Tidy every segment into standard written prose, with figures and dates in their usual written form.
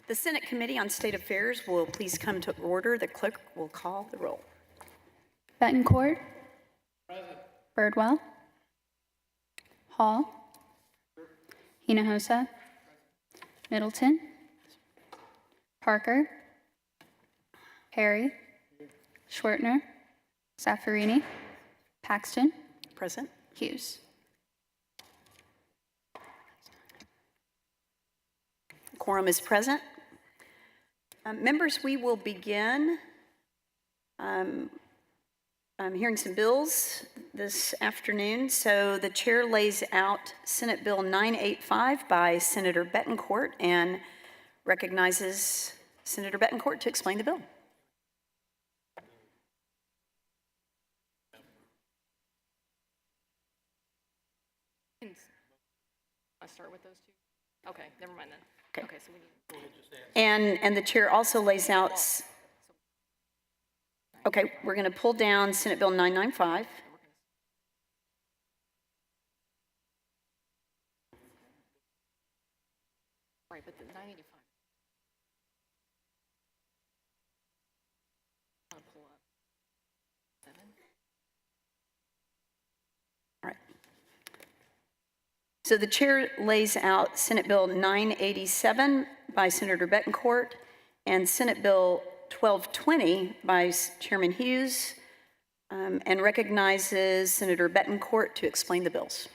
The Senate Committee on State Affairs will please come to order. The clerk will call the roll. Betancourt. Present. Birdwell. Hall. Hinojosa. Middleton. Parker. Perry. Schwertner. Zaffarini. Paxton. Present. Hughes. Quorum is present. Members, we will begin hearing some bills this afternoon. So the chair lays out Senate Bill 985 by Senator Betancourt and recognizes Senator Betancourt to explain the bill. I start with those two? Okay, never mind then. Okay, so we need. And the chair also lays out. Okay, we're going to pull down Senate Bill 995. Right, but the 985. I'll pull up. 7. All right. So the chair lays out Senate Bill 987 by Senator Betancourt and Senate Bill 1220 by Chairman Hughes and recognizes Senator Betancourt to explain the bills.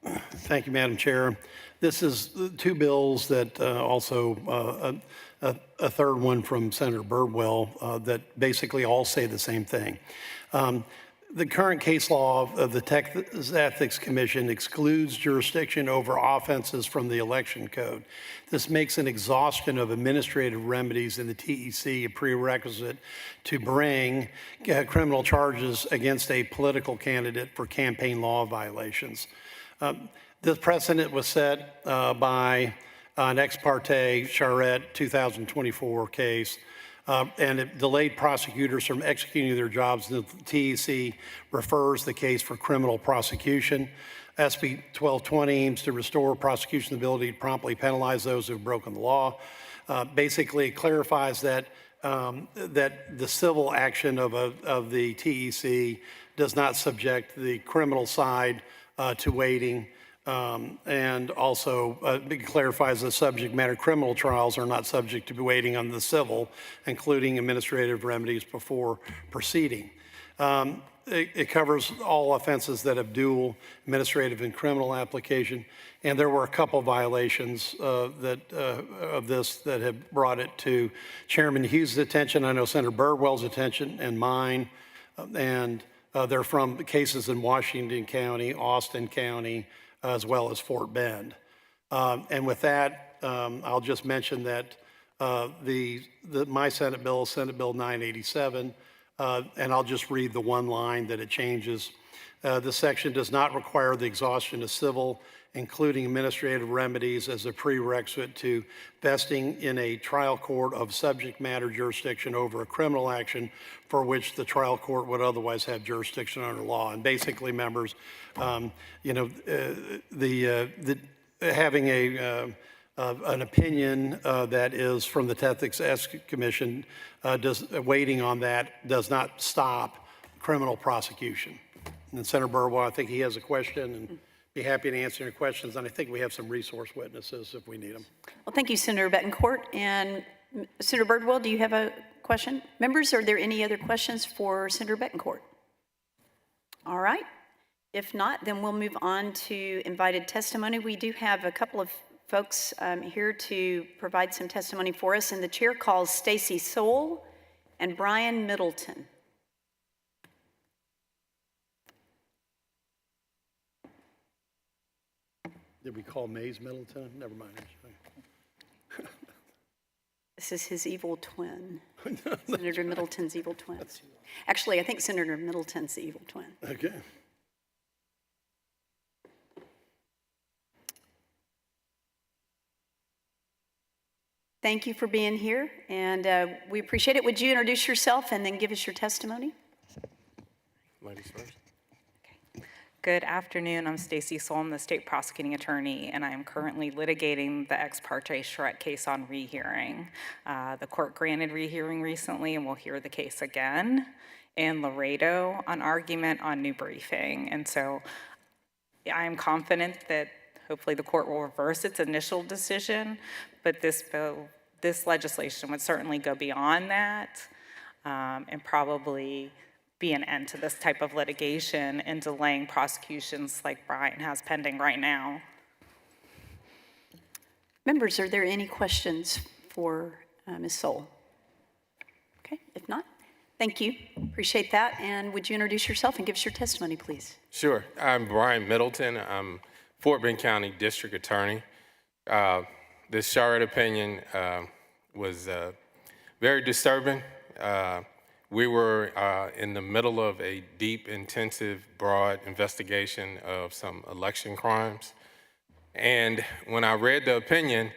Thank you, Madam Chair. This is two bills that also a third one from Senator Birdwell that basically all say the same thing. The current case law of the Texas Ethics Commission excludes jurisdiction over offenses from the election code. This makes an exhaustion of administrative remedies in the TEC a prerequisite to bring criminal charges against a political candidate for campaign law violations. This precedent was set by an ex parte Charette 2024 case. And it delayed prosecutors from executing their jobs. The TEC refers the case for criminal prosecution. SB 1220 aims to restore prosecution's ability to promptly penalize those who have broken the law. Basically, it clarifies that that the civil action of the TEC does not subject the criminal side to waiting. And also it clarifies that subject matter criminal trials are not subject to be waiting on the civil, including administrative remedies before proceeding. It covers all offenses that have dual administrative and criminal application, and there were a couple violations of this that have brought it to Chairman Hughes' attention. I know Senator Birdwell's attention and mine, and they're from cases in Washington County, Austin County, as well as Fort Bend. And with that, I'll just mention that my Senate bill, Senate Bill 987, and I'll just read the one line that it changes. This section does not require the exhaustion of civil, including administrative remedies, as a prerequisite to vesting in a trial court of subject matter jurisdiction over a criminal action for which the trial court would otherwise have jurisdiction under law. And basically, members, having an opinion that is from the Ethics Commission, waiting on that does not stop criminal prosecution. And Senator Birdwell, I think he has a question, and be happy to answer your questions. And I think we have some resource witnesses if we need them. Well, thank you, Senator Betancourt. And Senator Birdwell, do you have a question? Members, are there any other questions for Senator Betancourt? All right. If not, then we'll move on to invited testimony. We do have a couple of folks here to provide some testimony for us, and the chair calls Stacy Soule and Brian Middleton. Did we call Mays Middleton? Never mind. This is his evil twin. Senator Middleton's evil twin. Actually, I think Senator Middleton's the evil twin. Okay. Thank you for being here, and we appreciate it. Would you introduce yourself and then give us your testimony? Ladies first. Okay. Good afternoon. I'm Stacy Solm, the state prosecuting attorney, and I am currently litigating the ex parte Charette case on rehearing. The court granted rehearing recently, and we'll hear the case again in Laredo on argument on new briefing. And so I am confident that hopefully the court will reverse its initial decision, but this legislation would certainly go beyond that and probably be an end to this type of litigation and delaying prosecutions like Brian has pending right now. Members, are there any questions for Ms. Soul? Okay, if not, thank you. Appreciate that. And would you introduce yourself and give us your testimony, please? Sure. I'm Brian Middleton. I'm Fort Bend County District Attorney. This Charette opinion was very disturbing. We were in the middle of a deep, intensive, broad investigation of some election crimes. And when I read the opinion,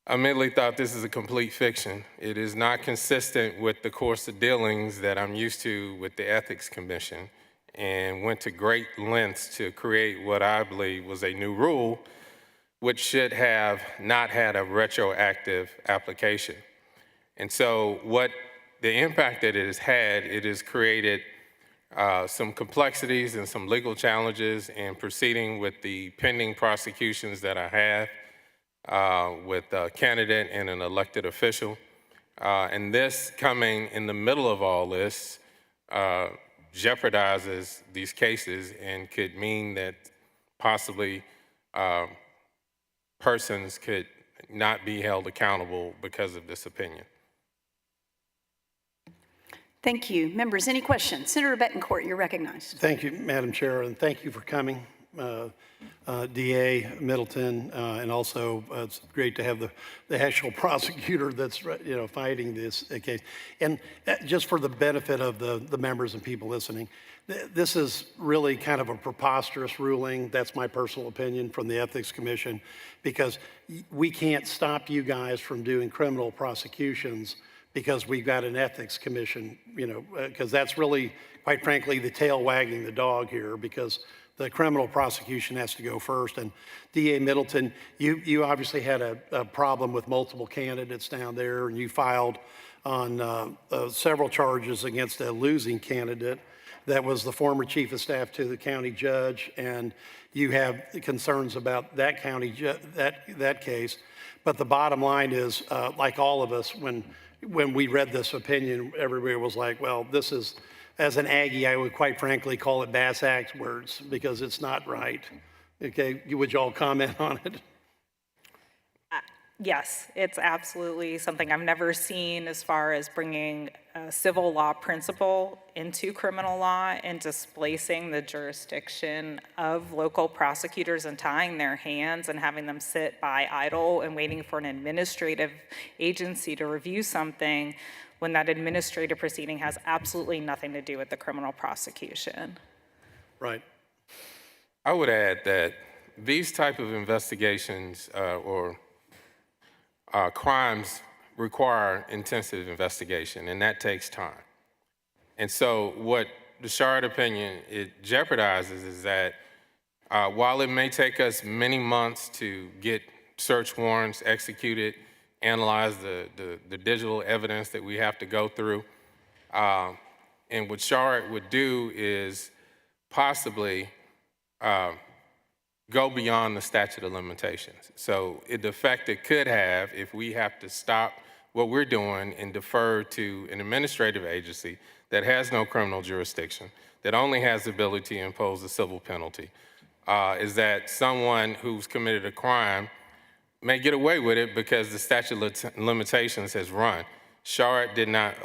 I immediately thought this is a complete fiction. It is not consistent with the course of dealings that I'm used to with the Ethics Commission, and went to great lengths to create what I believe was a new rule, which should have not had a retroactive application. And so what the impact that it has created some complexities and some legal challenges in proceeding with the pending prosecutions that I have with a candidate and an elected official. And this coming in the middle of all this jeopardizes these cases and could mean that possibly persons could not be held accountable because of this opinion. Thank you. Members, any questions? Senator Betancourt, you're recognized. Thank you, Madam Chair, and thank you for coming, DA Middleton, and also it's great to have the actual prosecutor that's fighting this case. And just for the benefit of the members and people listening, this is really kind of a preposterous ruling. That's my personal opinion from the Ethics Commission, because we can't stop you guys from doing criminal prosecutions because we've got an ethics commission, because that's really, quite frankly, the tail wagging the dog here, because the criminal prosecution has to go first. And DA Middleton, you obviously had a problem with multiple candidates down there, and you filed on several charges against a losing candidate that was the former chief of staff to the county judge, and you have concerns about that county that case. But the bottom line is, like all of us, when we read this opinion, everybody was like, well, this is, as an Aggie, I would quite frankly call it bass act words, because it's not right. Okay, would you all comment on it? Yes, it's absolutely something I've never seen as far as bringing a civil law principle into criminal law and displacing the jurisdiction of local prosecutors and tying their hands and having them sit by idle and waiting for an administrative agency to review something when that administrative proceeding has absolutely nothing to do with the criminal prosecution. Right. I would add that these type of investigations crimes require intensive investigation, and that takes time. And so what the Charette opinion, it jeopardizes is that while it may take us many months to get search warrants executed, analyze the digital evidence that we have to go through, and what Charette would do is possibly go beyond the statute of limitations. So the effect it could have if we have to stop what we're doing and defer to an administrative agency that has no criminal jurisdiction, that only has the ability to impose a civil penalty, is that someone who's committed a crime may get away with it because the statute of limitations has run. Charette did not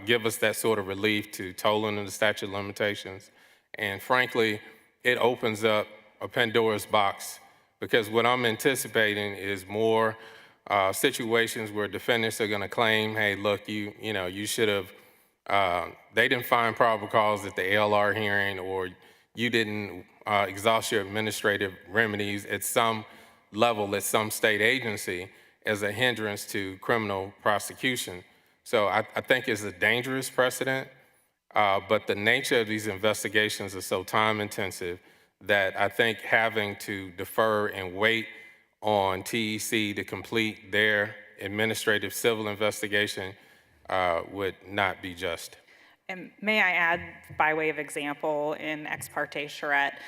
give us that sort of relief to tolling of the statute of limitations. And frankly, it opens up a Pandora's box, because what I'm anticipating is more situations where defendants are going to claim, hey, look, you should have, they didn't find probable cause at the ALR hearing, or you didn't exhaust your administrative remedies at some level at some state agency as a hindrance to criminal prosecution. So I think it's a dangerous precedent. But the nature of these investigations is so time intensive that I think having to defer and wait on TEC to complete their administrative civil investigation would not be just. And may I add, by way of example, in Ex parte Charette,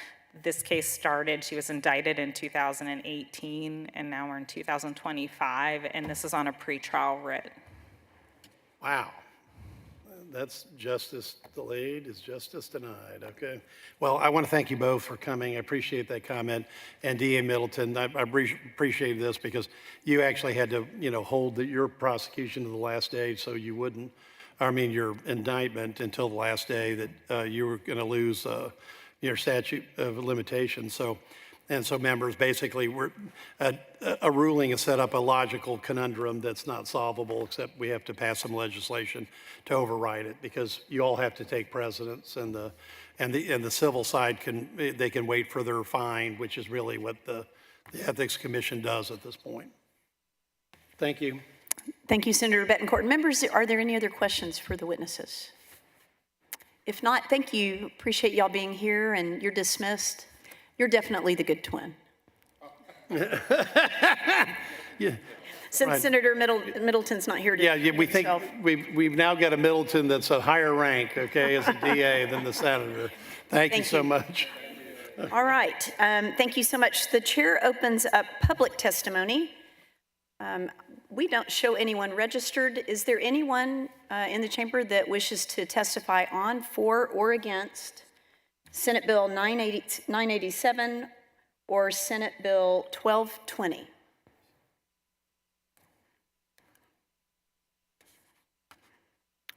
this case started, she was indicted in 2018, and now we're in 2025, and this is on a pretrial writ. Wow. That's justice delayed is justice denied, okay? Well, I want to thank you both for coming. I appreciate that comment. And DA Middleton, I appreciate this because you actually had to, hold your prosecution to the last day so you wouldn't, your indictment until the last day that you were going to lose your statute of limitations. So members, basically, a ruling has set up a logical conundrum that's not solvable, except we have to pass some legislation to override it because you all have to take precedence, and the civil side can wait for their fine, which is really what the Ethics Commission does at this point. Thank you. Thank you, Senator Betancourt. Members, are there any other questions for the witnesses? If not, thank you. Appreciate y'all being here, and you're dismissed. You're definitely the good twin. Yeah. Since Right. Senator Middleton's not here today. Yeah, we think we've now got a Middleton that's a higher rank, okay, as a DA than the senator. Thank you so much. All right. Thank you so much. The chair opens up public testimony. We don't show anyone registered. Is there anyone in the chamber that wishes to testify on, for, or against Senate Bill 987 or Senate Bill 1220?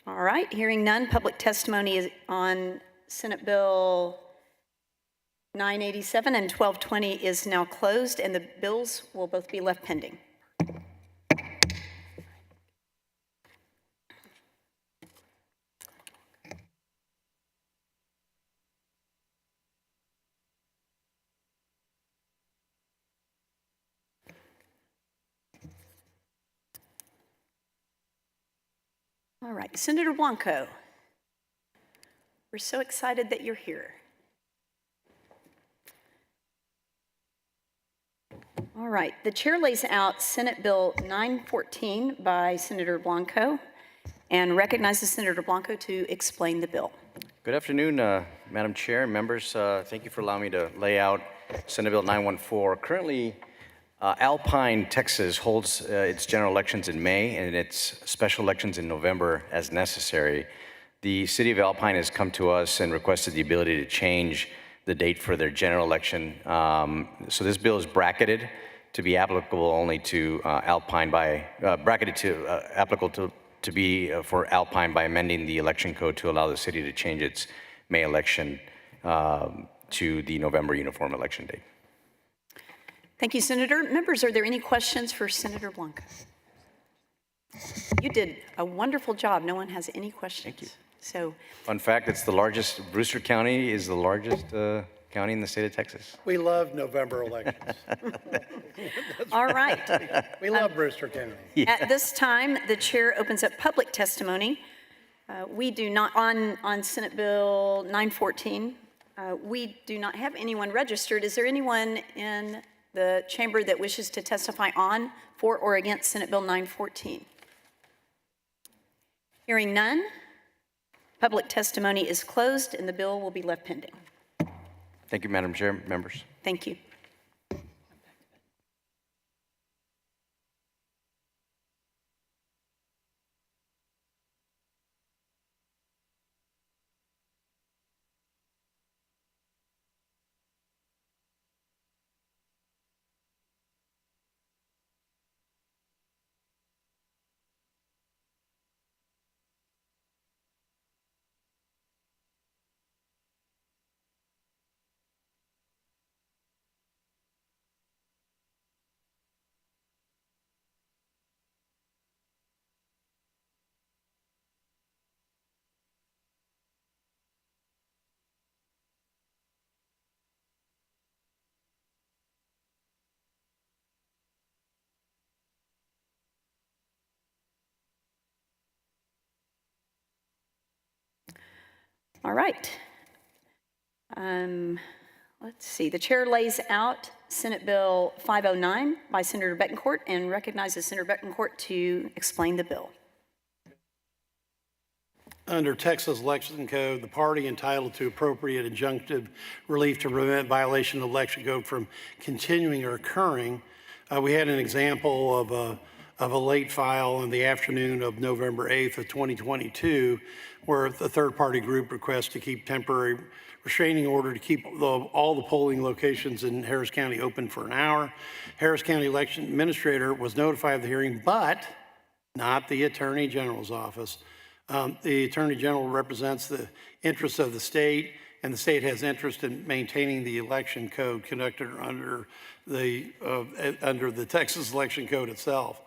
All right, hearing none, public testimony is on Senate Bill 987 and 1220 is now closed, and the bills will both be left pending. All right, Senator Blanco, we're so excited that you're here. All right, the chair lays out Senate Bill 914 by Senator Blanco and recognizes Senator Blanco to explain the bill. Good afternoon, Madam Chair and members. Thank you for allowing me to lay out Senate Bill 914. Currently, Alpine, Texas holds its general elections in May and its special elections in November as necessary. The city of Alpine has come to us and requested the ability to change the date for their general election. So this bill is bracketed to be applicable only to Alpine by, bracketed to applicable to be for Alpine by amending the election code to allow the city to change its May election to the November uniform election date. Thank you, Senator. Members, are there any questions for Senator Blanco? You did a wonderful job. No one has any questions. Thank you. So, Fun fact, it's the largest, Brewster County is the largest county in the state of Texas. We love November elections. all right. We love Brewster County. At this time, the chair opens up public testimony. We do not, on Senate Bill 914, we do not have anyone registered. Is there anyone in the chamber that wishes to testify on, for, or against Senate Bill 914? Hearing none, public testimony is closed and the bill will be left pending. Thank you, Madam Chair, members. Thank you. All right. Let's see. The chair lays out Senate Bill 509 by Senator Betancourt and recognizes Senator Betancourt to explain the bill. Under Texas Election Code, the party entitled to appropriate injunctive relief to prevent violation of election code from continuing or occurring. We had an example of a late file in the afternoon of November 8th of 2022, where the third-party group requests to keep temporary restraining order to keep all the polling locations in Harris County open for an hour. Harris County Election Administrator was notified of the hearing, but not the Attorney General's office. The Attorney General represents the interests of the state, and the state has interest in maintaining the election code conducted under the Texas Election Code itself.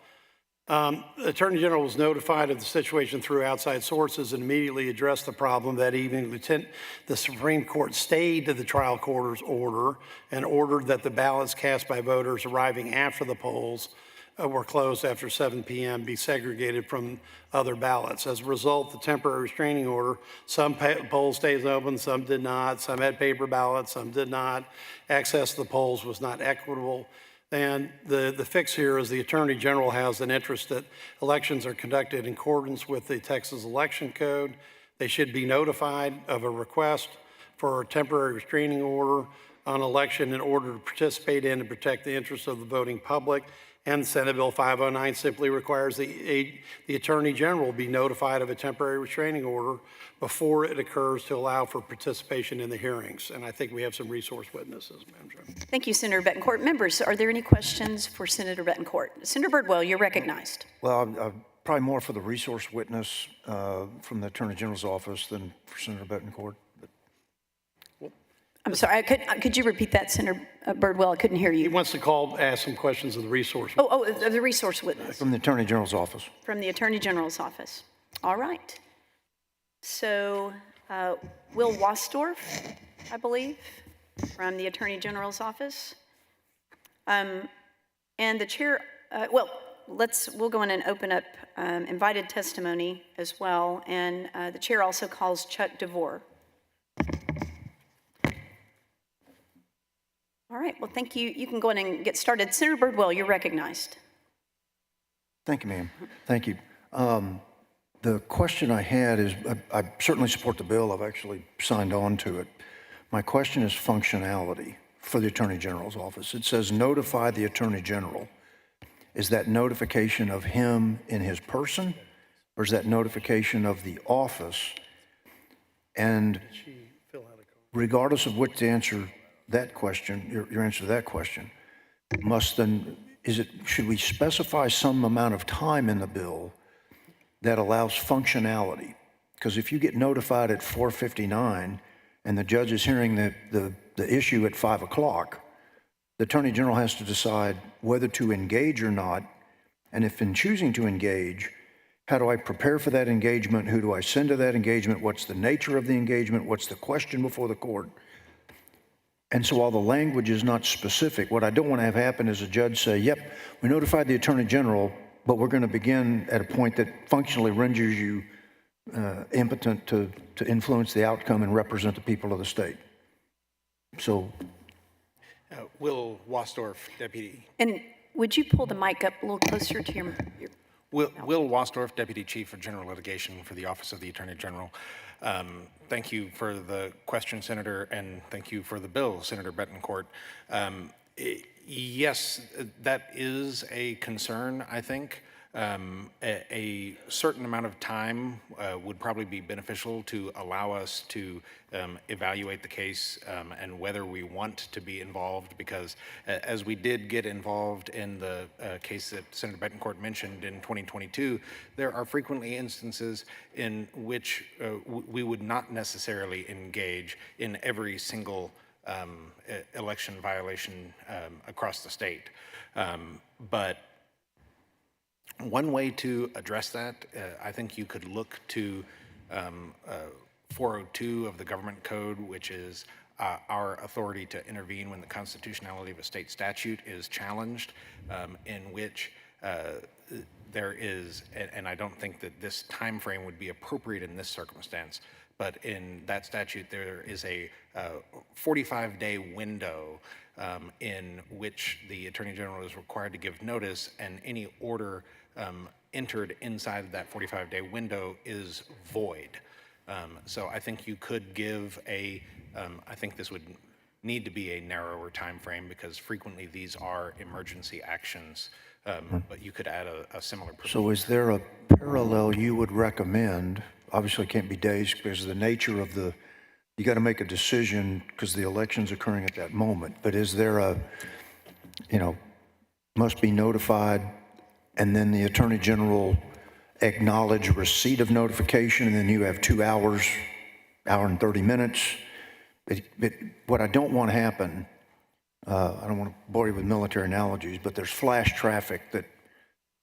The Attorney General was notified of the situation through outside sources and immediately addressed the problem. That evening, the Supreme Court stayed to the trial court's order and ordered that the ballots cast by voters arriving after the polls were closed after 7 p.m. be segregated from other ballots. As a result, the temporary restraining order, some polls stayed open, some did not, some had paper ballots, some did not. Access to the polls was not equitable. And the fix here is the Attorney General has an interest that elections are conducted in accordance with the Texas Election Code. They should be notified of a request for a temporary restraining order on election in order to participate in and protect the interests of the voting public. And Senate Bill 509 simply requires the Attorney General be notified of a temporary restraining order before it occurs to allow for participation in the hearings. And I think we have some resource witnesses, Madam Chair. Thank you, Senator Betancourt. Members, are there any questions for Senator Betancourt? Senator Birdwell, you're recognized. Well, probably more for the resource witness from the Attorney General's office than for Senator Betancourt. I'm sorry, could you repeat that, Senator Birdwell? I couldn't hear He you. wants to ask some questions of the resource. The resource witness From the Attorney General's office. from the Attorney General's office. All right. So Will Wasdorf, I believe, from the Attorney General's office. And the chair, we'll go in and open up invited testimony as well. And the chair also calls Chuck DeVore. All right, well, thank you. You can go in and get started. Senator Birdwell, you're recognized. Thank you, ma'am. Thank you. The question I had is, I certainly support the bill. I've actually signed on to it. My question is functionality for the Attorney General's office. It says notify the Attorney General. Is that notification of him in his person, or is that notification of the office? And regardless of what the answer that question, your answer to that question, should we specify some amount of time in the bill that allows functionality? Because if you get notified at 4:59 and the judge is hearing the issue at 5 o'clock, the Attorney General has to decide whether to engage or not. And if in choosing to engage, how do I prepare for that engagement? Who do I send to that engagement? What's the nature of the engagement? What's the question before the court? And so while the language is not specific, what I don't want to have happen is a judge say, yep, we notified the Attorney General, but we're going to begin at a point that functionally renders you impotent to influence the outcome and represent the people of the state. So. Will Wasdorf, Deputy. And would you pull the mic up a little closer to your Will Wasdorf, Deputy Chief of General Litigation for the Office of the Attorney General. Thank you for the question, Senator, and thank you for the bill, Senator Betancourt. Yes, that is a concern, I think. A certain amount of time would probably be beneficial to allow us to evaluate the case and whether we want to be involved, because as we did get involved in the case that Senator Betancourt mentioned in 2022, there are frequently instances in which we would not necessarily engage in every single election violation across the state. But one way to address that, I think you could look to 402 of the Government Code, which is our authority to intervene when the constitutionality of a state statute is challenged, in which there is, and I don't think that this time frame would be appropriate in this circumstance, But in that statute, there is a 45-day window in which the Attorney General is required to give notice, and any order entered inside of that 45-day window is void. So I think you could give I think this would need to be a narrower time frame because frequently these are emergency actions, but you could add a similar provision. So is there a parallel you would recommend? Obviously, it can't be days because of the nature of you got to make a decision because the election's occurring at that moment. But is there must be notified and then the Attorney General acknowledge receipt of notification and then you have 2 hours, hour and 30 minutes? What I don't want to happen, I don't want to bore you with military analogies, but there's flash traffic that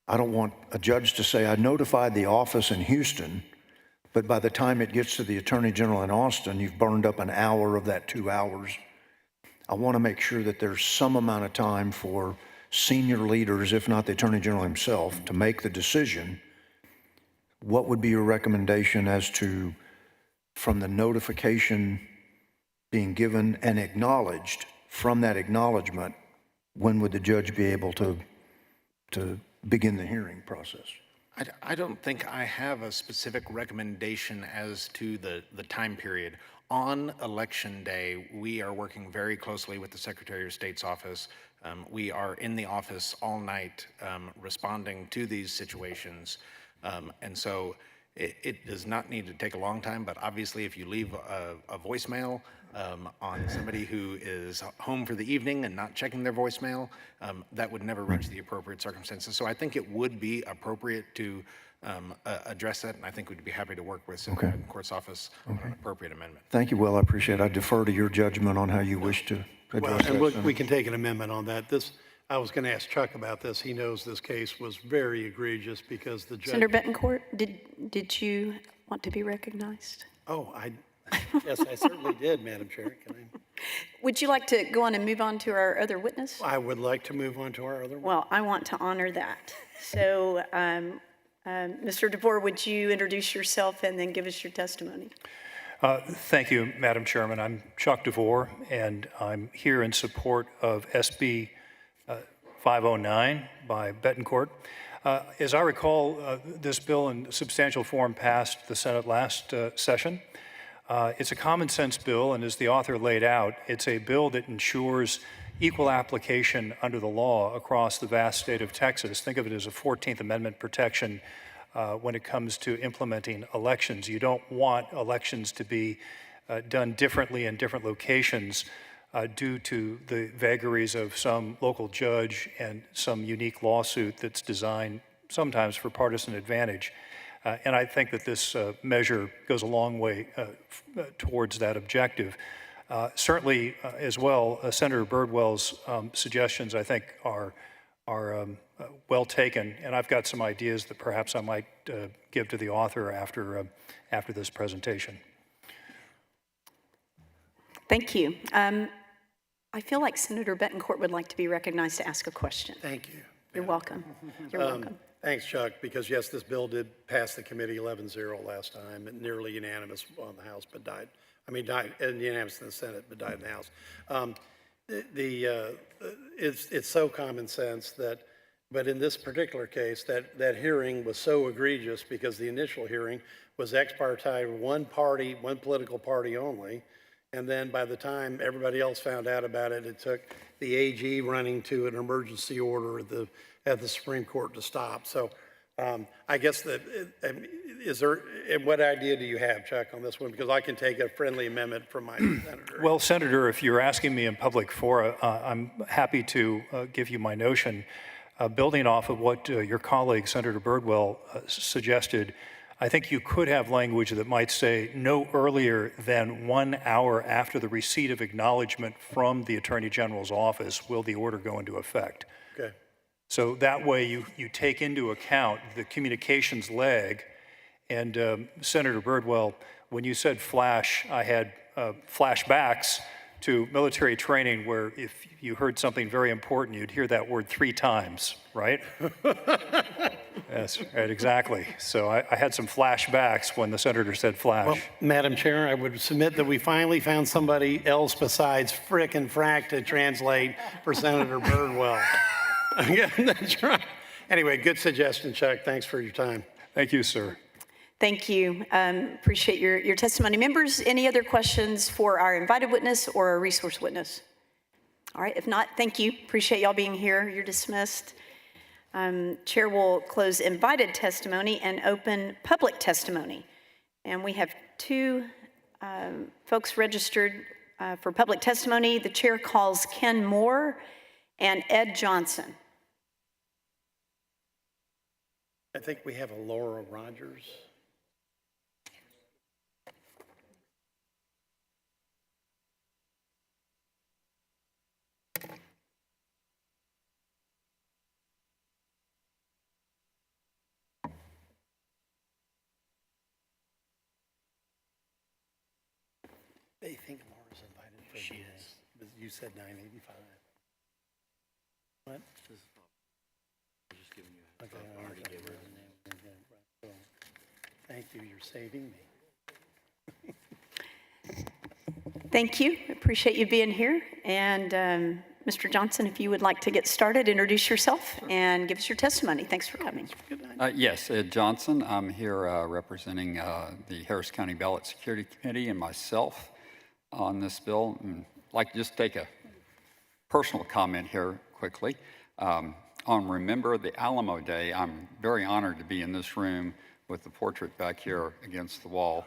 I don't want a judge to say, I notified the office in Houston, but by the time it gets to the Attorney General in Austin, you've burned up an hour of that 2 hours. I want to make sure that there's some amount of time for senior leaders, if not the Attorney General himself, to make the decision. What would be your recommendation as to, from the notification being given and acknowledged, from that acknowledgement, when would the judge be able to begin the hearing process? I don't think I have a specific recommendation as to the time period. On Election Day, we are working very closely with the Secretary of State's office. We are in the office all night responding to these situations. And so it does not need to take a long time, but obviously if you leave a voicemail on somebody who is home for the evening and not checking their voicemail, that would never reach the appropriate circumstances. So I think it would be appropriate to address that, and I think we'd be happy to work with Senator Betancourt's office on an appropriate amendment. Thank you, Will. I appreciate it. I defer to your judgment on how you wish to address that. And we can take an amendment on that. I was going to ask Chuck about this. He knows this case was very egregious because the judge. Senator Betancourt, did you want to be recognized? Oh, yes, I certainly did, Madam Chair. Would you like to go on and move on to our other witness? I would like to move on to our other one. Well, I want to honor that. So, Mr. DeVore, would you introduce yourself and then give us your testimony? Thank you, Madam Chairman. I'm Chuck DeVore, and I'm here in support of SB 509 by Betancourt. As I recall, this bill in substantial form passed the Senate last session. It's a common sense bill, and as the author laid out, it's a bill that ensures equal application under the law across the vast state of Texas. Think of it as a 14th Amendment protection when it comes to implementing elections. You don't want elections to be done differently in different locations due to the vagaries of some local judge and some unique lawsuit that's designed sometimes for partisan advantage. And I think that this measure goes a long way towards that objective. Certainly, as well, Senator Birdwell's suggestions, I think, are well taken, and I've got some ideas that perhaps I might give to the author after this presentation. Thank you. I feel like Senator Betancourt would like to be recognized to ask a question. Thank you. You're welcome. You're welcome. Thanks, Chuck, because yes, this bill did pass the committee 11-0 last time, and nearly unanimous on the House, but died unanimous in the Senate, but died in the House. It's so common sense but in this particular case, that hearing was so egregious because the initial hearing was ex parte, one political party only, and then by the time everybody else found out about it, it took the AG running to an emergency order at the Supreme Court to stop. So I guess what idea do you have, Chuck, on this one? Because I can take a friendly amendment from my senator. Well, Senator, if you're asking me in public fora, I'm happy to give you my notion. Building off of what your colleague, Senator Birdwell, suggested, I think you could have language that might say no earlier than 1 hour after the receipt of acknowledgement from the Attorney General's office will the order go into effect. Okay. So that way you take into account the communications lag. And Senator Birdwell, when you said flash, I had flashbacks to military training where if you heard something very important, you'd hear that word 3 times, right? Yes, right, exactly. So I had some flashbacks when the senator said flash. Well, Madam Chair, I would submit that we finally found somebody else besides frick and frack to translate for Senator Birdwell. Yeah, that's right. Anyway, good suggestion, Chuck. Thanks for your time. Thank you, sir. Thank you. Appreciate your testimony. Members, any other questions for our invited witness or our resource witness? All right, if not, thank you. Appreciate y'all being here. You're dismissed. Chair will close invited testimony and open public testimony. And we have 2 folks registered for public testimony. The chair calls Ken Moore and Ed Johnson. I think we have a Laura Rogers. They think Laura's invited for this, but you said 985. What? Okay, I already gave her the name. Thank you, you're saving me. Thank you. Appreciate you being here. And Mr. Johnson, if you would like to get started, introduce yourself and give us your testimony. Thanks for coming. Yes, Ed Johnson. I'm here representing the Harris County Ballot Security Committee and myself on this bill. And I'd like to just take a personal comment here quickly. On Remember the Alamo Day, I'm very honored to be in this room with the portrait back here against the wall.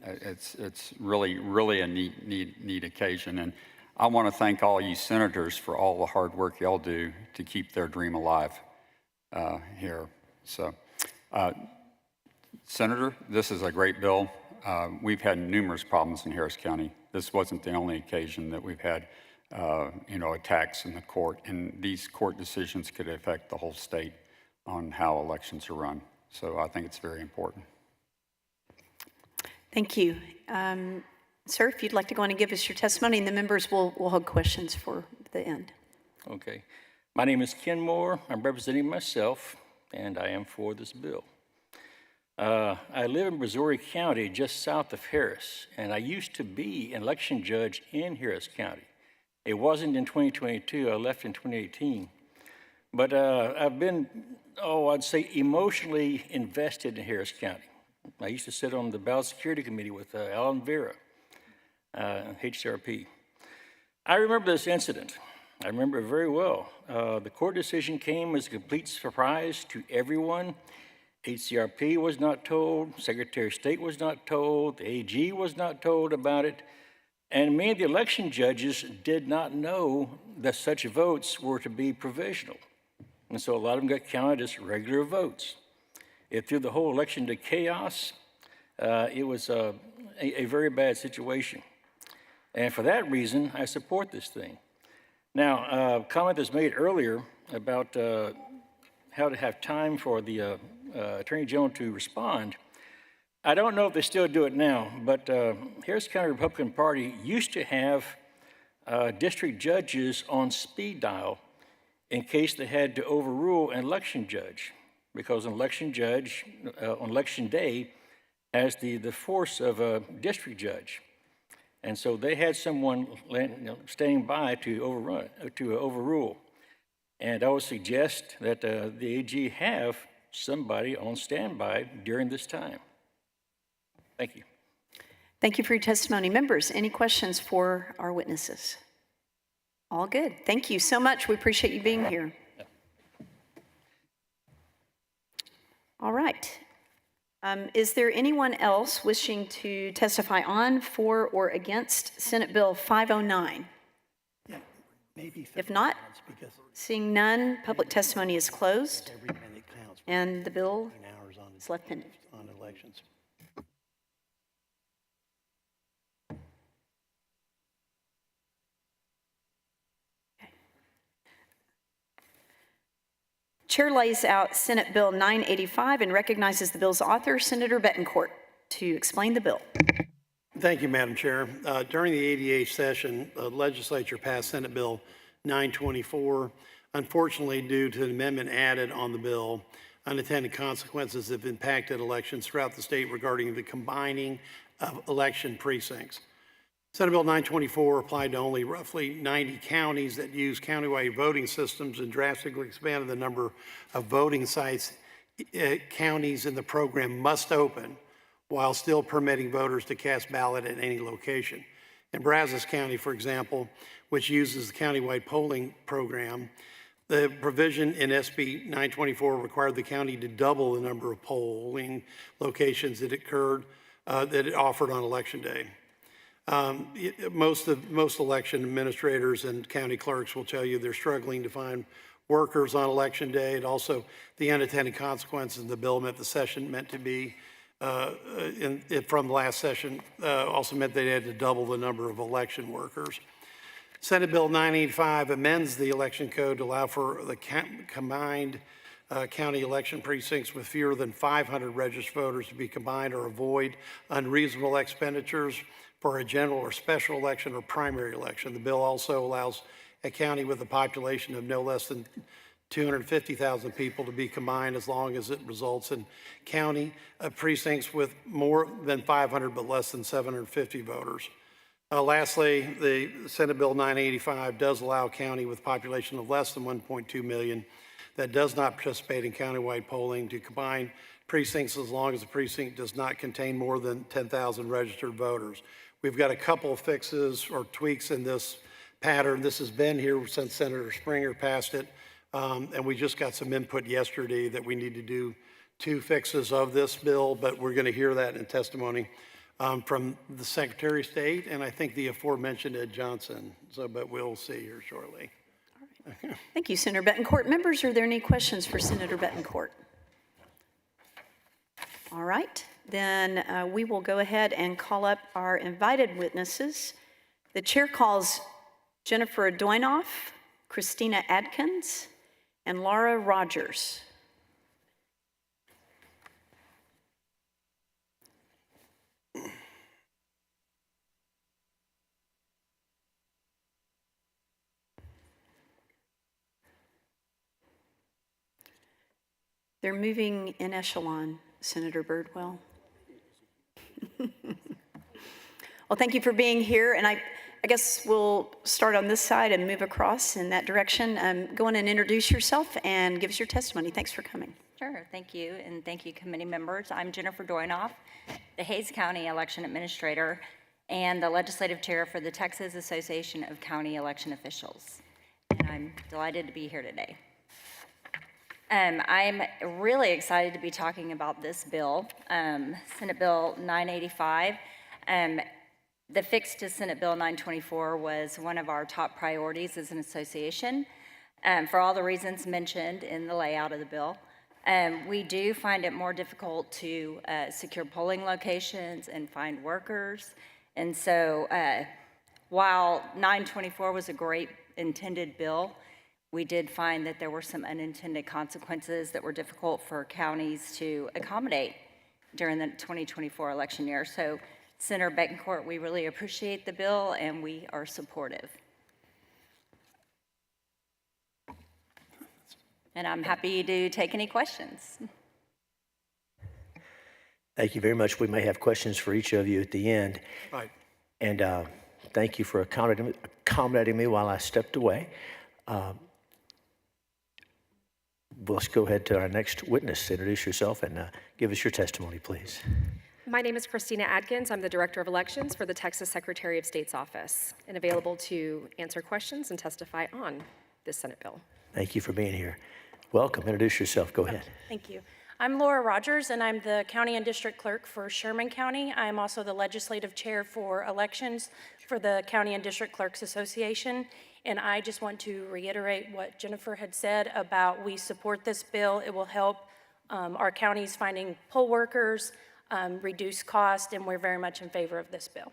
It's really a neat occasion. And I want to thank all you senators for all the hard work y'all do to keep their dream alive here. So, Senator, this is a great bill. We've had numerous problems in Harris County. This wasn't the only occasion that we've had, attacks in the court. And these court decisions could affect the whole state on how elections are run. So I think it's very important. Thank you. Sir, if you'd like to go on and give us your testimony, and the members will hold questions for the end. Okay. My name is Ken Moore. I'm representing myself, and I am for this bill. I live in Missouri County, just south of Harris, and I used to be an election judge in Harris County. It wasn't in 2022. I left in 2018. But I've been, I'd say emotionally invested in Harris County. I used to sit on the Ballot Security Committee with Alan Vera, HCRP. I remember this incident. I remember it very well. The court decision came as a complete surprise to everyone. HCRP was not told, Secretary of State was not told, the AG was not told about it, and many of the election judges did not know that such votes were to be provisional. And so a lot of them got counted as regular votes. It threw the whole election to chaos. It was a very bad situation. And for that reason, I support this thing. Now, a comment was made earlier about how to have time for the Attorney General to respond. I don't know if they still do it now, but Harris County Republican Party used to have district judges on speed dial in case they had to overrule an election judge, because an election judge on election day has the force of a district judge. And so they had someone standing by to overrule. And I would suggest that the AG have somebody on standby during this time. Thank you. Thank you for your testimony. Members, any questions for our witnesses? All good. Thank you so much. We appreciate you being here. All right. Is there anyone else wishing to testify on, for, or against Senate Bill 509? Yeah, maybe If not, seeing none, public testimony is closed, every minute counts. and the bill 15 hours on is left pending. on elections. Chair lays out Senate Bill 985 and recognizes the bill's author, Senator Betancourt, to explain the bill. Thank you, Madam Chair. During the 88th session, the legislature passed Senate Bill 924. Unfortunately, due to an amendment added on the bill, unintended consequences have impacted elections throughout the state regarding the combining of election precincts. Senate Bill 924 applied to only roughly 90 counties that use countywide voting systems and drastically expanded the number of voting sites counties in the program must open while still permitting voters to cast ballot at any location. In Brazos County, for example, which uses the countywide polling program, the provision in SB 924 required the county to double the number of polling locations that it offered on election day. Most election administrators and county clerks will tell you they're struggling to find workers on election day. And also, the unintended consequences of the bill meant the session meant to be from the last session also meant they had to double the number of election workers. Senate Bill 985 amends the election code to allow for the combined county election precincts with fewer than 500 registered voters to be combined or avoid unreasonable expenditures for a general or special election or primary election. The bill also allows a county with a population of no less than 250,000 people to be combined as long as it results in county precincts with more than 500 but less than 750 voters. Lastly, the Senate Bill 985 does allow a county with a population of less than 1.2 million that does not participate in countywide polling to combine precincts as long as the precinct does not contain more than 10,000 registered voters. We've got a couple of fixes or tweaks in this pattern. This has been here since Senator Springer passed it, and we just got some input yesterday that we need to do 2 fixes of this bill, but we're going to hear that in testimony from the Secretary of State and I think the aforementioned Ed Johnson. But we'll see here shortly. Thank you, Senator Betancourt. Members, are there any questions for Senator Betancourt? All right, then we will go ahead and call up our invited witnesses. The chair calls Jennifer Doinoff, Christina Adkins, and Laura Rogers. They're moving in echelon, Senator Birdwell. Well, thank you for being here, and I guess we'll start on this side and move across in that direction. Go on and introduce yourself and give us your testimony. Thanks for coming. Sure, thank you, and thank you, committee members. I'm Jennifer Doinoff, the Hays County Election Administrator and the Legislative Chair for the Texas Association of County Election Officials, and I'm delighted to be here today. I'm really excited to be talking about this bill, Senate Bill 985. The fix to Senate Bill 924 was one of our top priorities as an association for all the reasons mentioned in the layout of the bill. We do find it more difficult to secure polling locations and find workers. And so while 924 was a great intended bill, we did find that there were some unintended consequences that were difficult for counties to accommodate during the 2024 election year. So, Senator Betancourt, we really appreciate the bill and we are supportive. And I'm happy to take any questions. Thank you very much. We may have questions for each of you at the end. Right. And thank you for accommodating me while I stepped away. Let's go ahead to our next witness. Introduce yourself and give us your testimony, please. My name is Christina Adkins. I'm the Director of Elections for the Texas Secretary of State's office and available to answer questions and testify on this Senate bill. Thank you for being here. Welcome. Introduce yourself. Go ahead. Thank you. I'm Laura Rogers, and I'm the County and District Clerk for Sherman County. I'm also the Legislative Chair for Elections for the County and District Clerks Association. And I just want to reiterate what Jennifer had said about we support this bill. It will help our counties finding poll workers, reduce cost, and we're very much in favor of this bill.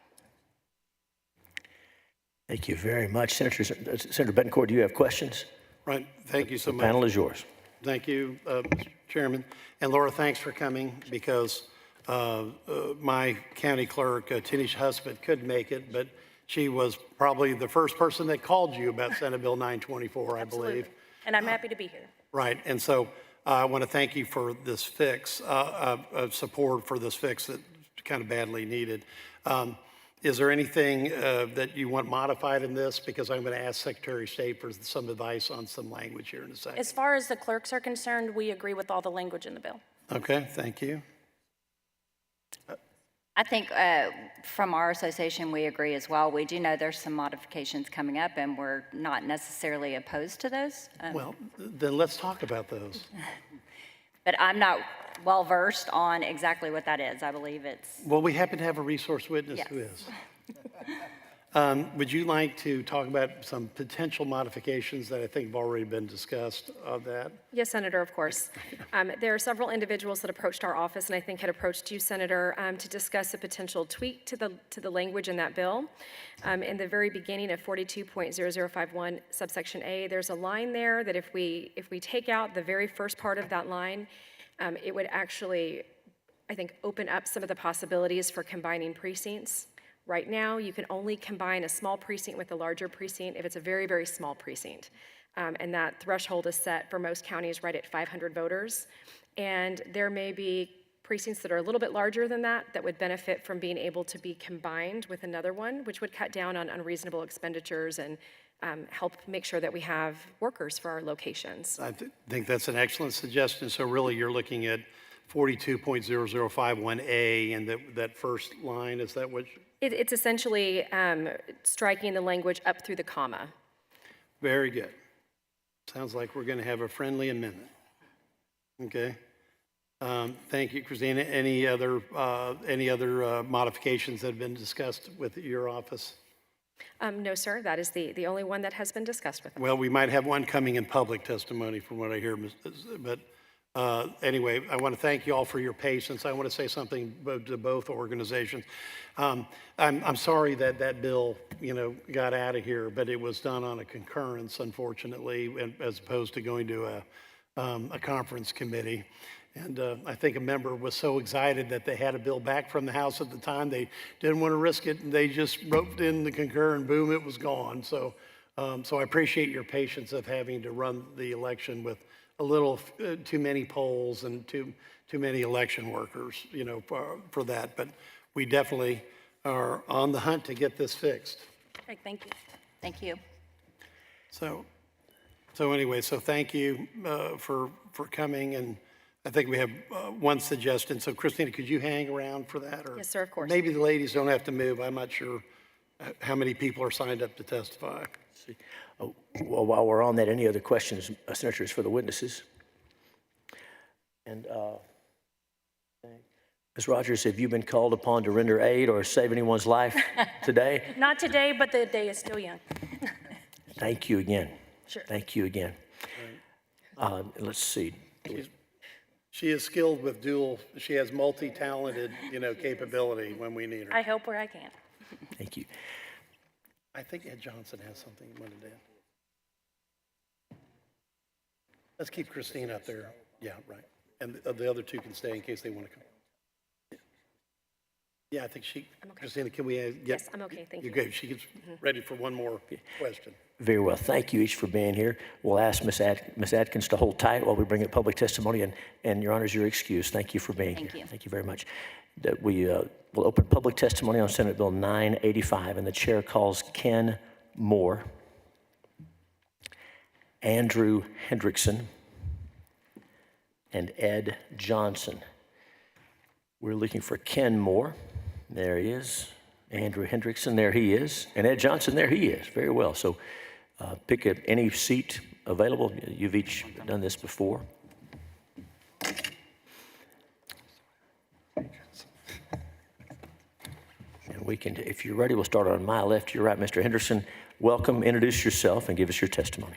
Thank you very much. Senator Betancourt, do you have questions? Right. Thank you so much. The panel is yours. Thank you, Mr. Chairman. And Laura, thanks for coming because my county clerk, Tinisha Husband, couldn't make it, but she was probably the first person that called you about Senate Bill 924, I believe. Absolutely. And I'm happy to be here. Right, and so I want to thank you for this fix, support for this fix that kind of badly needed. Is there anything that you want modified in this? Because I'm going to ask Secretary of State for some advice on some language here in a second. As far as the clerks are concerned, we agree with all the language in the bill. Okay, thank you. I think from our association, we agree as well. We do know there's some modifications coming up, and we're not necessarily opposed to those. Well, then let's talk about those. But I'm not well-versed on exactly what that is. I believe it's... Well, we happen to have a resource witness who is. Would you like to talk about some potential modifications that I think have already been discussed of that? Yes, Senator, of course. There are several individuals that approached our office, and I think had approached you, Senator, to discuss a potential tweak to the language in that bill. In the very beginning of 42.0051 subsection A, there's a line there that if we take out the very first part of that line, it would actually, I think, open up some of the possibilities for combining precincts. Right now, you can only combine a small precinct with a larger precinct if it's a very, very small precinct. And that threshold is set for most counties right at 500 voters. And there may be precincts that are a little bit larger than that that would benefit from being able to be combined with another one, which would cut down on unreasonable expenditures and help make sure that we have workers for our locations. I think that's an excellent suggestion. So really, you're looking at 42.0051A and that first line, is that what? It's essentially striking the language up through the comma. Very good. Sounds like we're going to have a friendly amendment. Okay. Thank you, Christina. Any other modifications that have been discussed with your office? No, sir. That is the only one that has been discussed with us. Well, we might have one coming in public testimony from what I hear, but anyway, I want to thank you all for your patience. I want to say something to both organizations. I'm sorry that bill, got out of here, but it was done on a concurrence, unfortunately, as opposed to going to a conference committee. And I think a member was so excited that they had a bill back from the House at the time, they didn't want to risk it, and they just wrote in the concur, and boom, it was gone. So I appreciate your patience of having to run the election with a little too many polls and too many election workers, for that. But we definitely are on the hunt to get this fixed. Great, thank you. Thank you. So anyway, thank you for coming, and I think we have one suggestion. So Christina, could you hang around for that? Or yes, sir, of course. Maybe the ladies don't have to move. I'm not sure how many people are signed up to testify. Oh, well, while we're on that, any other questions, Senators, for the witnesses? And Ms. Rogers, have you been called upon to render aid or save anyone's life today? Not today, but the day is still young. Thank you again. Sure. Thank you again. Let's see. She is skilled with she has multi-talented, capability when we need her. I help where I can. Thank you. I think Ed Johnson has something he wanted to add. Let's keep Christine up there. Yeah, right. And the other two can stay in case they want to come. Yeah, I think Christina, can we get? Yes, I'm okay, thank you. You're good. She gets ready for one more question. Very well. Thank you each for being here. We'll ask Ms. Atkins to hold tight while we bring up public testimony, and Your Honors, your excuse. Thank you for being here. Thank you. Thank you very much. We will open public testimony on Senate Bill 985, and the chair calls Ken Moore, Andrew Hendrickson, and Ed Johnson. We're looking for Ken Moore. There he is. Andrew Hendrickson, there he is. And Ed Johnson, there he is. Very well. So pick up any seat available. You've each done this before. And we can, if you're ready, we'll start on my left, your right. Mr. Henderson, welcome. Introduce yourself and give us your testimony.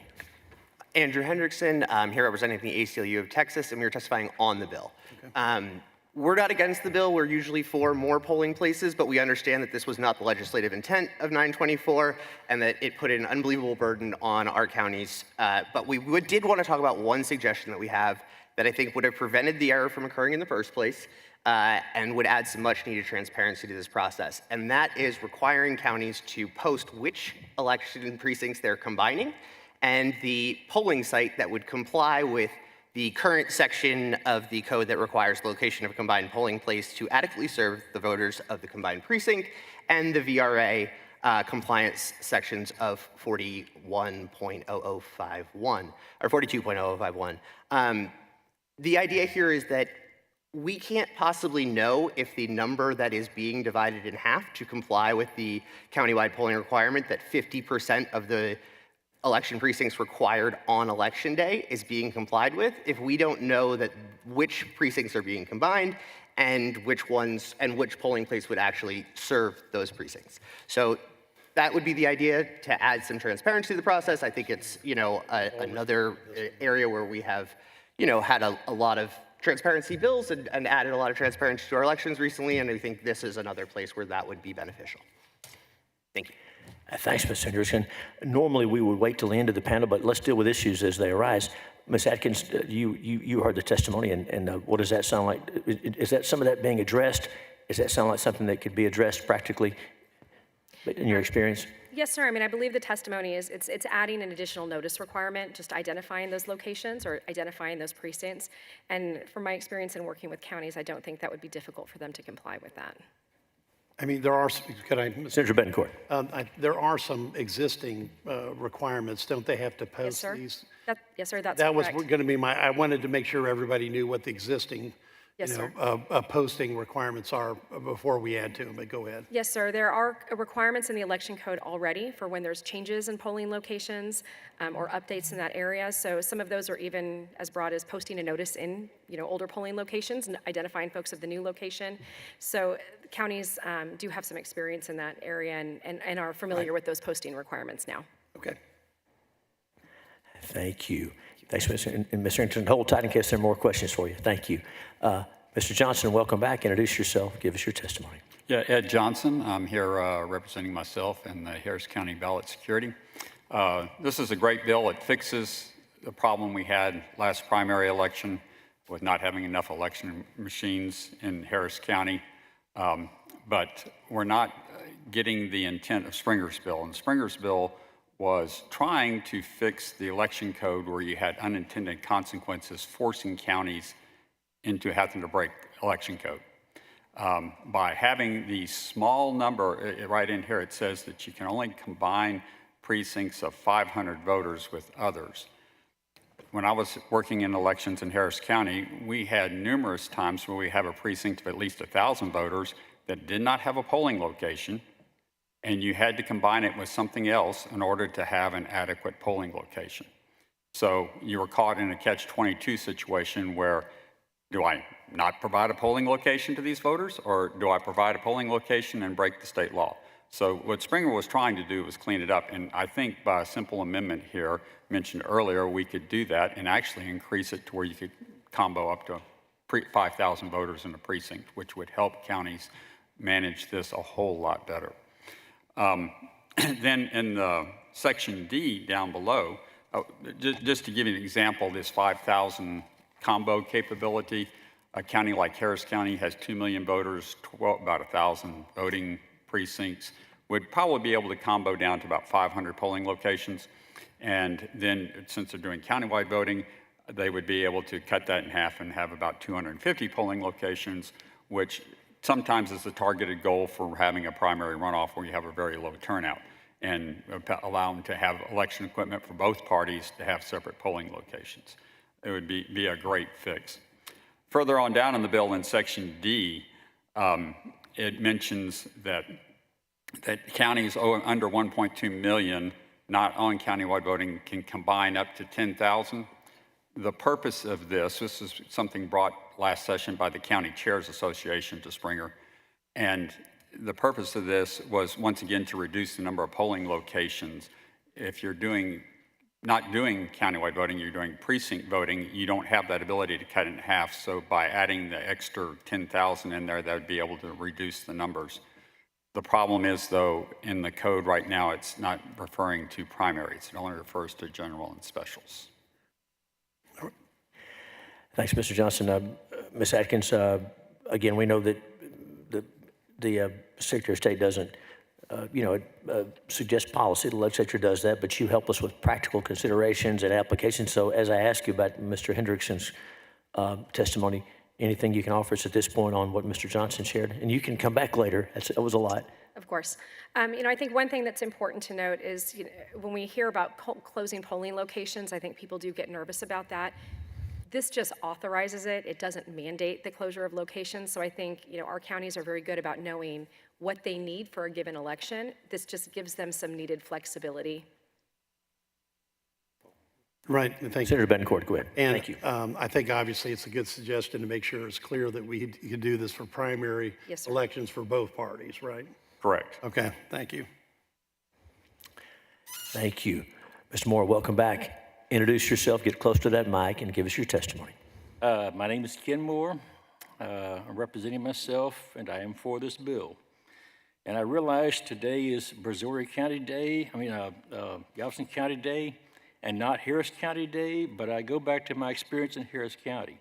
Andrew Hendrickson, I'm here representing the ACLU of Texas, and we are testifying on the bill. Okay. We're not against the bill. We're usually for more polling places, but we understand that this was not the legislative intent of 924 and that it put an unbelievable burden on our counties. But we did want to talk about one suggestion that we have that I think would have prevented the error from occurring in the first place. and would add some much needed transparency to this process. And that is requiring counties to post which election precincts they're combining and the polling site that would comply with the current section of the code that requires location of a combined polling place to adequately serve the voters of the combined precinct, and the VRA compliance sections of 41.0051 or 42.0051. The idea here is that we can't possibly know if the number that is being divided in half to comply with the countywide polling requirement that 50% of the election precincts required on election day is being complied with if we don't know that which precincts are being combined and which polling place would actually serve those precincts. So that would be the idea, to add some transparency to the process. I think it's, another area where we have, had a lot of transparency bills and added a lot of transparency to our elections recently, and I think this is another place where that would be beneficial. Thank you. Thanks, Ms. Hendrickson. Normally, we would wait till the end of the panel, but let's deal with issues as they arise. Ms. Atkins, you heard the testimony, and what does that sound like? Is that some of that being addressed? Does that sound like something that could be addressed practically in your experience? Yes, sir. I mean, I believe the testimony is it's adding an additional notice requirement, just identifying those locations or identifying those precincts. And from my experience in working with counties, I don't think that would be difficult for them to comply with that. I mean, there are, Senator Bettencourt. There are some existing requirements. Don't they have to post Yes, sir. these? Yes, sir. That's That was correct. going to be I wanted to make sure everybody knew what the existing, Yes, sir. posting requirements are before we add to them, but go ahead. Yes, sir. There are requirements in the election code already for when there's changes in polling locations or updates in that area. So some of those are even as broad as posting a notice in, older polling locations and identifying folks of the new location. So counties do have some experience in that area and are familiar with those posting requirements now. Okay. Thank you. Thanks, Mr. And Mr. Hendrickson. Hold tight in case there are more questions for you. Thank you. Mr. Johnson, welcome back. Introduce yourself. Give us your testimony. Yeah, Ed Johnson. I'm here representing myself and the Harris County Ballot Security. This is a great bill. It fixes the problem we had last primary election with not having enough election machines in Harris County. But we're not getting the intent of Springer's bill. And Springer's bill was trying to fix the election code where you had unintended consequences forcing counties into having to break election code. By having the small number, right in here it says that you can only combine precincts of 500 voters with others. When I was working in elections in Harris County, we had numerous times where we have a precinct of at least 1,000 voters that did not have a polling location, and you had to combine it with something else in order to have an adequate polling location. So you were caught in a catch-22 situation where, do I not provide a polling location to these voters, or do I provide a polling location and break the state law? So what Springer was trying to do was clean it up, and I think by a simple amendment here, mentioned earlier, we could do that and actually increase it to where you could combo up to 5,000 voters in a precinct, which would help counties manage this a whole lot better. Then in the section D down below, just to give you an example, this 5,000 combo capability, a county like Harris County has 2 million voters, about 1,000 voting precincts, would probably be able to combo down to about 500 polling locations. And then since they're doing countywide voting, they would be able to cut that in half and have about 250 polling locations, which sometimes is the targeted goal for having a primary runoff where you have a very low turnout, and allow them to have election equipment for both parties to have separate polling locations. It would be a great fix. Further on down in the bill in section D, it mentions that counties under 1.2 million not on countywide voting can combine up to 10,000. The purpose of this is something brought last session by the County Chairs Association to Springer, and the purpose of this was once again to reduce the number of polling locations. If you're not doing countywide voting, you're doing precinct voting, you don't have that ability to cut it in half. So by adding the extra 10,000 in there, that would be able to reduce the numbers. The problem is, though, in the code right now, it's not referring to primaries. It only refers to general and specials. Thanks, Mr. Johnson. Ms. Atkins, again, we know that the Secretary of State doesn't, suggest policy. The legislature does that, but you help us with practical considerations and applications. So as I ask you about Mr. Hendrickson's testimony, anything you can offer us at this point on what Mr. Johnson shared? And you can come back later. That was a lot. Of course. I think one thing that's important to note is when we hear about closing polling locations, I think people do get nervous about that. This just authorizes it. It doesn't mandate the closure of locations. So I think our counties are very good about knowing what they need for a given election. This just gives them some needed flexibility. Right, thank you. Senator Betancourt, go ahead. And, thank you. I think obviously it's a good suggestion to make sure it's clear that we can do this for primary Yes, sir. elections for both parties, right? Correct. Okay, thank you. Thank you. Mr. Moore, welcome back. Introduce yourself, get close to that mic, and give us your testimony. My name is Ken Moore. I'm representing myself, and I am for this bill. And I realize today is Brazoria County Day, Galveston County Day, and not Harris County Day, but I go back to my experience in Harris County.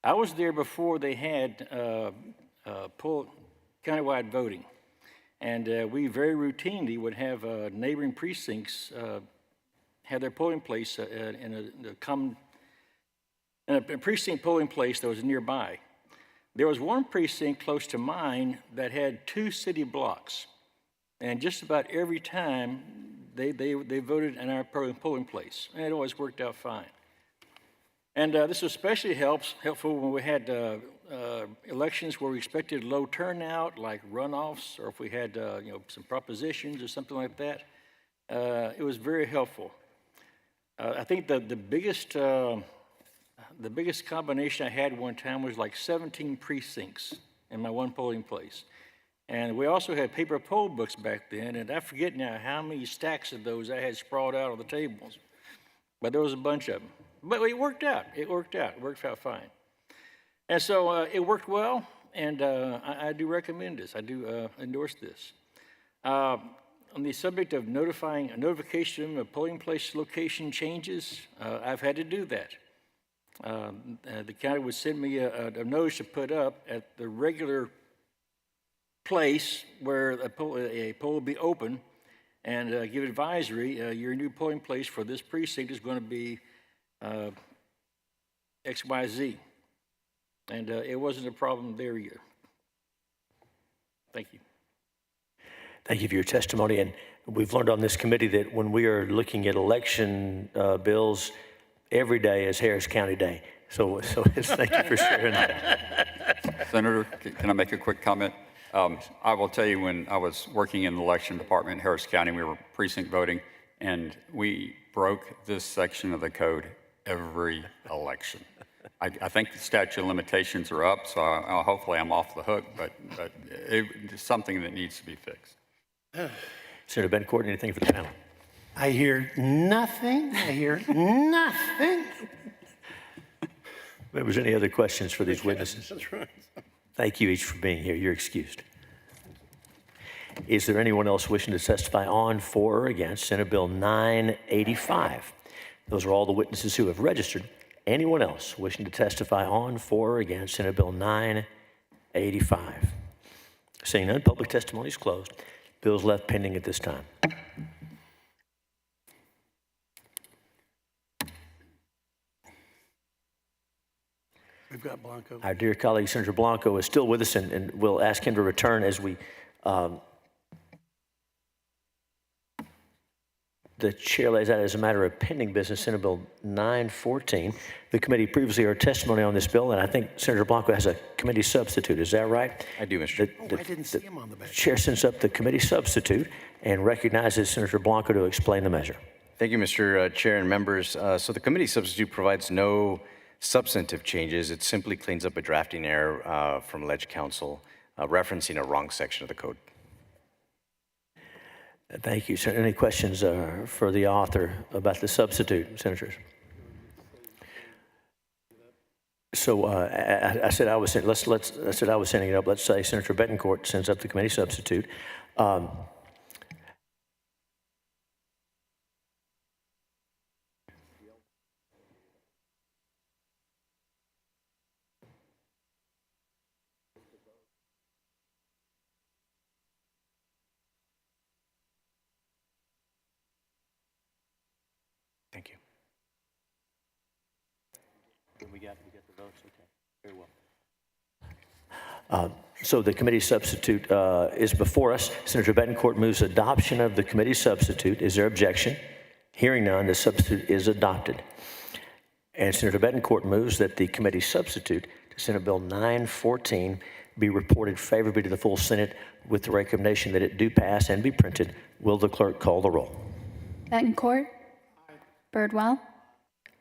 I was there before they had countywide voting, and we very routinely would have neighboring precincts have their polling place in a precinct polling place that was nearby. There was one precinct close to mine that had 2 city blocks, and just about every time they voted in our polling place, and it always worked out fine. And this especially helpful when we had elections where we expected low turnout, like runoffs, or if we had some propositions or something like that. It was very helpful. I think the biggest combination I had one time was like 17 precincts in my one polling place. And we also had paper poll books back then, and I forget now how many stacks of those I had sprawled out on the tables. But there was a bunch of them. But it worked out. It worked out fine. And so it worked well, and I do recommend this. I do endorse this. On the subject of notification of polling place location changes, I've had to do that. The county would send me a notice to put up at the regular place where a poll will be open, and give advisory, your new polling place for this precinct is going to be XYZ. And it wasn't a problem there either. Thank you. Thank you for your testimony. And we've learned on this committee that when we are looking at election bills, every day is Harris County Day. So thank you for sharing that. Senator, can I make a quick comment? I will tell you, when I was working in the election department in Harris County, we were precinct voting, and we broke this section of the code every election. I think the statute of limitations are up, so hopefully I'm off the hook, but it's something that needs to be fixed. Senator Betancourt, anything for the panel? I hear nothing. Members, any other questions for these witnesses? That's right. Thank you each for being here. You're excused. Is there anyone else wishing to testify on, for, or against Senate Bill 985? Those are all the witnesses who have registered. Anyone else wishing to testify on, for, or against Senate Bill 985? Seeing none, public testimony is closed. Bills left pending at this time. We've got Blanco. Our dear colleague, Senator Blanco, is still with us, and we'll ask him to return as we, the chair lays out as a matter of pending business, Senate Bill 914. The committee previously heard testimony on this bill, and I think Senator Blanco has a committee substitute. Is that right? I do, Mr. I didn't see him on the back. Chair sends up the committee substitute and recognizes Senator Blanco to explain the measure. Thank you, Mr. Chair and members. So the committee substitute provides no substantive changes. It simply cleans up a drafting error from Leg Council referencing a wrong section of the code. Thank you, sir. Any questions for the author about the substitute, senators? So I said I was sending it up. Let's say Senator Betancourt sends up the committee substitute. We got the votes, okay, very well. So the committee substitute is before us. Senator Betancourt moves adoption of the committee substitute. Is there objection? Hearing none, the substitute is adopted. And Senator Betancourt moves that the committee substitute to Senate Bill 914 be reported favorably to the full Senate with the recommendation that it do pass and be printed. Will the clerk call the roll? Betancourt. Birdwell.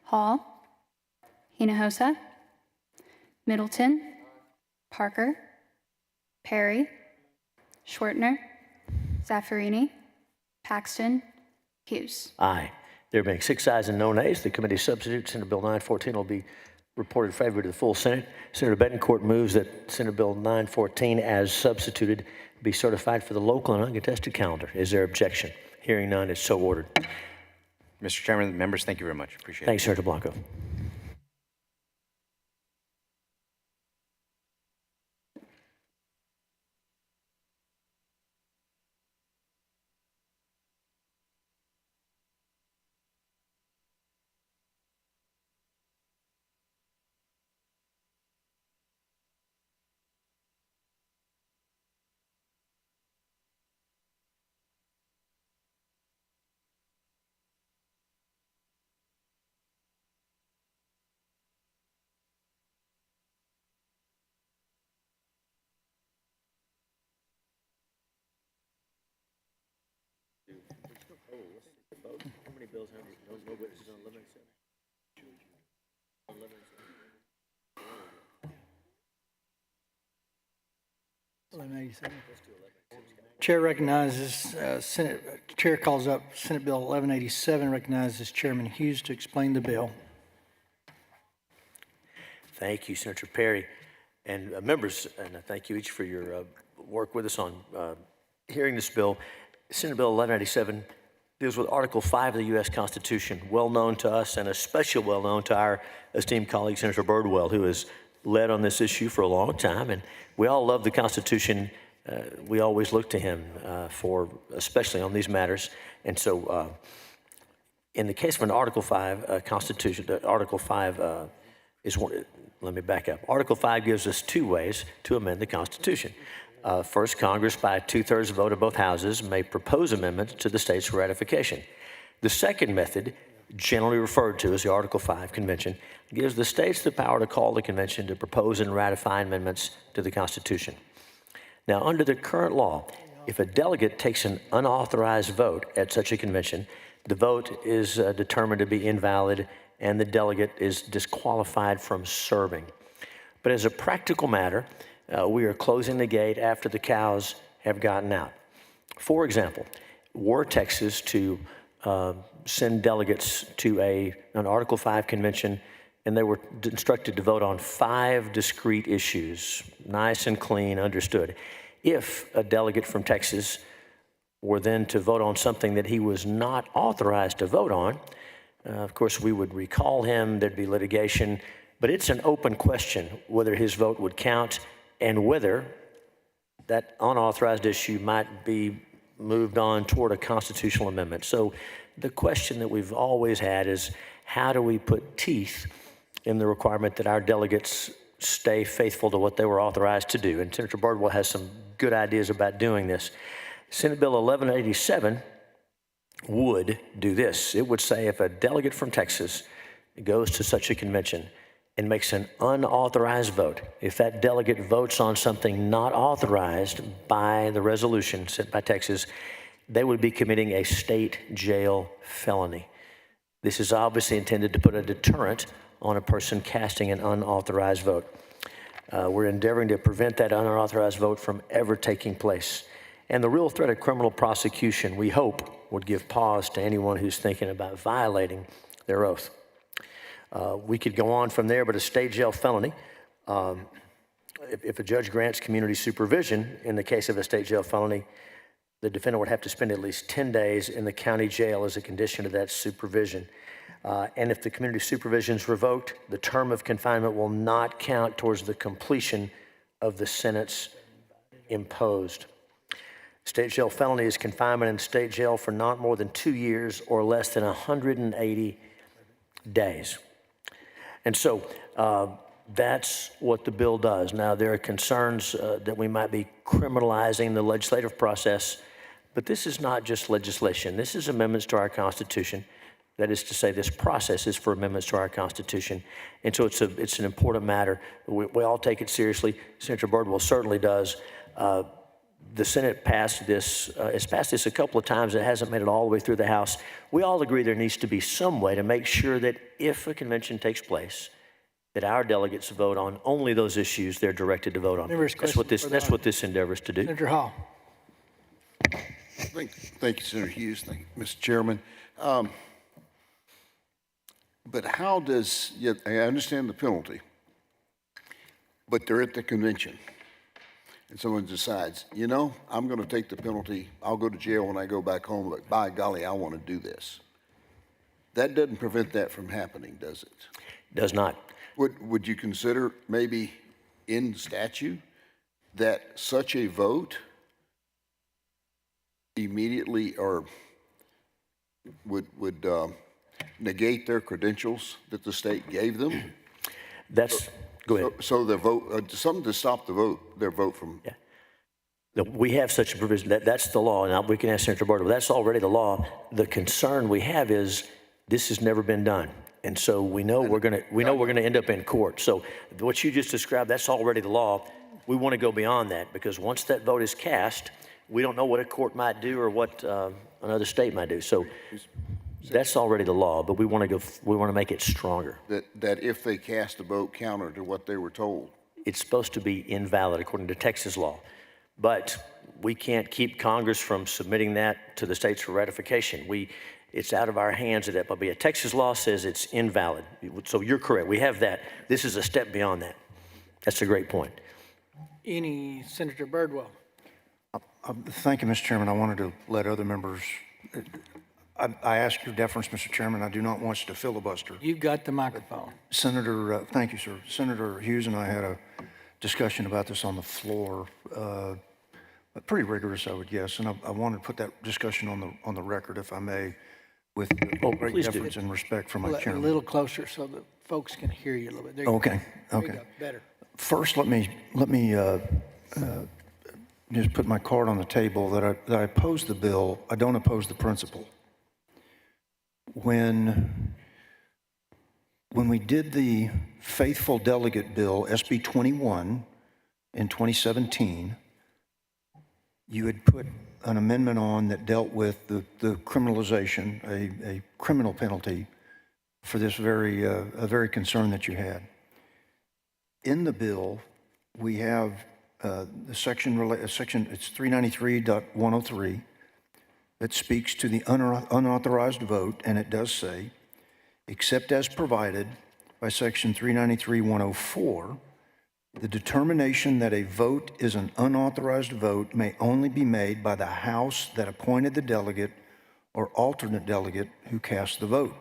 Hall. Hinojosa. Middleton. Parker. Perry. Schwertner. Zaffarini. Paxton. Hughes. Aye. There being 6 ayes and no nays, the committee substitute, Senate Bill 914, will be reported favorably to the full Senate. Senator Betancourt moves that Senate Bill 914, as substituted, be certified for the local and uncontested calendar. Is there objection? Hearing none, it's so ordered. Mr. Chairman, members, thank you very much. Appreciate it. Thanks, Senator Blanco. How many bills have no witnesses on 1187. Chair recognizes, Chair calls up Senate Bill 1187, recognizes Chairman Hughes to explain the bill. Thank you, Senator Perry. And members, and I thank you each for your work with us on hearing this bill. Senate Bill 1187 deals with Article 5 of the U.S. Constitution, well known to us and especially well known to our esteemed colleague, Senator Birdwell, who has led on this issue for a long time. And we all love the Constitution. We always look to him for, especially on these matters. And so in the case of an Article 5 Constitution, Article 5 is one, let me back up. Article 5 gives us 2 ways to amend the Constitution. First, Congress, by a 2/3 vote of both houses, may propose amendments to the state's ratification. The second method, generally referred to as the Article 5 Convention, gives the states the power to call the convention to propose and ratify amendments to the Constitution. Now, under the current law, if a delegate takes an unauthorized vote at such a convention, the vote is determined to be invalid and the delegate is disqualified from serving. But as a practical matter, we are closing the gate after the cows have gotten out. For example, were Texas to send delegates to an Article 5 convention and they were instructed to vote on 5 discrete issues, nice and clean, understood. If a delegate from Texas were then to vote on something that he was not authorized to vote on, of course, we would recall him, there'd be litigation, but it's an open question whether his vote would count and whether that unauthorized issue might be moved on toward a constitutional amendment. So the question that we've always had is, how do we put teeth in the requirement that our delegates stay faithful to what they were authorized to do? And Senator Birdwell has some good ideas about doing this. Senate Bill 1187 would do this. It would say if a delegate from Texas goes to such a convention and makes an unauthorized vote, if that delegate votes on something not authorized by the resolution sent by Texas, they would be committing a state jail felony. This is obviously intended to put a deterrent on a person casting an unauthorized vote. We're endeavoring to prevent that unauthorized vote from ever taking place. And the real threat of criminal prosecution, we hope, would give pause to anyone who's thinking about violating their oath. We could go on from there, but a state jail felony, if a judge grants community supervision in the case of a state jail felony, the defendant would have to spend at least 10 days in the county jail as a condition of that supervision. And if the community supervision is revoked, the term of confinement will not count towards the completion of the sentence imposed. State jail felony is confinement in state jail for not more than 2 years or less than 180 days. And so that's what the bill does. Now, there are concerns that we might be criminalizing the legislative process, but this is not just legislation. This is amendments to our Constitution. That is to say, this process is for amendments to our Constitution. And so it's an important matter. We all take it seriously. Senator Birdwell certainly does. The Senate passed this, it's passed this a couple of times. It hasn't made it all the way through the House. We all agree there needs to be some way to make sure that if a convention takes place, that our delegates vote on only those issues they're directed to vote on. That's what this endeavor is to do. Senator Hall. Thank you, Senator Hughes. Thank you, Mr. Chairman. But how does, I understand the penalty, but they're at the convention. And someone decides, you know, I'm going to take the penalty. I'll go to jail when I go back home, but by golly, I want to do this. That doesn't prevent that from happening, does it? Does not. Would you consider maybe in statute that such a vote immediately or would negate their credentials that the state gave them? Go ahead. So their vote, something to stop the vote, their vote from. Yeah. We have such a provision. That's the law. Now we can ask Senator Bartle. That's already the law. The concern we have is this has never been done, and so we know we're going to end up in court. So what you just described, that's already the law. We want to go beyond that because once that vote is cast, we don't know what a court might do or what another state might do. So that's already the law, but we want to make it stronger. That if they cast a vote counter to what they were told. It's supposed to be invalid according to Texas law. But we can't keep Congress from submitting that to the states for ratification. It's out of our hands at that point. But Texas law says it's invalid. So you're correct. We have that. This is a step beyond that. That's a great point. Senator Birdwell. Thank you, Mr. Chairman. I wanted to let other members. I ask your deference, Mr. Chairman. I do not want you to filibuster. You've got the microphone. Senator, thank you, sir. Senator Hughes and I had a discussion about this on the floor, pretty rigorous, I would guess. And I wanted to put that discussion on the record, if I may, with great deference and respect for my chairman. A little closer so that folks can hear you a little bit. There Okay. There you go. Better. First, let me just put my card on the table that I oppose the bill. I don't oppose the principle. When we did the faithful delegate bill, SB 21, in 2017, you had put an amendment on that dealt with the criminalization, a criminal penalty for this a very concern that you had. In the bill, we have the section, it's 393.103, that speaks to the unauthorized vote, and it does say, except as provided by section 393.104, the determination that a vote is an unauthorized vote may only be made by the House that appointed the delegate or alternate delegate who cast the vote.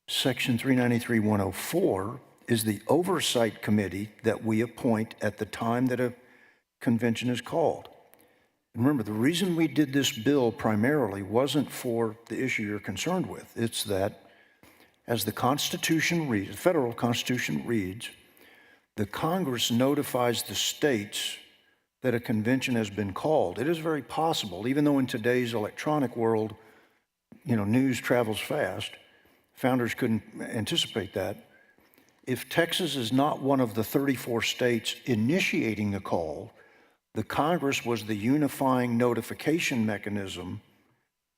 Section 393.104 is the oversight committee that we appoint at the time that a convention is called. Remember, the reason we did this bill primarily wasn't for the issue you're concerned with. It's that, as the Constitution reads, the federal Constitution reads, the Congress notifies the states that a convention has been called. It is very possible, even though in today's electronic world, news travels fast, founders couldn't anticipate that. If Texas is not one of the 34 states initiating the call, the Congress was the unifying notification mechanism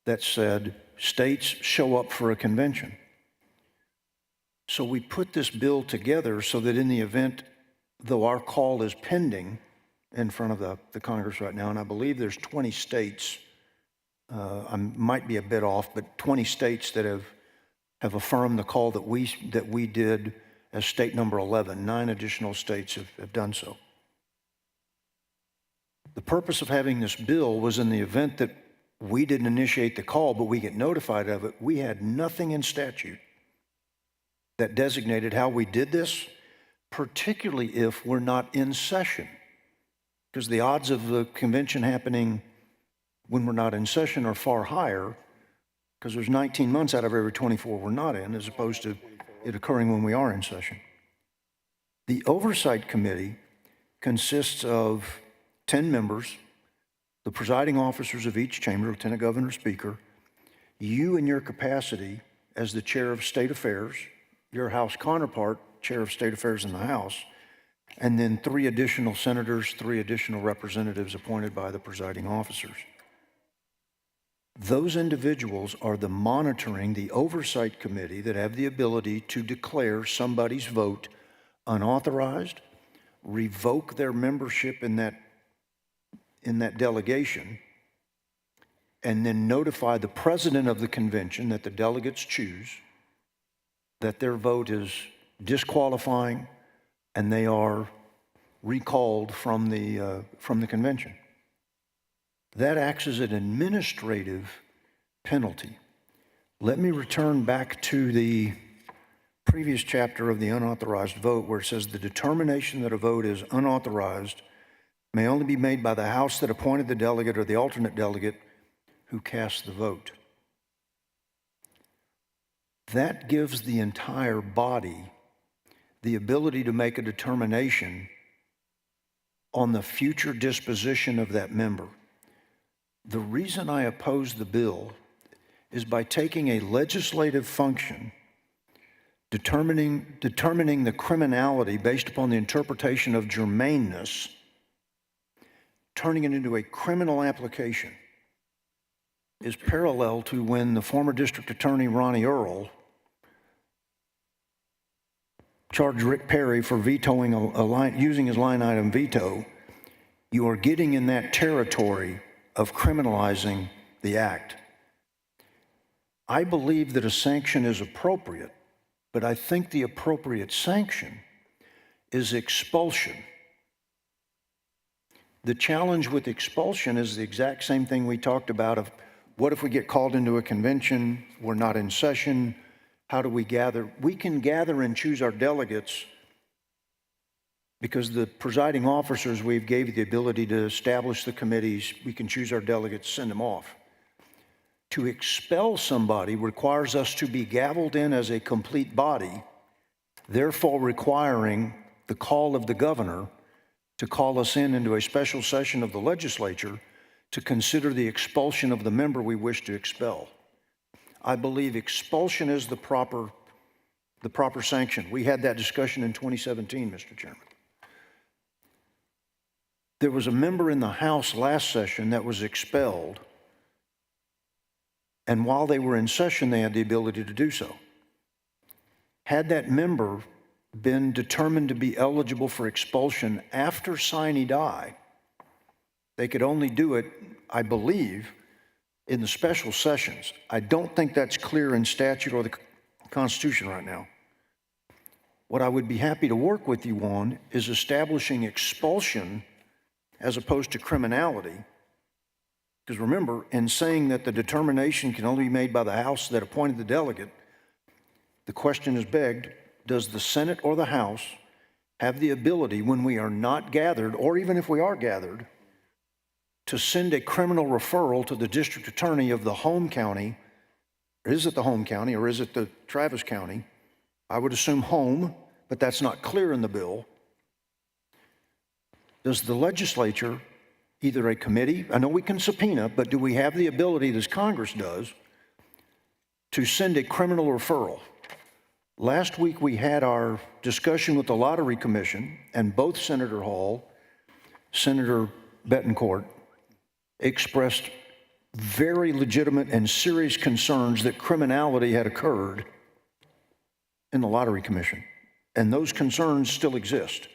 that said states show up for a convention. So we put this bill together so that in the event, though our call is pending in front of the Congress right now, and I believe there's 20 states, I might be a bit off, but 20 states that have affirmed the call that we did as state number 11. 9 additional states have done so. The purpose of having this bill was in the event that we didn't initiate the call, but we get notified of it, we had nothing in statute that designated how we did this, particularly if we're not in session. Because the odds of the convention happening when we're not in session are far higher, because there's 19 months out of every 24 we're not in, as opposed to it occurring when we are in session. The Oversight Committee consists of 10 members, the presiding officers of each chamber, Lieutenant Governor, Speaker, you in your capacity as the Chair of State Affairs, your House counterpart, Chair of State Affairs in the House, and then 3 additional senators, 3 additional representatives appointed by the presiding officers. Those individuals are the monitoring, the Oversight Committee that have the ability to declare somebody's vote unauthorized, revoke their membership in that delegation, and then notify the president of the convention that the delegates choose that their vote is disqualifying and they are recalled from the convention. That acts as an administrative penalty. Let me return back to the previous chapter of the unauthorized vote where it says the determination that a vote is unauthorized may only be made by the House that appointed the delegate or the alternate delegate who cast the vote. That gives the entire body the ability to make a determination on the future disposition of that member. The reason I oppose the bill is by taking a legislative function, determining the criminality based upon the interpretation of germaneness, turning it into a criminal application is parallel to when the former district attorney Ronnie Earl charged Rick Perry for vetoing using his line item veto. You are getting in that territory of criminalizing the act. I believe that a sanction is appropriate, but I think the appropriate sanction is expulsion. The challenge with expulsion is the exact same thing we talked about of what if we get called into a convention, we're not in session, how do we gather? We can gather and choose our delegates because the presiding officers, we've gave you the ability to establish the committees, we can choose our delegates, send them off. To expel somebody requires us to be gavelled in as a complete body, therefore requiring the call of the governor to call us into a special session of the legislature to consider the expulsion of the member we wish to expel. I believe expulsion is the proper sanction. We had that discussion in 2017, Mr. Chairman. There was a member in the House last session that was expelled, and while they were in session, they had the ability to do so. Had that member been determined to be eligible for expulsion after sine die, they could only do it, I believe, in the special sessions. I don't think that's clear in statute or the Constitution right now. What I would be happy to work with you on is establishing expulsion as opposed to criminality. Because remember, in saying that the determination can only be made by the House that appointed the delegate, the question is begged, does the Senate or the House have the ability when we are not gathered, or even if we are gathered, to send a criminal referral to the district attorney of the home county? Is it the home county or is it the Travis County? I would assume home, but that's not clear in the bill. Does the legislature, either a committee, I know we can subpoena, but do we have the ability, as Congress does, to send a criminal referral? Last week we had our discussion with the Lottery Commission, and both Senator Hall, Senator Betancourt, expressed very legitimate and serious concerns that criminality had occurred in the Lottery Commission, and those concerns still exist.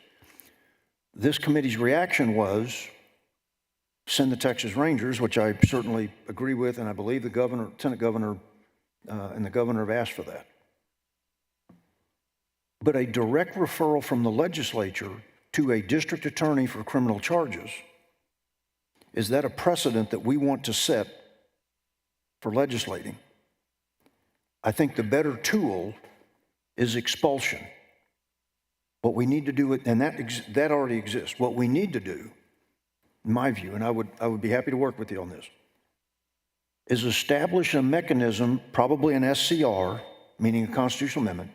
This committee's reaction was send the Texas Rangers, which I certainly agree with, and I believe the governor, Lieutenant Governor, and the governor have asked for that. But a direct referral from the legislature to a district attorney for criminal charges, is that a precedent that we want to set for legislating? I think the better tool is expulsion. What we need to do, and that already exists. What we need to do, in my view, and I would be happy to work with you on this, is establish a mechanism, probably an SCR, meaning a constitutional amendment,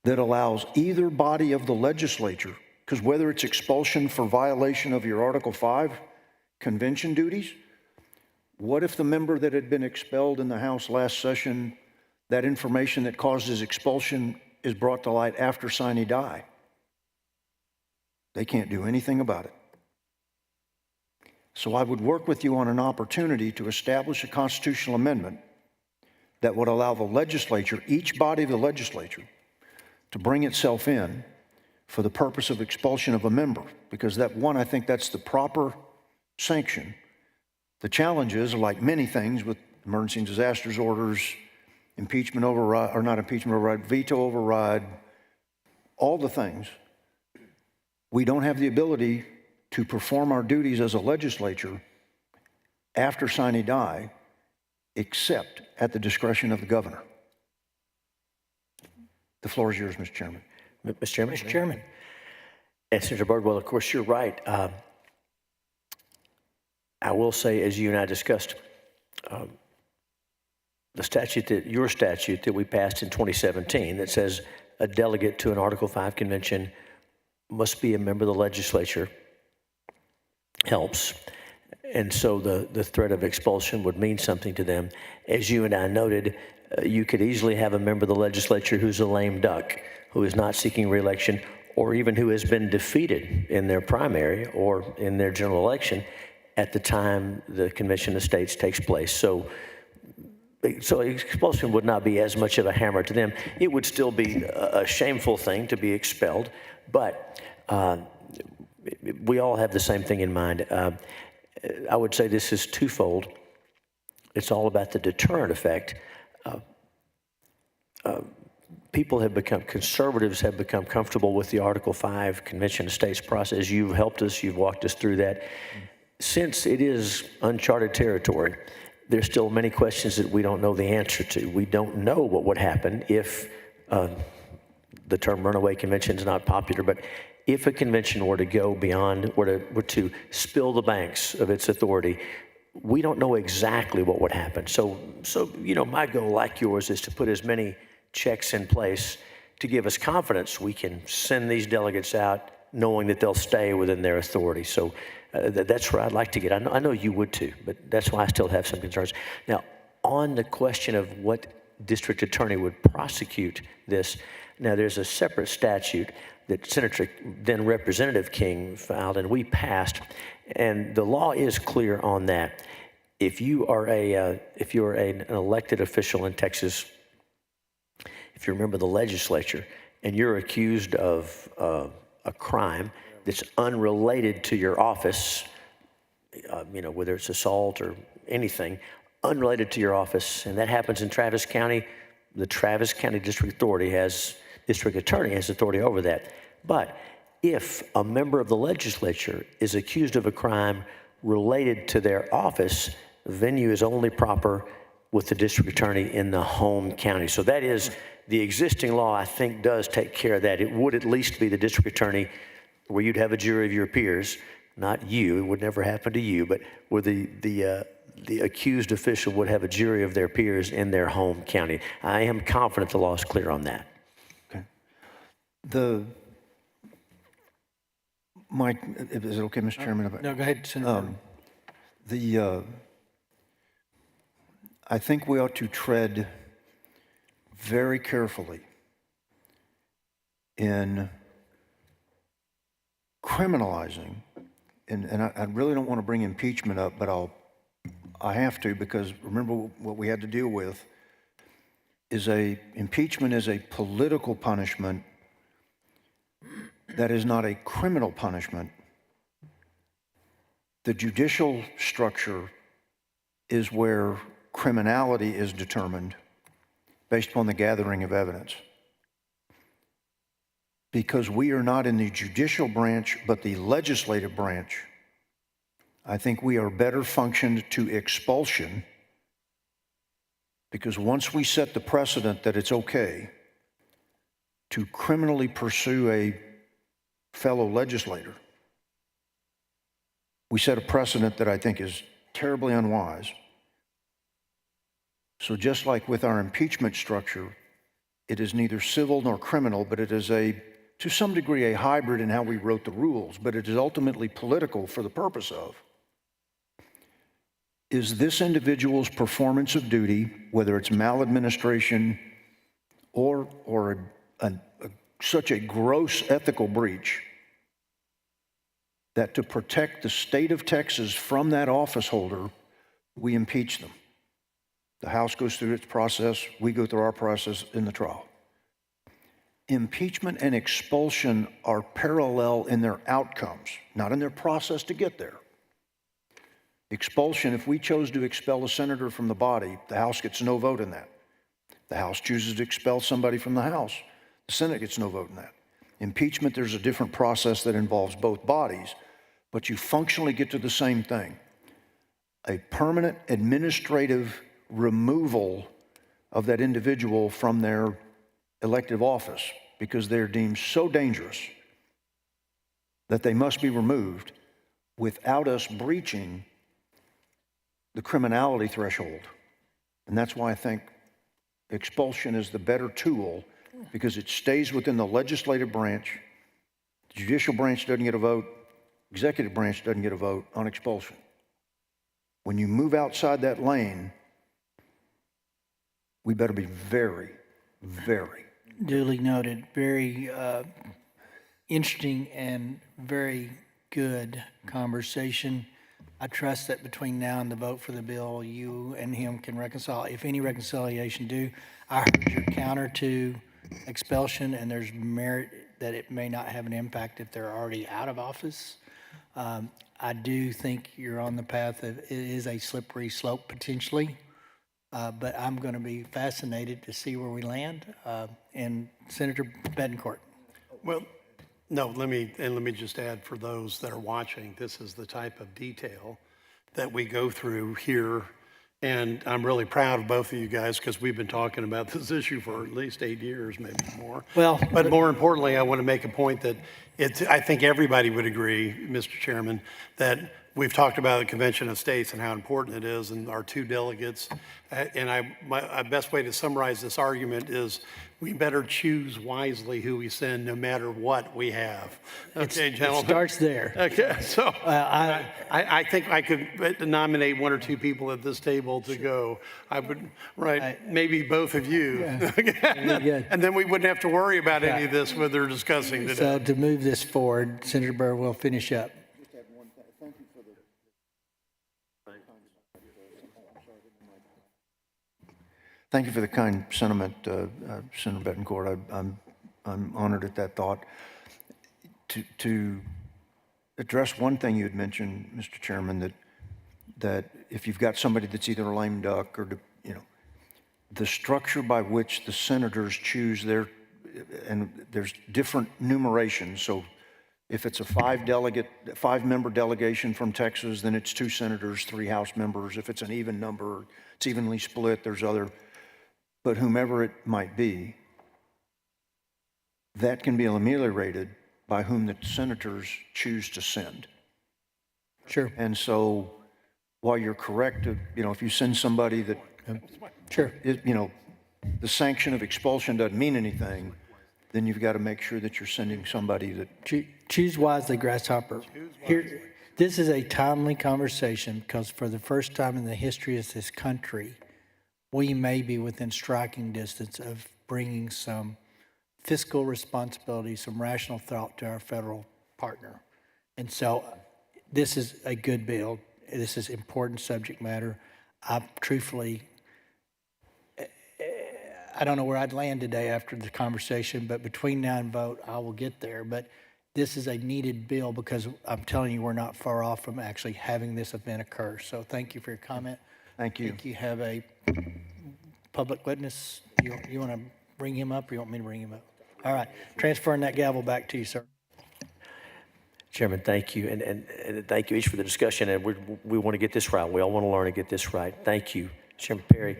that allows either body of the legislature, because whether it's expulsion for violation of your Article 5 convention duties, what if the member that had been expelled in the House last session, that information that causes expulsion is brought to light after sine die? They can't do anything about it. So I would work with you on an opportunity to establish a constitutional amendment that would allow the legislature, each body of the legislature, to bring itself in for the purpose of expulsion of a member, because that one, I think that's the proper sanction. The challenge is, like many things with emergency and disasters orders, impeachment override, or not impeachment override, veto override, all the things, we don't have the ability to perform our duties as a legislature after sine die, except at the discretion of the governor. The floor is yours, Mr. Chairman. Mr. Chairman? Mr. Chairman. And Senator Birdwell, of course, you're right. I will say, as you and I discussed, the statute your statute that we passed in 2017 that says a delegate to an Article 5 convention must be a member of the legislature helps. And so the threat of expulsion would mean something to them. As you and I noted, you could easily have a member of the legislature who's a lame duck, who is not seeking re-election, or even who has been defeated in their primary or in their general election at the time the Convention of States takes place. So expulsion would not be as much of a hammer to them. It would still be a shameful thing to be expelled, but we all have the same thing in mind. I would say this is twofold. It's all about the deterrent effect. Conservatives have become comfortable with the Article 5 Convention of States process. You've helped us, you've walked us through that. Since it is uncharted territory, there's still many questions that we don't know the answer to. We don't know what would happen if the term runaway convention is not popular, but if a convention were to go beyond, were to spill the banks of its authority, we don't know exactly what would happen. So my goal, like yours, is to put as many checks in place to give us confidence we can send these delegates out knowing that they'll stay within their authority. So that's where I'd like to get. I know you would too, but that's why I still have some concerns. Now, on the question of what district attorney would prosecute this, now there's a separate statute that Senator, then Representative King filed, and we passed, and the law is clear on that. If you are an elected official in Texas, if you're a member of the legislature, and you're accused of a crime that's unrelated to your office, whether it's assault or anything, unrelated to your office, and that happens in Travis County, the Travis County District Attorney has authority over that. But if a member of the legislature is accused of a crime related to their office, venue is only proper with the district attorney in the home county. So that is, the existing law, I think, does take care of that. It would at least be the district attorney where you'd have a jury of your peers, not you, it would never happen to you, but where the accused official would have a jury of their peers in their home county. I am confident the law is clear on that. Okay. Mike, is it okay, Mr. Chairman? No, go ahead, Senator. I think we ought to tread very carefully in criminalizing, and I really don't want to bring impeachment up, but I have to, because remember what we had to deal with is impeachment is a political punishment that is not a criminal punishment. The judicial structure is where criminality is determined based upon the gathering of evidence. Because we are not in the judicial branch, but the legislative branch, I think we are better functioned to expulsion, because once we set the precedent that it's okay to criminally pursue a fellow legislator, we set a precedent that I think is terribly unwise. So just like with our impeachment structure, It is neither civil nor criminal, but it is to some degree, a hybrid in how we wrote the rules, but it is ultimately political for the purpose of, is this individual's performance of duty, whether it's maladministration or such a gross ethical breach, that to protect the state of Texas from that office holder, we impeach them. The House goes through its process, we go through our process in the trial. Impeachment and expulsion are parallel in their outcomes, not in their process to get there. Expulsion, if we chose to expel a senator from the body, the House gets no vote in that. The House chooses to expel somebody from the House, the Senate gets no vote in that. Impeachment, there's a different process that involves both bodies, but you functionally get to the same thing. A permanent administrative removal of that individual from their elective office because they're deemed so dangerous that they must be removed without us breaching the criminality threshold. And that's why I think expulsion is the better tool, because it stays within the legislative branch. The judicial branch doesn't get a vote. Executive branch doesn't get a vote on expulsion. When you move outside that lane, we better be very, very. Duly noted. Very interesting and very good conversation. I trust that between now and the vote for the bill, you and him can reconcile, if any reconciliation do. I heard your counter to expulsion, and there's merit that it may not have an impact if they're already out of office. I do think you're on the path of, it is a slippery slope potentially, but I'm going to be fascinated to see where we land. And Senator Betancourt. Well, no, let me just add, for those that are watching, this is the type of detail that we go through here. And I'm really proud of both of you guys, because we've been talking about this issue for at least 8 years, maybe more. Well, but more importantly, I want to make a point that I think everybody would agree, Mr. Chairman, that we've talked about the Convention of States and how important it is, and our 2 delegates. And my best way to summarize this argument is we better choose wisely who we send, no matter what we have. Okay, gentlemen? It starts there. Okay, so I think I could nominate 1 or 2 people at this table to go. I would, maybe both of you. Yeah. And then we wouldn't have to worry about any of this what they're discussing today. So to move this forward, Senator Byrd will finish up. Thank you for the kind sentiment, Senator Betancourt. I'm honored at that thought. To address one thing you had mentioned, Mr. Chairman, that if you've got somebody that's either a lame duck or, the structure by which the senators choose and there's different numerations. So if it's a 5-member delegation from Texas, then it's 2 senators, 3 House members. If it's an even number, it's evenly split, there's other. But whomever it might be, that can be ameliorated by whom the senators choose to send. Sure. And so while you're correct, if you send somebody that, sure, the sanction of expulsion doesn't mean anything, then you've got to make sure that you're sending somebody that... Choose wisely, Grasshopper. Here, this is a timely conversation, because for the first time in the history of this country, we may be within striking distance of bringing some fiscal responsibility, some rational thought to our federal partner. And so this is a good bill. This is important subject matter. I don't know where I'd land today after the conversation, but between now and vote, I will get there. But this is a needed bill, because I'm telling you, we're not far off from actually having this event occur. So thank you for your comment. Thank you. I think you have a public witness. You want to bring him up, or you want me to bring him up? All right. Transferring that gavel back to you, sir. Chairman, thank you, and thank you each for the discussion. And we want to get this right. We all want to learn and get this right. Thank you, Chairman Perry.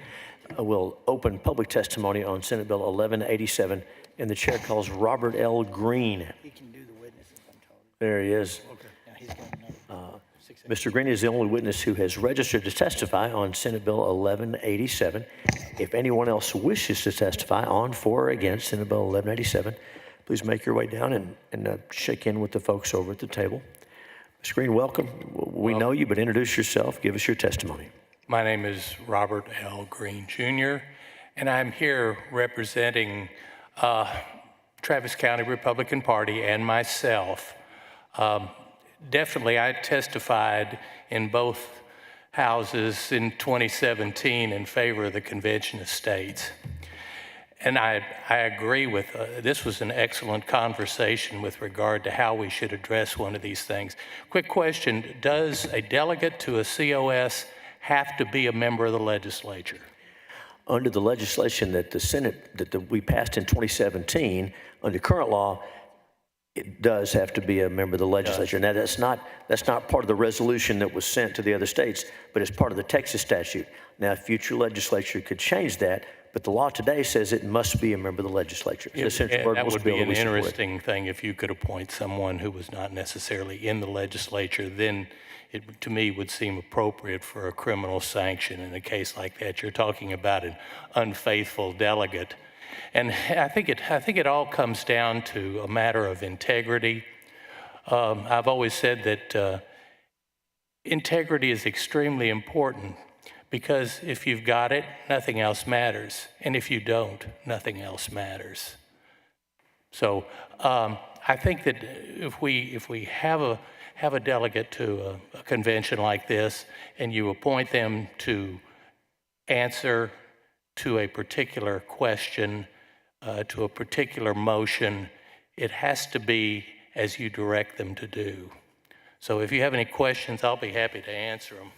We'll open public testimony on Senate Bill 1187, and the chair calls Robert L. Green. He can do the witnesses, I'm told. There he is. Yeah, he's got another. Mr. Green is the only witness who has registered to testify on Senate Bill 1187. If anyone else wishes to testify on, for, or against Senate Bill 1187, please make your way down and shake in with the folks over at the table. Mr. Green, welcome. We know you, but introduce yourself. Give us your testimony. My name is Robert L. Green, Jr., and I'm here representing Travis County Republican Party and myself. Definitely, I testified in both houses in 2017 in favor of the Convention of States. And I agree with, this was an excellent conversation with regard to how we should address one of these things. Quick question, does a delegate to a COS have to be a member of the legislature? Under the legislation that the Senate, we passed in 2017, under current law, it does have to be a member of the legislature. Now, that's not part of the resolution that was sent to the other states, but it's part of the Texas statute. Now, future legislature could change that, but the law today says it must be a member of the legislature. That would be an interesting thing if you could appoint someone who was not necessarily in the legislature. Then it, to me, would seem appropriate for a criminal sanction in a case like that. You're talking about an unfaithful delegate. And I think it all comes down to a matter of integrity. I've always said that integrity is extremely important, because if you've got it, nothing else matters. And if you don't, nothing else matters. So I think that if we have a delegate to a convention like this, and you appoint them to answer to a particular question, to a particular motion, it has to be as you direct them to do. So if you have any questions, I'll be happy to answer them.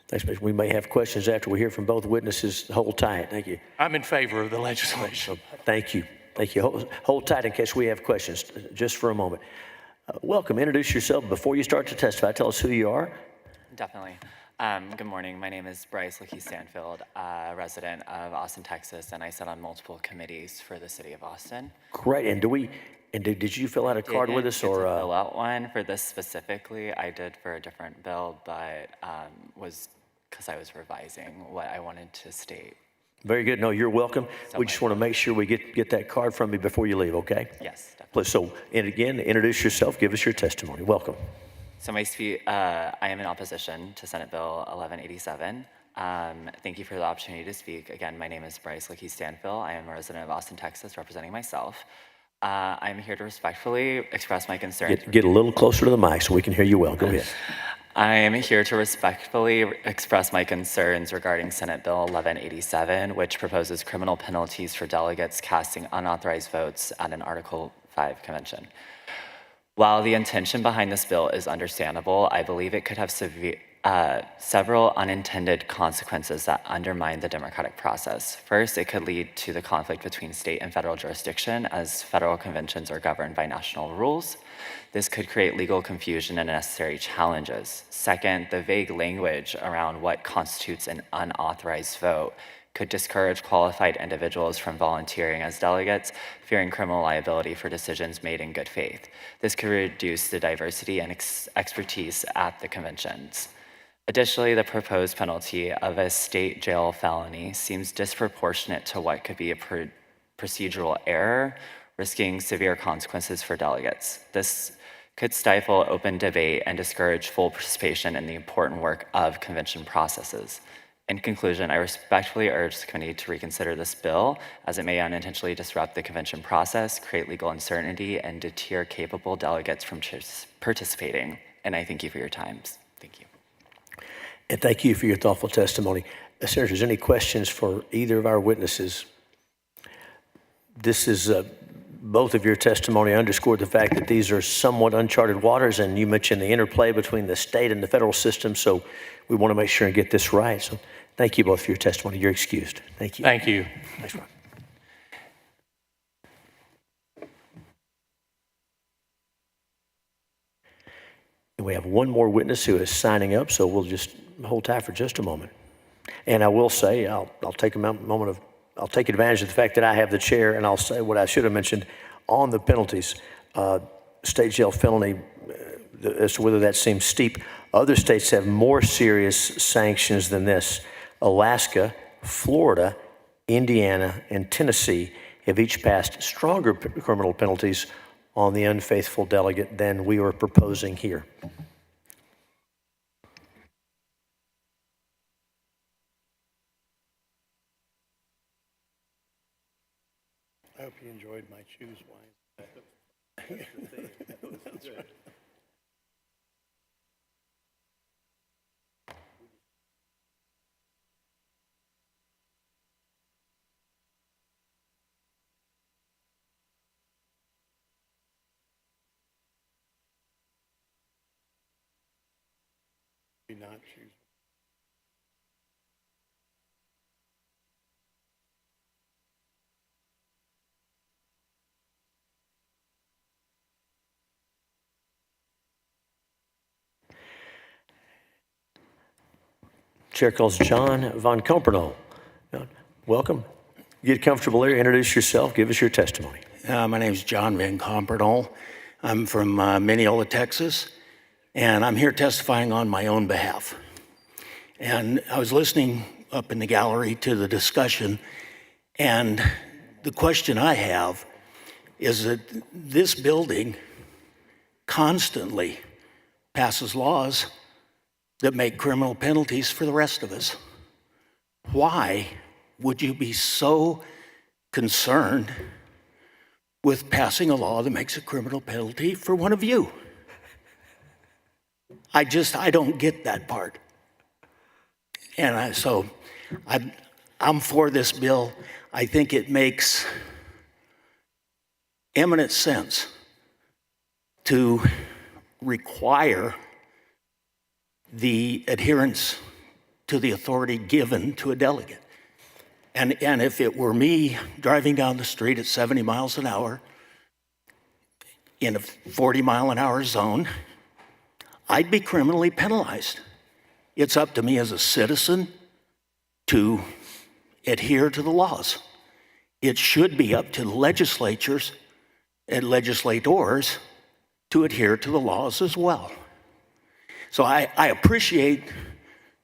Thanks, Mr. We may have questions after we hear from both witnesses. Hold tight. Thank you. I'm in favor of the legislation. Thank you. Thank you. Hold tight in case we have questions, just for a moment. Welcome. Introduce yourself before you start to testify. Tell us who you are. Definitely. Good morning. My name is Bryce Lickey Stanfield, a resident of Austin, Texas, and I sit on multiple committees for the city of Austin. Great. And did you fill out a card with us, or fill out one for this specifically? I did for a different bill, but was because I was revising what I wanted to state. Very good. No, you're welcome. We just want to make sure we get that card from you before you leave, okay? Yes, definitely. Please. So, and again, introduce yourself. Give us your testimony. Welcome. So I am in opposition to Senate Bill 1187. Thank you for the opportunity to speak. Again, my name is Bryce Lickey Stanfield. I am a resident of Austin, Texas, representing myself. I'm here to respectfully express my concerns. Get a little closer to the mic so we can hear you well. Go ahead. I am here to respectfully express my concerns regarding Senate Bill 1187, which proposes criminal penalties for delegates casting unauthorized votes at an Article 5 convention. While the intention behind this bill is understandable, I believe it could have several unintended consequences that undermine the democratic process. First, it could lead to the conflict between state and federal jurisdiction, as federal conventions are governed by national rules. This could create legal confusion and unnecessary challenges. Second, the vague language around what constitutes an unauthorized vote could discourage qualified individuals from volunteering as delegates, fearing criminal liability for decisions made in good faith. This could reduce the diversity and expertise at the conventions. Additionally, the proposed penalty of a state jail felony seems disproportionate to what could be a procedural error, risking severe consequences for delegates. This could stifle open debate and discourage full participation in the important work of convention processes. In conclusion, I respectfully urge the committee to reconsider this bill, as it may unintentionally disrupt the convention process, create legal uncertainty, and deter capable delegates from participating. And I thank you for your time. Thank you. And thank you for your thoughtful testimony. Senators, any questions for either of our witnesses? This is both of your testimony underscored the fact that these are somewhat uncharted waters, and you mentioned the interplay between the state and the federal system, so we want to make sure and get this right. So thank you both for your testimony. You're excused. Thank you. Thank you. Thanks, Ron. And we have one more witness who is signing up, so we'll just hold tight for just a moment. And I will say, I'll take advantage of the fact that I have the chair, and I'll say what I should have mentioned on the penalties. State jail felony as to whether that seems steep. Other states have more serious sanctions than this. Alaska, Florida, Indiana, and Tennessee have each passed stronger criminal penalties on the unfaithful delegate than we are proposing here. I hope you enjoyed my choose wine. That's right. Do not choose. Chair calls John Von Compernoll. Welcome. Get comfortable there. Introduce yourself. Give us your testimony. My name is John Van Compernoll. I'm from Mineola, Texas, and I'm here testifying on my own behalf. And I was listening up in the gallery to the discussion, and the question I have is that this building constantly passes laws that make criminal penalties for the rest of us. Why would you be so concerned with passing a law that makes a criminal penalty for one of you? I don't get that part. And I'm for this bill. I think it makes eminent sense to require the adherence to the authority given to a delegate. And if it were me driving down the street at 70 miles an hour in a 40-mile-an-hour zone, I'd be criminally penalized. It's up to me as a citizen to adhere to the laws. It should be up to the legislatures and legislators to adhere to the laws as well. So I appreciate,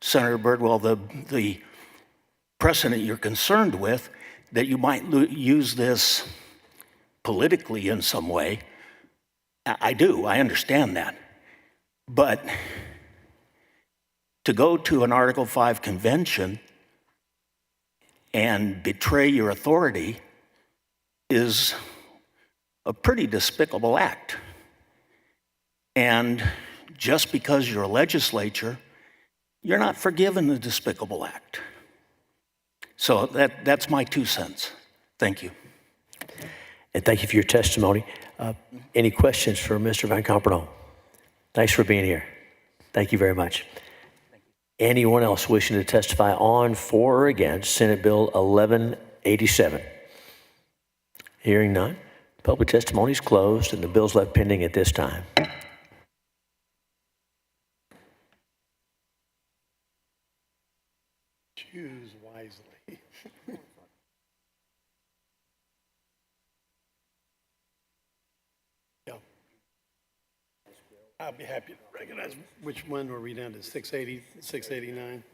Senator Birdwell, the precedent you're concerned with, that you might use this politically in some way. I do, I understand that. But to go to an Article 5 convention and betray your authority is a pretty despicable act. And just because you're a legislature, you're not forgiven the despicable act. So that's my 2 cents. Thank you. And thank you for your testimony. Any questions for Mr. Van Compernoll? Thanks for being here. Thank you very much. Anyone else wishing to testify on, for, or against Senate Bill 1187? Hearing none, public testimony is closed and the bill's left pending at this time. Choose wisely. Yeah. I'll be happy to recognize. Which one were we down to? 680, 689?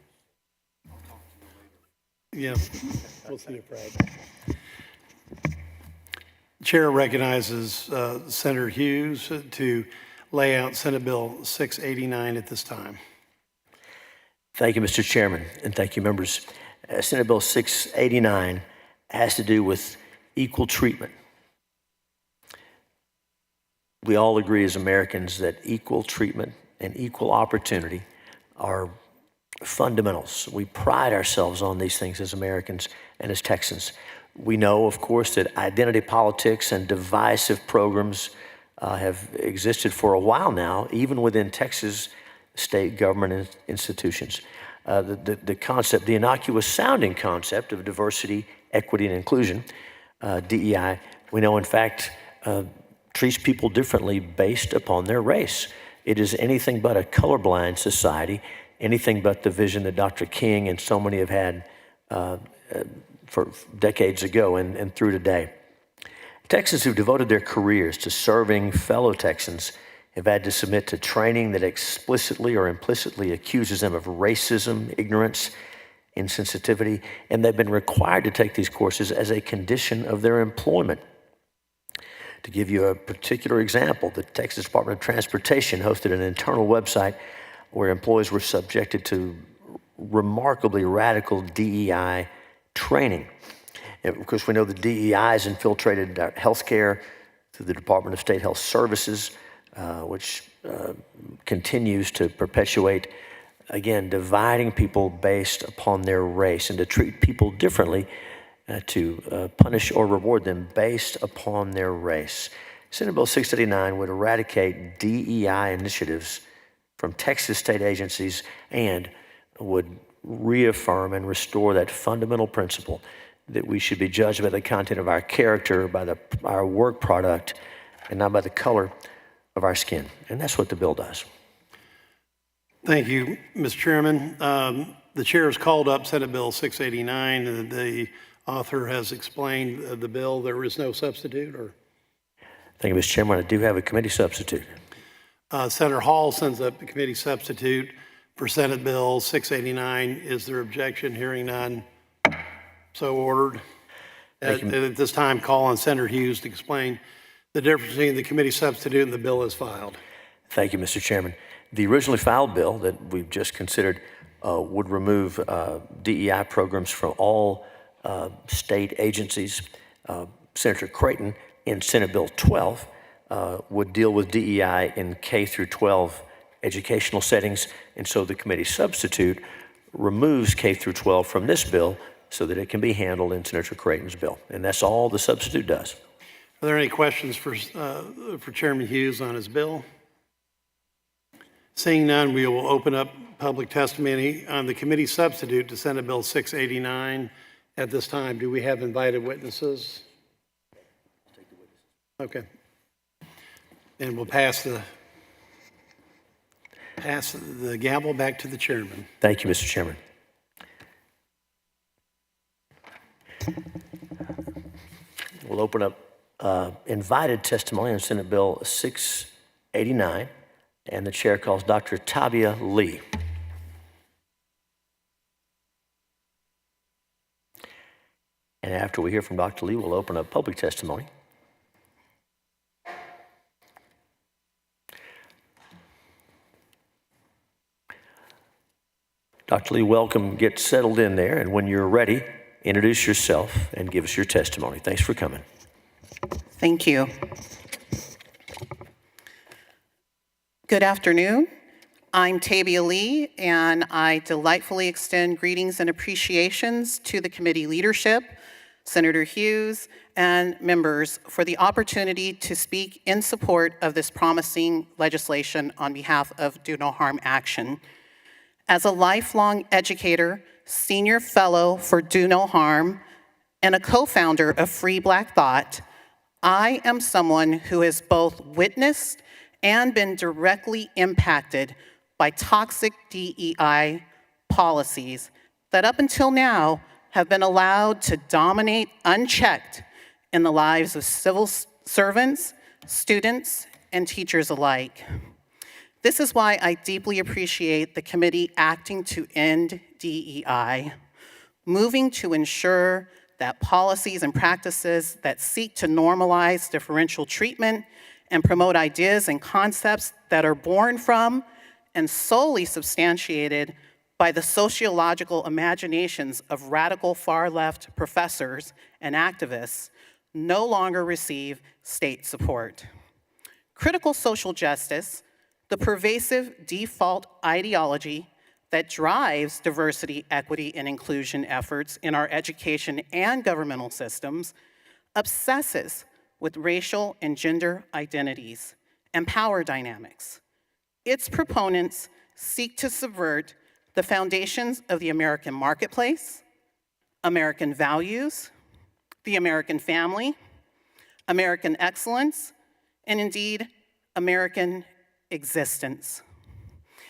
Yeah, we'll see you Friday. Chair recognizes Senator Hughes to lay out Senate Bill 689 at this time. Thank you, Mr. Chairman, and thank you, members. Senate Bill 689 has to do with equal treatment. We all agree as Americans that equal treatment and equal opportunity are fundamentals. We pride ourselves on these things as Americans and as Texans. We know, of course, that identity politics and divisive programs have existed for a while now, even within Texas state government institutions. The concept, the innocuous sounding concept of diversity, equity, and inclusion, DEI, we know, in fact, treats people differently based upon their race. It is anything but a colorblind society, anything but the vision that Dr. King and so many have had for decades ago and through today. Texans who've devoted their careers to serving fellow Texans have had to submit to training that explicitly or implicitly accuses them of racism, ignorance, insensitivity, and they've been required to take these courses as a condition of their employment. To give you a particular example, the Texas Department of Transportation hosted an internal website where employees were subjected to remarkably radical DEI training. And of course, we know the DEI has infiltrated healthcare through the Department of State Health Services, which continues to perpetuate, again, dividing people based upon their race and to treat people differently, to punish or reward them based upon their race. Senate Bill 689 would eradicate DEI initiatives from Texas state agencies and would reaffirm and restore that fundamental principle that we should be judged by the content of our character, by our work product, and not by the color of our skin. And that's what the bill does. Thank you, Mr. Chairman. The chair has called up Senate Bill 689. The author has explained the bill. There is no substitute, or? Thank you, Mr. Chairman. I do have a committee substitute. Senator Hall sends up the committee substitute for Senate Bill 689. Is there objection? Hearing none. So ordered. At this time, call on Senator Hughes to explain the difference between the committee substitute and the bill as filed. Thank you, Mr. Chairman. The originally filed bill that we've just considered would remove DEI programs from all state agencies. Senator Creighton in Senate Bill 12 would deal with DEI in K through 12 educational settings, and so the committee substitute removes K through 12 from this bill so that it can be handled in Senator Creighton's bill, and that's all the substitute does. Are there any questions for Chairman Hughes on his bill? Seeing none, we will open up public testimony on the committee substitute to Senate Bill 689. At this time, do we have invited witnesses? Okay. And we'll pass the gavel back to the chairman. Thank you, Mr. Chairman. We'll open up invited testimony on Senate Bill 689, and the chair calls Dr. Tabia Lee. And after we hear from Dr. Lee, we'll open up public testimony. Dr. Lee, welcome. Get settled in there, and when you're ready, introduce yourself and give us your testimony. Thanks for coming. Thank you. Good afternoon. I'm Tabia Lee, and I delightfully extend greetings and appreciations to the committee leadership, Senator Hughes, and members for the opportunity to speak in support of this promising legislation on behalf of Do No Harm Action. As a lifelong educator, senior fellow for Do No Harm, and a co-founder of Free Black Thought, I am someone who has both witnessed and been directly impacted by toxic DEI policies that up until now have been allowed to dominate unchecked in the lives of civil servants, students, and teachers alike. This is why I deeply appreciate the committee acting to end DEI, moving to ensure that policies and practices that seek to normalize differential treatment and promote ideas and concepts that are born from and solely substantiated by the sociological imaginations of radical far-left professors and activists no longer receive state support. Critical social justice, the pervasive default ideology that drives diversity, equity, and inclusion efforts in our education and governmental systems, obsesses with racial and gender identities and power dynamics. Its proponents seek to subvert the foundations of the American marketplace, American values, the American family, American excellence, and indeed, American existence.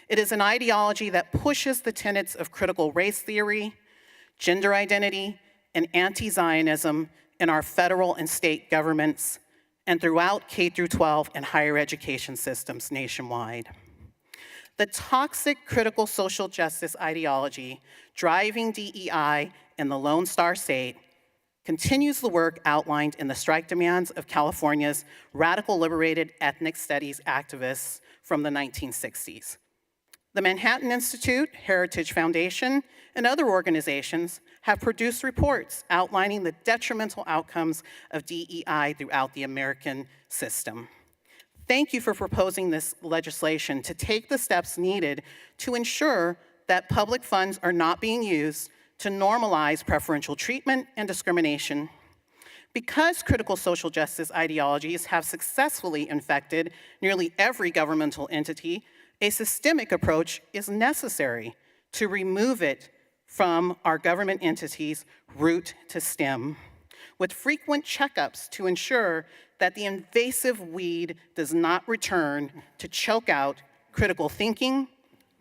It is an ideology that pushes the tenets of critical race theory, gender identity, and anti-Zionism in our federal and state governments, and throughout K through 12 and higher education systems nationwide. The toxic critical social justice ideology driving DEI in the Lone Star State continues the work outlined in the strike demands of California's radical liberated ethnic studies activists from the 1960s. The Manhattan Institute, Heritage Foundation, and other organizations have produced reports outlining the detrimental outcomes of DEI throughout the American system. Thank you for proposing this legislation to take the steps needed to ensure that public funds are not being used to normalize preferential treatment and discrimination. Because critical social justice ideologies have successfully infected nearly every governmental entity, a systemic approach is necessary to remove it from our government entities root to stem, with frequent checkups to ensure that the invasive weed does not return to choke out critical thinking,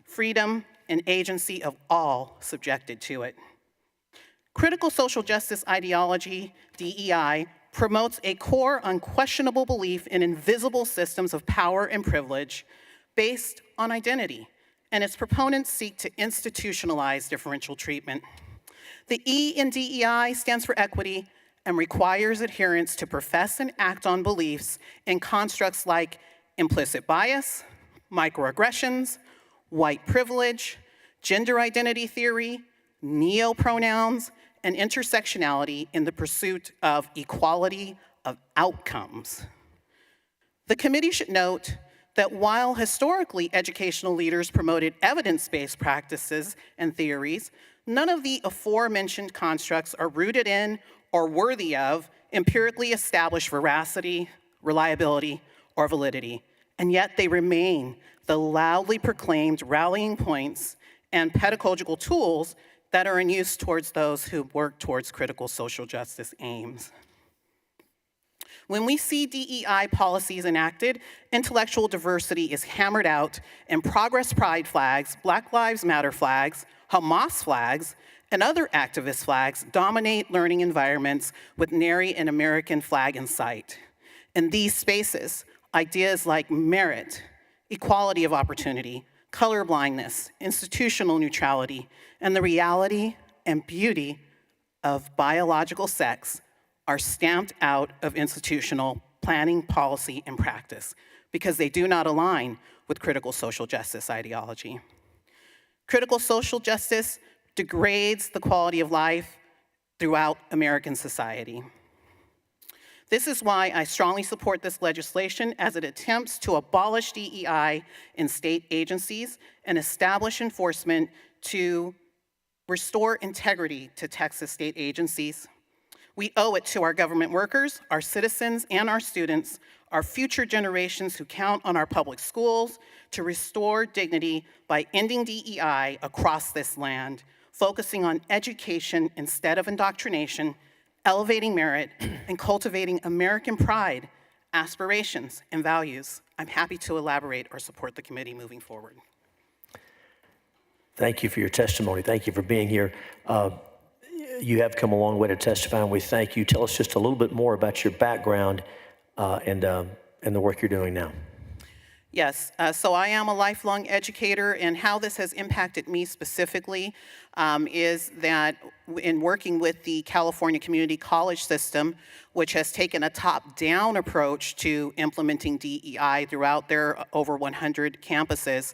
freedom, and agency of all subjected to it. Critical social justice ideology, DEI, promotes a core unquestionable belief in invisible systems of power and privilege based on identity, and its proponents seek to institutionalize differential treatment. The E in DEI stands for equity and requires adherence to profess and act on beliefs in constructs like implicit bias, microaggressions, white privilege, gender identity theory, neopronouns, and intersectionality in the pursuit of equality of outcomes. The committee should note that while historically educational leaders promoted evidence-based practices and theories, none of the aforementioned constructs are rooted in or worthy of empirically established veracity, reliability, or validity, and yet they remain the loudly proclaimed rallying points and pedagogical tools that are in use towards those who work towards critical social justice aims. When we see DEI policies enacted, intellectual diversity is hammered out, and progress pride flags, Black Lives Matter flags, Hamas flags, and other activist flags dominate learning environments with nary an American flag in sight. In these spaces, ideas like merit, equality of opportunity, colorblindness, institutional neutrality, and the reality and beauty of biological sex are stamped out of institutional planning, policy, and practice because they do not align with critical social justice ideology. Critical social justice degrades the quality of life throughout American society. This is why I strongly support this legislation as it attempts to abolish DEI in state agencies and establish enforcement to restore integrity to Texas state agencies. We owe it to our government workers, our citizens, and our students, our future generations who count on our public schools to restore dignity by ending DEI across this land, focusing on education instead of indoctrination, elevating merit, and cultivating American pride, aspirations, and values. I'm happy to elaborate or support the committee moving forward. Thank you for your testimony. Thank you for being here. You have come a long way to testify, and we thank you. Tell us just a little bit more about your background and the work you're doing now. Yes, so I am a lifelong educator, and how this has impacted me specifically is that in working with the California Community College system, which has taken a top-down approach to implementing DEI throughout their over 100 campuses,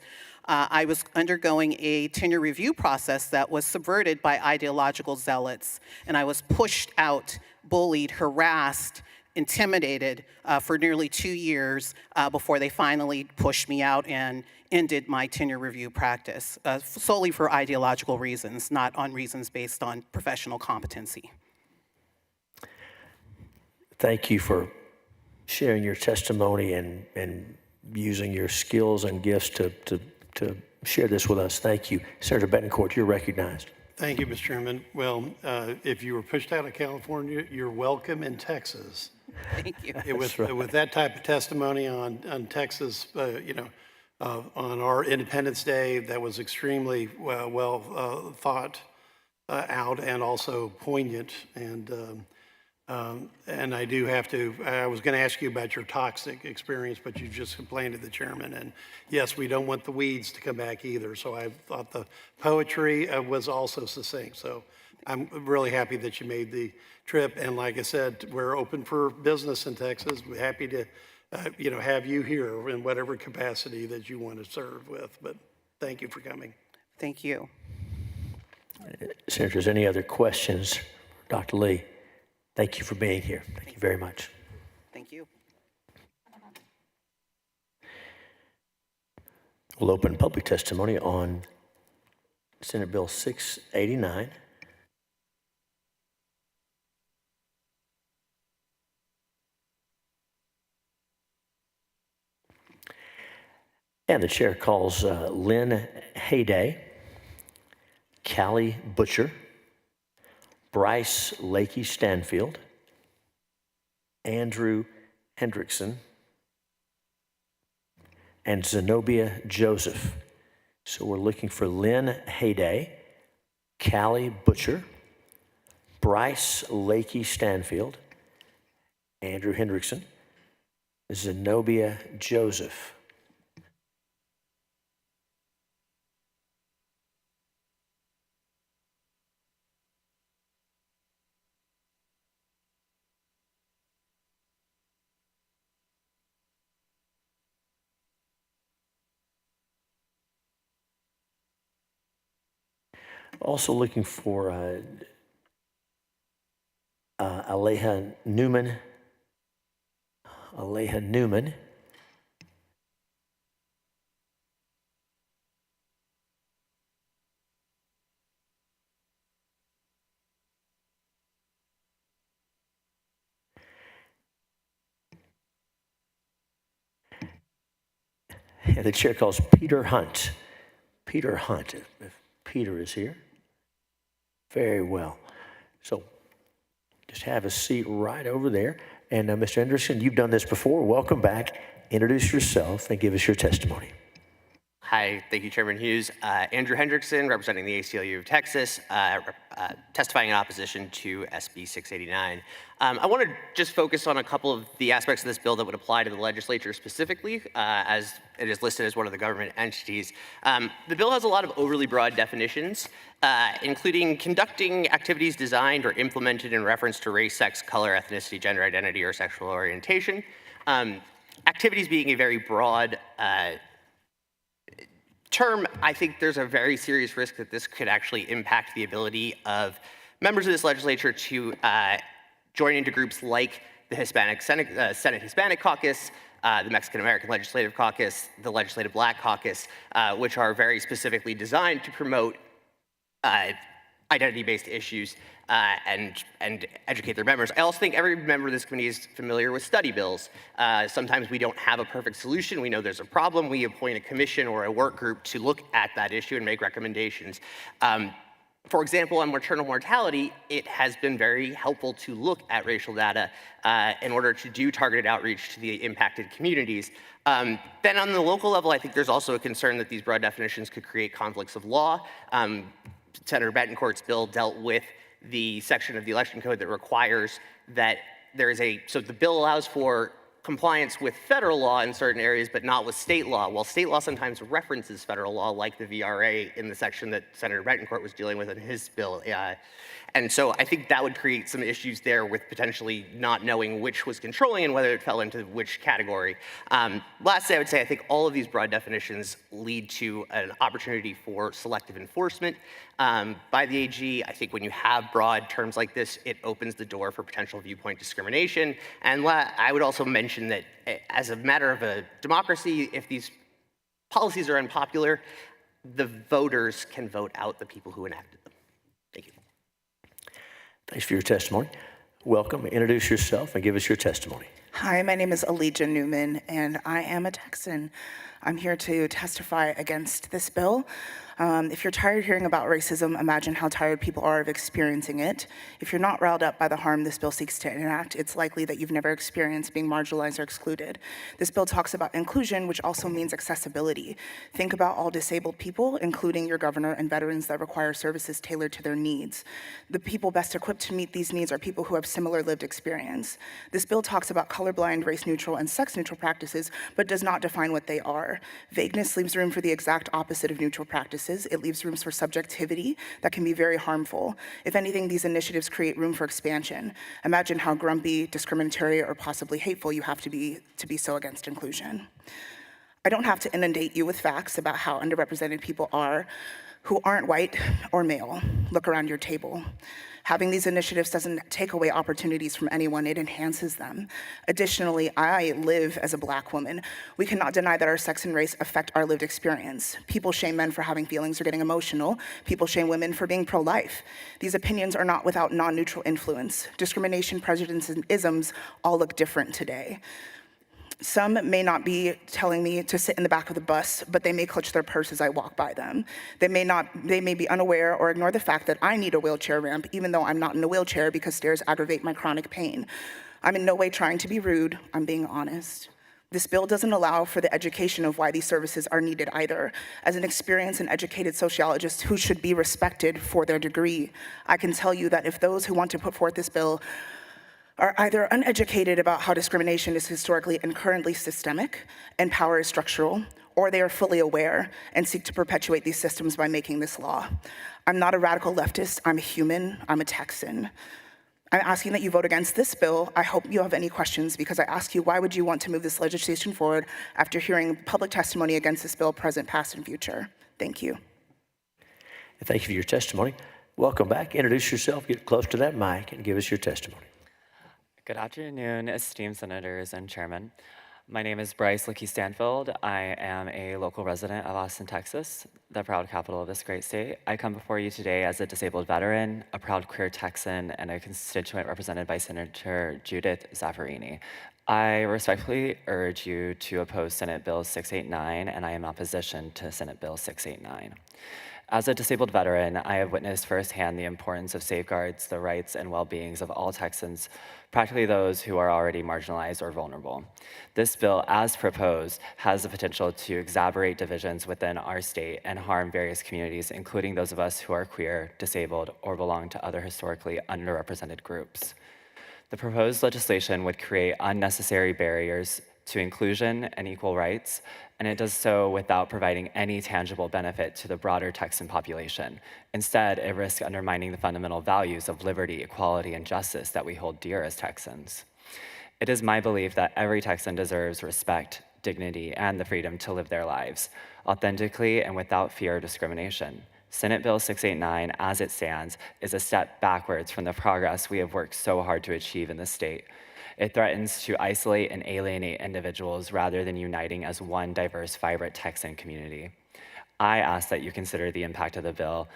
I was undergoing a tenure review process that was subverted by ideological zealots, and I was pushed out, bullied, harassed, intimidated for nearly 2 years before they finally pushed me out and ended my tenure review practice, solely for ideological reasons, not on reasons based on professional competency. Thank you for sharing your testimony and using your skills and gifts to share this with us. Thank you. Senator Betancourt, you're recognized. Thank you, Mr. Chairman. Well, if you were pushed out of California, you're welcome in Texas. Thank you. With that type of testimony on Texas, on our Independence Day, that was extremely well thought out and also poignant. And And I do have to, I was going to ask you about your toxic experience, but you just complained to the chairman. And yes, we don't want the weeds to come back either. So I thought the poetry was also succinct. So I'm really happy that you made the trip. And like I said, we're open for business in Texas. We're happy to, have you here in whatever capacity that you want to serve with. But thank you for coming. Thank you. Senators, any other questions? Dr. Lee, thank you for being here. Thank you very much. Thank you. We'll open public testimony on Senate Bill 689. And the chair calls Lynn Hayday, Callie Butcher, Bryce Lakey Stanfield, Andrew Hendrickson, and Zenobia Joseph. So we're looking for Lynn Hayday, Callie Butcher, Bryce Lakey Stanfield, Andrew Hendrickson, Zenobia Joseph. Also looking for Aleha Newman. Aleha Newman. And the chair calls Peter Hunt. Peter Hunt, if Peter is here. Very well. So just have a seat right over there. And Mr. Anderson, you've done this before. Welcome back. Introduce yourself and give us your testimony. Hi, thank you, Chairman Hughes. Andrew Hendrickson, representing the ACLU of Texas, testifying in opposition to SB 689. I want to just focus on a couple of the aspects of this bill that would apply to the legislature specifically, as it is listed as one of the government entities. The bill has a lot of overly broad definitions, including conducting activities designed or implemented in reference to race, sex, color, ethnicity, gender identity, or sexual orientation. Activities being a very broad term, I think there's a very serious risk that this could actually impact the ability of members of this legislature to join into groups like the Hispanic Senate Hispanic Caucus, the Mexican American Legislative Caucus, the Legislative Black Caucus, which are very specifically designed to promote identity-based issues and educate their members. I also think every member of this committee is familiar with study bills. Sometimes we don't have a perfect solution. We know there's a problem. We appoint a commission or a work group to look at that issue and make recommendations. For example, on maternal mortality, it has been very helpful to look at racial data in order to do targeted outreach to the impacted communities. Then on the local level, I think there's also a concern that these broad definitions could create conflicts of law. Senator Betancourt's bill dealt with the section of the election code that requires that there is so the bill allows for compliance with federal law in certain areas, but not with state law. While state law sometimes references federal law, like the VRA in the section that Senator Betancourt was dealing with in his bill. And so I think that would create some issues there with potentially not knowing which was controlling and whether it fell into which category. Lastly, I would say I think all of these broad definitions lead to an opportunity for selective enforcement by the AG. I think when you have broad terms like this, it opens the door for potential viewpoint discrimination. And I would also mention that as a matter of a democracy, if these policies are unpopular, the voters can vote out the people who enacted them. Thank you. Thanks for your testimony. Welcome. Introduce yourself and give us your testimony. Hi, my name is Elijah Newman, and I am a Texan. I'm here to testify against this bill. If you're tired of hearing about racism, imagine how tired people are of experiencing it. If you're not riled up by the harm this bill seeks to enact, it's likely that you've never experienced being marginalized or excluded. This bill talks about inclusion, which also means accessibility. Think about all disabled people, including your governor and veterans that require services tailored to their needs. The people best equipped to meet these needs are people who have similar lived experience. This bill talks about colorblind, race-neutral, and sex-neutral practices, but does not define what they are. Vagueness leaves room for the exact opposite of neutral practices. It leaves rooms for subjectivity that can be very harmful. If anything, these initiatives create room for expansion. Imagine how grumpy, discriminatory, or possibly hateful you have to be so against inclusion. I don't have to inundate you with facts about how underrepresented people are who aren't white or male. Look around your table. Having these initiatives doesn't take away opportunities from anyone, it enhances them. Additionally, I live as a Black woman. We cannot deny that our sex and race affect our lived experience. People shame men for having feelings or getting emotional. People shame women for being pro-life. These opinions are not without non-neutral influence. Discrimination, prejudice, and isms all look different today. Some may not be telling me to sit in the back of the bus, but they may clutch their purse as I walk by them. They may be unaware or ignore the fact that I need a wheelchair ramp, even though I'm not in a wheelchair because stairs aggravate my chronic pain. I'm in no way trying to be rude, I'm being honest. This bill doesn't allow for the education of why these services are needed either. As an experienced and educated sociologist who should be respected for their degree, I can tell you that if those who want to put forth this bill are either uneducated about how discrimination is historically and currently systemic and power is structural, or they are fully aware and seek to perpetuate these systems by making this law. I'm not a radical leftist, I'm a human, I'm a Texan. I'm asking that you vote against this bill. I hope you have any questions because I ask you, why would you want to move this legislation forward after hearing public testimony against this bill, present, past, and future? Thank you. Thank you for your testimony. Welcome back. Introduce yourself, get close to that mic, and give us your testimony. Good afternoon, esteemed senators and chairman. My name is Bryce Lickey Stanfield. I am a local resident of Austin, Texas, the proud capital of this great state. I come before you today as a disabled veteran, a proud queer Texan, and a constituent represented by Senator Judith Zaffirini. I respectfully urge you to oppose Senate Bill 689, and I am in opposition to Senate Bill 689. As a disabled veteran, I have witnessed firsthand the importance of safeguards the rights and well-beings of all Texans, practically those who are already marginalized or vulnerable. This bill, as proposed, has the potential to exacerbate divisions within our state and harm various communities, including those of us who are queer, disabled, or belong to other historically underrepresented groups. The proposed legislation would create unnecessary barriers to inclusion and equal rights, and it does so without providing any tangible benefit to the broader Texan population. Instead, it risks undermining the fundamental values of liberty, equality, and justice that we hold dear as Texans. It is my belief that every Texan deserves respect, dignity, and the freedom to live their lives authentically and without fear of discrimination. Senate Bill 689, as it stands, is a step backwards from the progress we have worked so hard to achieve in this state. It threatens to isolate and alienate individuals rather than uniting as one diverse, vibrant Texan community. I ask that you consider the impact of the bill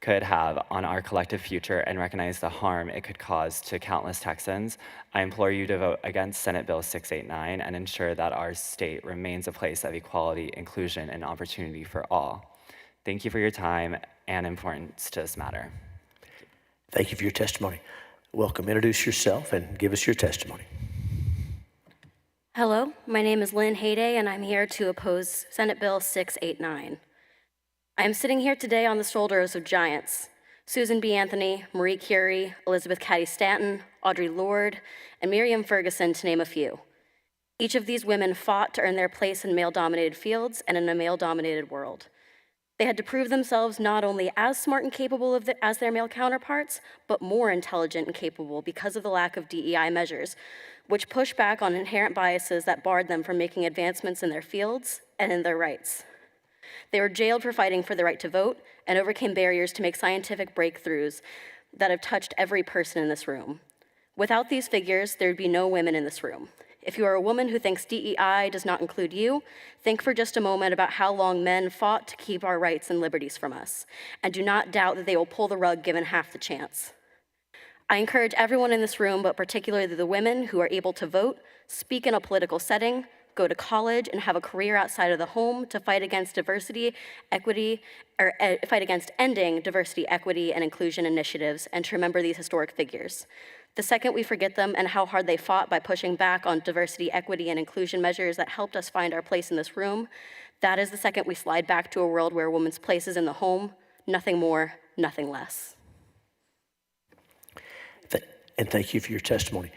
could have on our collective future and recognize the harm it could cause to countless Texans. I implore you to vote against Senate Bill 689 and ensure that our state remains a place of equality, inclusion, and opportunity for all. Thank you for your time and importance to this matter. Thank you for your testimony. Welcome. Introduce yourself and give us your testimony. Hello, my name is Lynn Hayday, and I'm here to oppose Senate Bill 689. I am sitting here today on the shoulders of giants: Susan B. Anthony, Marie Curie, Elizabeth Cady Stanton, Audre Lorde, and Miriam Ferguson, to name a few. Each of these women fought to earn their place in male-dominated fields and in a male-dominated world. They had to prove themselves not only as smart and capable as their male counterparts, but more intelligent and capable because of the lack of DEI measures, which push back on inherent biases that barred them from making advancements in their fields and in their rights. They were jailed for fighting for the right to vote and overcame barriers to make scientific breakthroughs that have touched every person in this room. Without these figures, there would be no women in this room. If you are a woman who thinks DEI does not include you, think for just a moment about how long men fought to keep our rights and liberties from us, and do not doubt that they will pull the rug given half the chance. I encourage everyone in this room, but particularly the women who are able to vote, speak in a political setting, go to college, and have a career outside of the home to fight against diversity, equity, or fight against ending diversity, equity, and inclusion initiatives, and to remember these historic figures. The second we forget them and how hard they fought by pushing back on diversity, equity, and inclusion measures that helped us find our place in this room, that is the second we slide back to a world where a woman's place is in the home, nothing more, nothing less. And thank you for your testimony.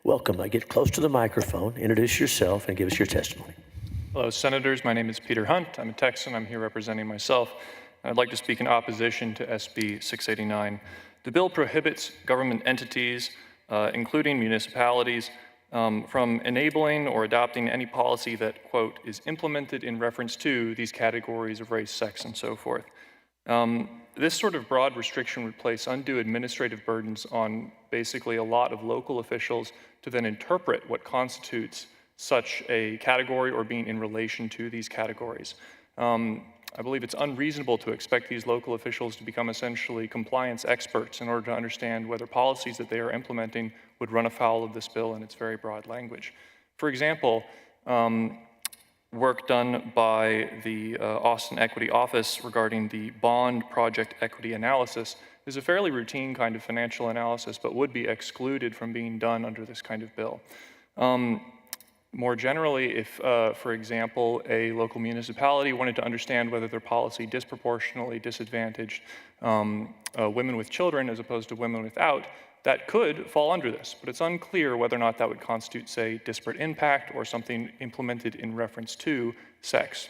Welcome. Get close to the microphone, introduce yourself, and give us your testimony. Hello, Senators. My name is Peter Hunt. I'm a Texan. I'm here representing myself. I'd like to speak in opposition to SB 689. The bill prohibits government entities, including municipalities, from enabling or adopting any policy that, quote, is implemented in reference to these categories of race, sex, and so forth. This sort of broad restriction would place undue administrative burdens on basically a lot of local officials to then interpret what constitutes such a category or being in relation to these categories. I believe it's unreasonable to expect these local officials to become essentially compliance experts in order to understand whether policies that they are implementing would run afoul of this bill and its very broad language. For example, work done by the Austin Equity Office regarding the bond project equity analysis is a fairly routine kind of financial analysis, but would be excluded from being done under this kind of bill. More generally, if, for example, a local municipality wanted to understand whether their policy disproportionately disadvantaged women with children as opposed to women without, that could fall under this, but it's unclear whether or not that would constitute, say, disparate impact or something implemented in reference to sex.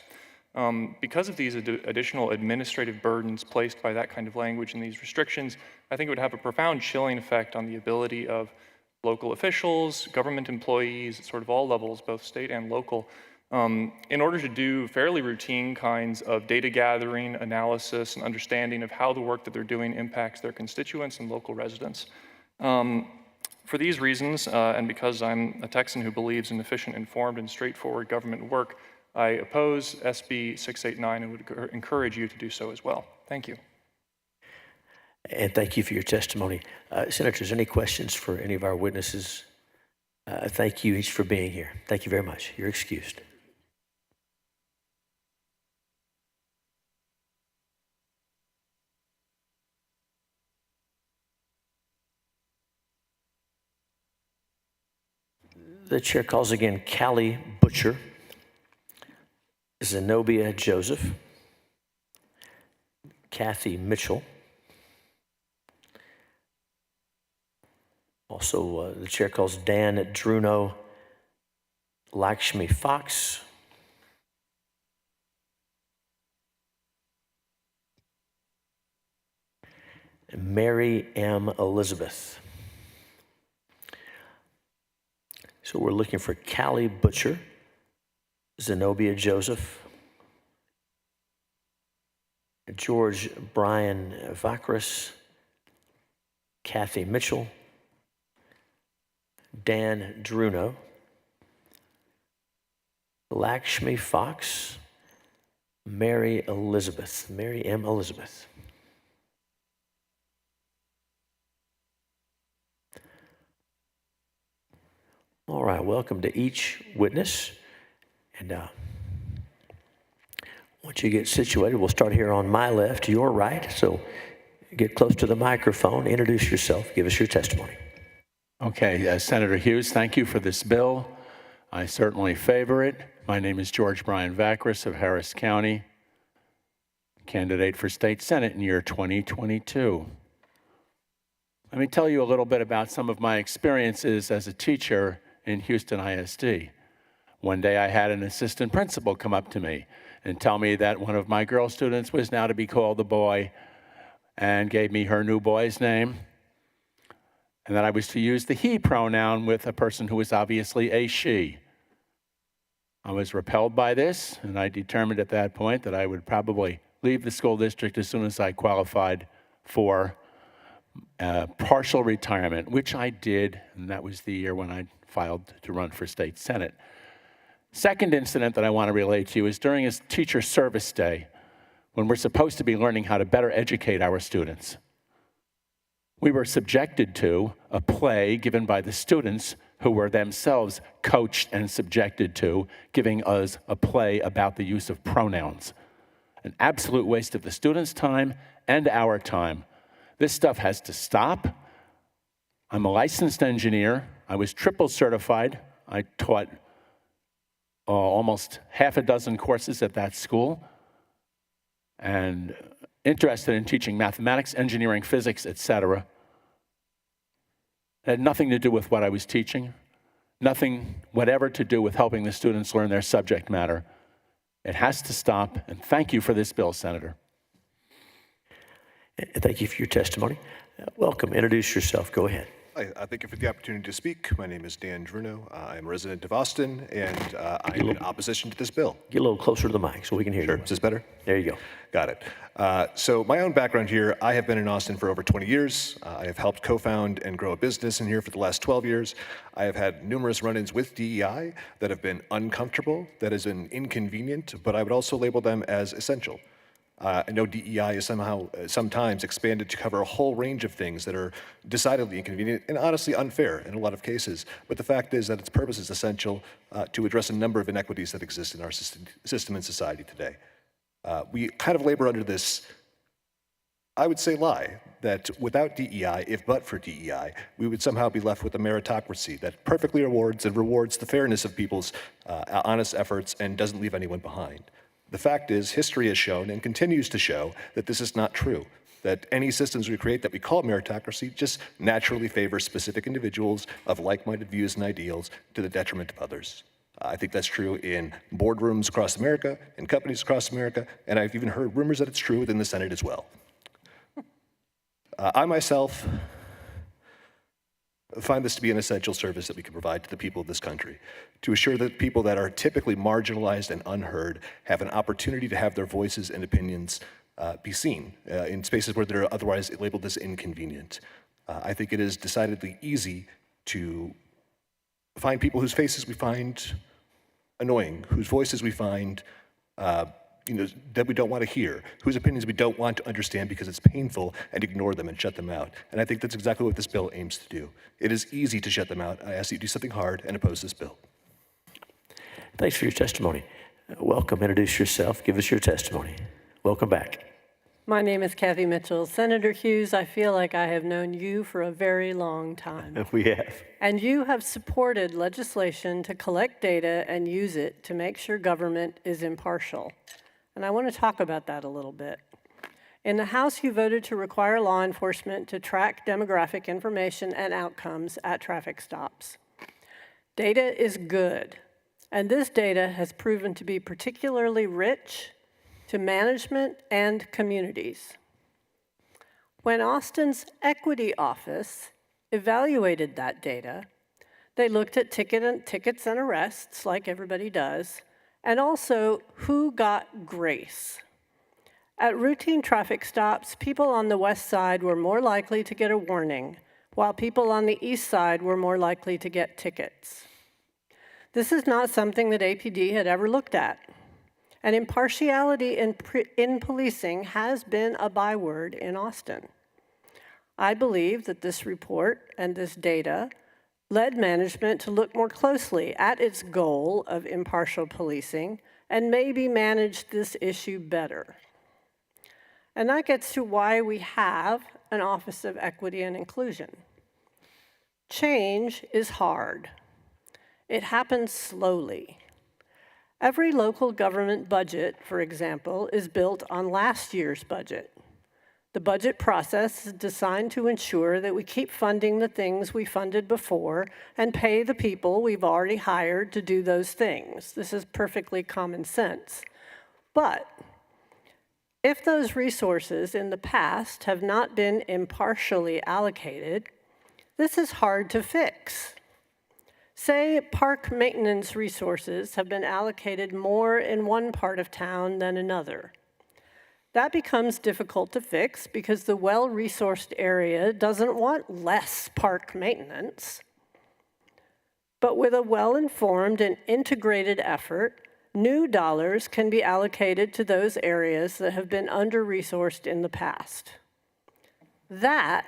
Because of these additional administrative burdens placed by that kind of language and these restrictions, I think it would have a profound chilling effect on the ability of local officials, government employees, at sort of all levels, both state and local, in order to do fairly routine kinds of data gathering, analysis, and understanding of how the work that they're doing impacts their constituents and local residents. For these reasons, and because I'm a Texan who believes in efficient, informed, and straightforward government work, I oppose SB 689 and would encourage you to do so as well. Thank you. And thank you for your testimony. Senators, any questions for any of our witnesses? Thank you each for being here. Thank you very much. You're excused. The chair calls again Callie Butcher, Zenobia Joseph, Kathy Mitchell. Also, the chair calls Dan Druno, Lakshmi Fox, and Mary M. Elizabeth. So we're looking for Callie Butcher, Zenobia Joseph, George Brian Vakras, Kathy Mitchell, Dan Druno, Lakshmi Fox, Mary Elizabeth, Mary M. Elizabeth. All right, welcome to each witness. And once you get situated, we'll start here on my left, your right. So get close to the microphone, introduce yourself, give us your testimony. Okay, Senator Hughes, thank you for this bill. I certainly favor it. My name is George Brian Vakras of Harris County, candidate for state senate in year 2022. Let me tell you a little bit about some of my experiences as a teacher in Houston ISD. One day I had an assistant principal come up to me and tell me that one of my girl students was now to be called a boy and gave me her new boy's name, and that I was to use the he pronoun with a person who was obviously a she. I was repelled by this, and I determined at that point that I would probably leave the school district as soon as I qualified for partial retirement, which I did, and that was the year when I filed to run for state senate. Second incident that I want to relate to you is during a teacher service day, when we're supposed to be learning how to better educate our students. We were subjected to a play given by the students who were themselves coached and subjected to giving us a play about the use of pronouns. An absolute waste of the students' time and our time. This stuff has to stop. I'm a licensed engineer. I was triple certified. I taught almost half a dozen courses at that school, and interested in teaching mathematics, engineering, physics, etc. It had nothing to do with what I was teaching, nothing whatever to do with helping the students learn their subject matter. It has to stop, and thank you for this bill, Senator. Thank you for your testimony. Welcome. Introduce yourself. Go ahead. Hi, thank you for the opportunity to speak. My name is Dan Druno. I'm a resident of Austin, and I'm in opposition to this bill. Get a little closer to the mic so we can hear you. Sure. Is this better? There you go. Got it. So my own background here, I have been in Austin for over 20 years. I have helped co-found and grow a business in here for the last 12 years. I have had numerous run-ins with DEI that have been uncomfortable, that has been inconvenient, but I would also label them as essential. I know DEI is sometimes expanded to cover a whole range of things that are decidedly inconvenient and honestly unfair in a lot of cases. But the fact is that its purpose is essential to address a number of inequities that exist in our system and society today. We kind of labor under this, I would say, lie that without DEI, if but for DEI, we would somehow be left with a meritocracy that perfectly rewards the fairness of people's honest efforts and doesn't leave anyone behind. The fact is, history has shown and continues to show that this is not true, that any systems we create that we call meritocracy just naturally favor specific individuals of like-minded views and ideals to the detriment of others. I think that's true in boardrooms across America, in companies across America, and I've even heard rumors that it's true within the Senate as well. I myself find this to be an essential service that we can provide to the people of this country, to assure that people that are typically marginalized and unheard have an opportunity to have their voices and opinions be seen in spaces where they're otherwise labeled as inconvenient. I think it is decidedly easy to find people whose faces we find annoying, whose voices we find that we don't want to hear, whose opinions we don't want to understand because it's painful, and ignore them and shut them out. And I think that's exactly what this bill aims to do. It is easy to shut them out. I ask you to do something hard and oppose this bill. Thanks for your testimony. Welcome. Introduce yourself. Give us your testimony. Welcome back. My name is Kathy Mitchell. Senator Hughes, I feel like I have known you for a very long time. We have. And you have supported legislation to collect data and use it to make sure government is impartial. And I want to talk about that a little bit. In the House, you voted to require law enforcement to track demographic information and outcomes at traffic stops. Data is good, and this data has proven to be particularly rich to management and communities. When Austin's Equity Office evaluated that data, they looked at tickets and arrests, like everybody does, and also who got grace. At routine traffic stops, people on the west side were more likely to get a warning, while people on the east side were more likely to get tickets. This is not something that APD had ever looked at. And impartiality in policing has been a byword in Austin. I believe that this report and this data led management to look more closely at its goal of impartial policing and maybe manage this issue better. And that gets to why we have an Office of Equity and Inclusion. Change is hard. It happens slowly. Every local government budget, for example, is built on last year's budget. The budget process is designed to ensure that we keep funding the things we funded before and pay the people we've already hired to do those things. This is perfectly common sense. But if those resources in the past have not been impartially allocated, this is hard to fix. Say park maintenance resources have been allocated more in one part of town than another. That becomes difficult to fix because the well-resourced area doesn't want less park maintenance. But with a well-informed and integrated effort, new dollars can be allocated to those areas that have been under-resourced in the past. That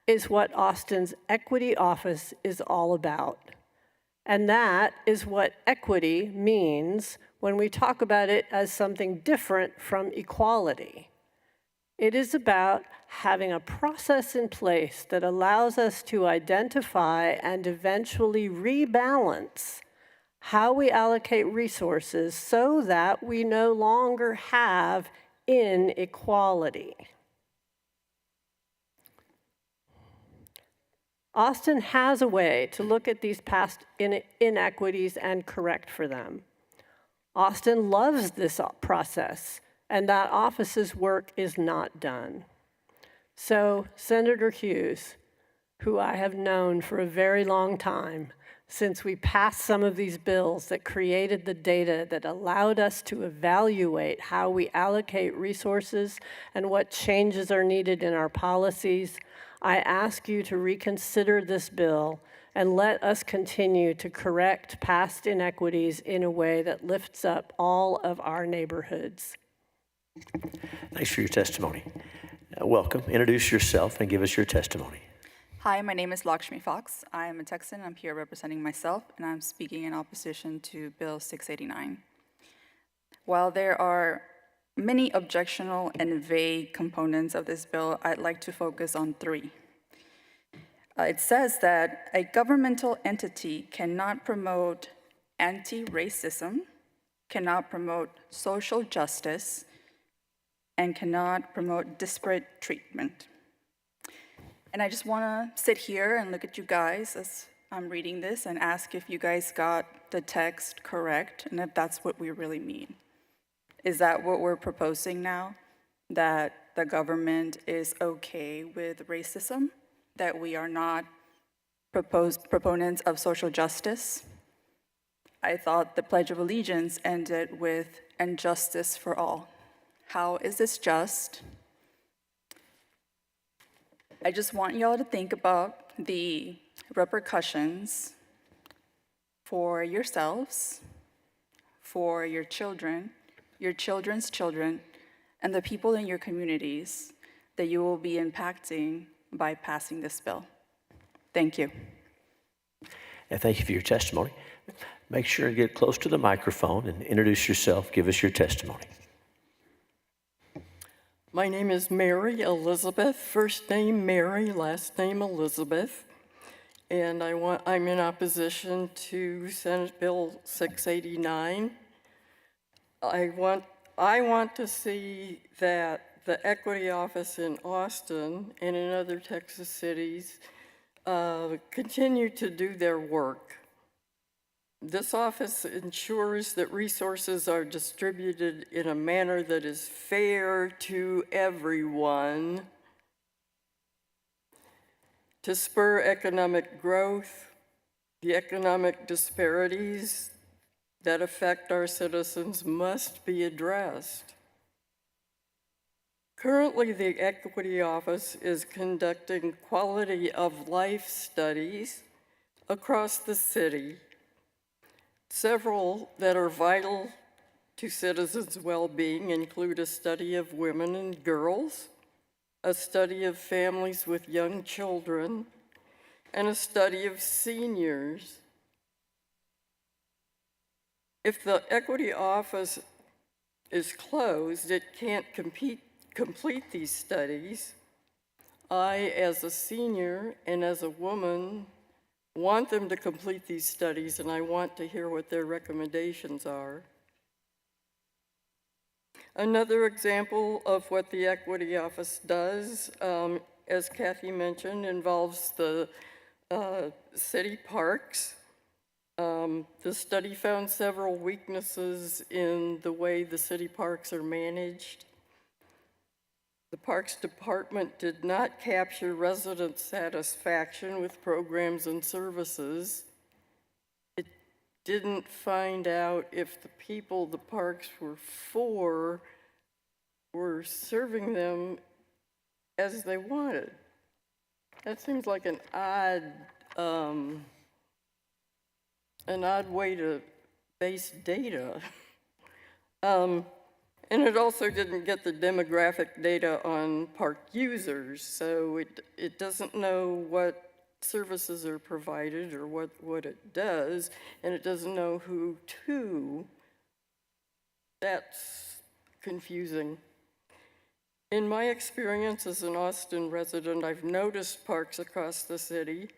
is what Austin's Equity Office is all about. And that is what equity means when we talk about it as something different from equality. It is about having a process in place that allows us to identify and eventually rebalance how we allocate resources so that we no longer have inequality. Austin has a way to look at these past inequities and correct for them. Austin loves this process, and that office's work is not done. So, Senator Hughes, who I have known for a very long time, since we passed some of these bills that created the data that allowed us to evaluate how we allocate resources and what changes are needed in our policies, I ask you to reconsider this bill and let us continue to correct past inequities in a way that lifts up all of our neighborhoods. Thanks for your testimony. Welcome. Introduce yourself and give us your testimony. Hi, my name is Lakshmi Fox. I am a Texan. I'm here representing myself, and I'm speaking in opposition to Bill 689. While there are many objectionable and vague components of this bill, I'd like to focus on three. It says that a governmental entity cannot promote anti-racism, cannot promote social justice, and cannot promote disparate treatment. And I just want to sit here and look at you guys as I'm reading this and ask if you guys got the text correct and if that's what we really mean. Is that what we're proposing now? That the government is okay with racism? That we are not proponents of social justice? I thought the Pledge of Allegiance ended with "and justice for all." How is this just? I just want y'all to think about the repercussions for yourselves, for your children, your children's children, and the people in your communities that you will be impacting by passing this bill. Thank you. And thank you for your testimony. Make sure to get close to the microphone and introduce yourself. Give us your testimony. My name is Mary Elizabeth, first name Mary, last name Elizabeth, and I'm in opposition to Senate Bill 689. I want to see that the Equity Office in Austin and in other Texas cities continue to do their work. This office ensures that resources are distributed in a manner that is fair to everyone, to spur economic growth. The economic disparities that affect our citizens must be addressed. Currently, the Equity Office is conducting quality of life studies across the city. Several that are vital to citizens' well-being include a study of women and girls, a study of families with young children, and a study of seniors. If the Equity Office is closed, it can't complete these studies. I, as a senior and as a woman, want them to complete these studies, and I want to hear what their recommendations are. Another example of what the Equity Office does, as Kathy mentioned, involves the city parks. The study found several weaknesses in the way the city parks are managed. The Parks Department did not capture resident satisfaction with programs and services. It didn't find out if the people the parks were for were serving them as they wanted. That seems like an odd way to base data. And it also didn't get the demographic data on park users, so it doesn't know what services are provided or what it does, and it doesn't know who to, that's confusing. In my experience as an Austin resident, I've noticed parks across the city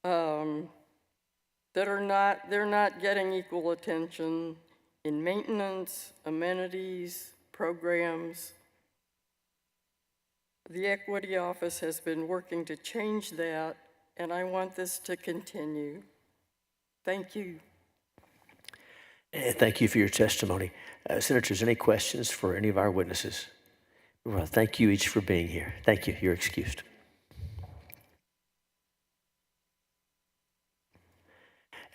that they're not getting equal attention in maintenance, amenities, programs. The Equity Office has been working to change that, and I want this to continue. Thank you. Thank you for your testimony. Senators, any questions for any of our witnesses? Well, thank you each for being here. Thank you. You're excused.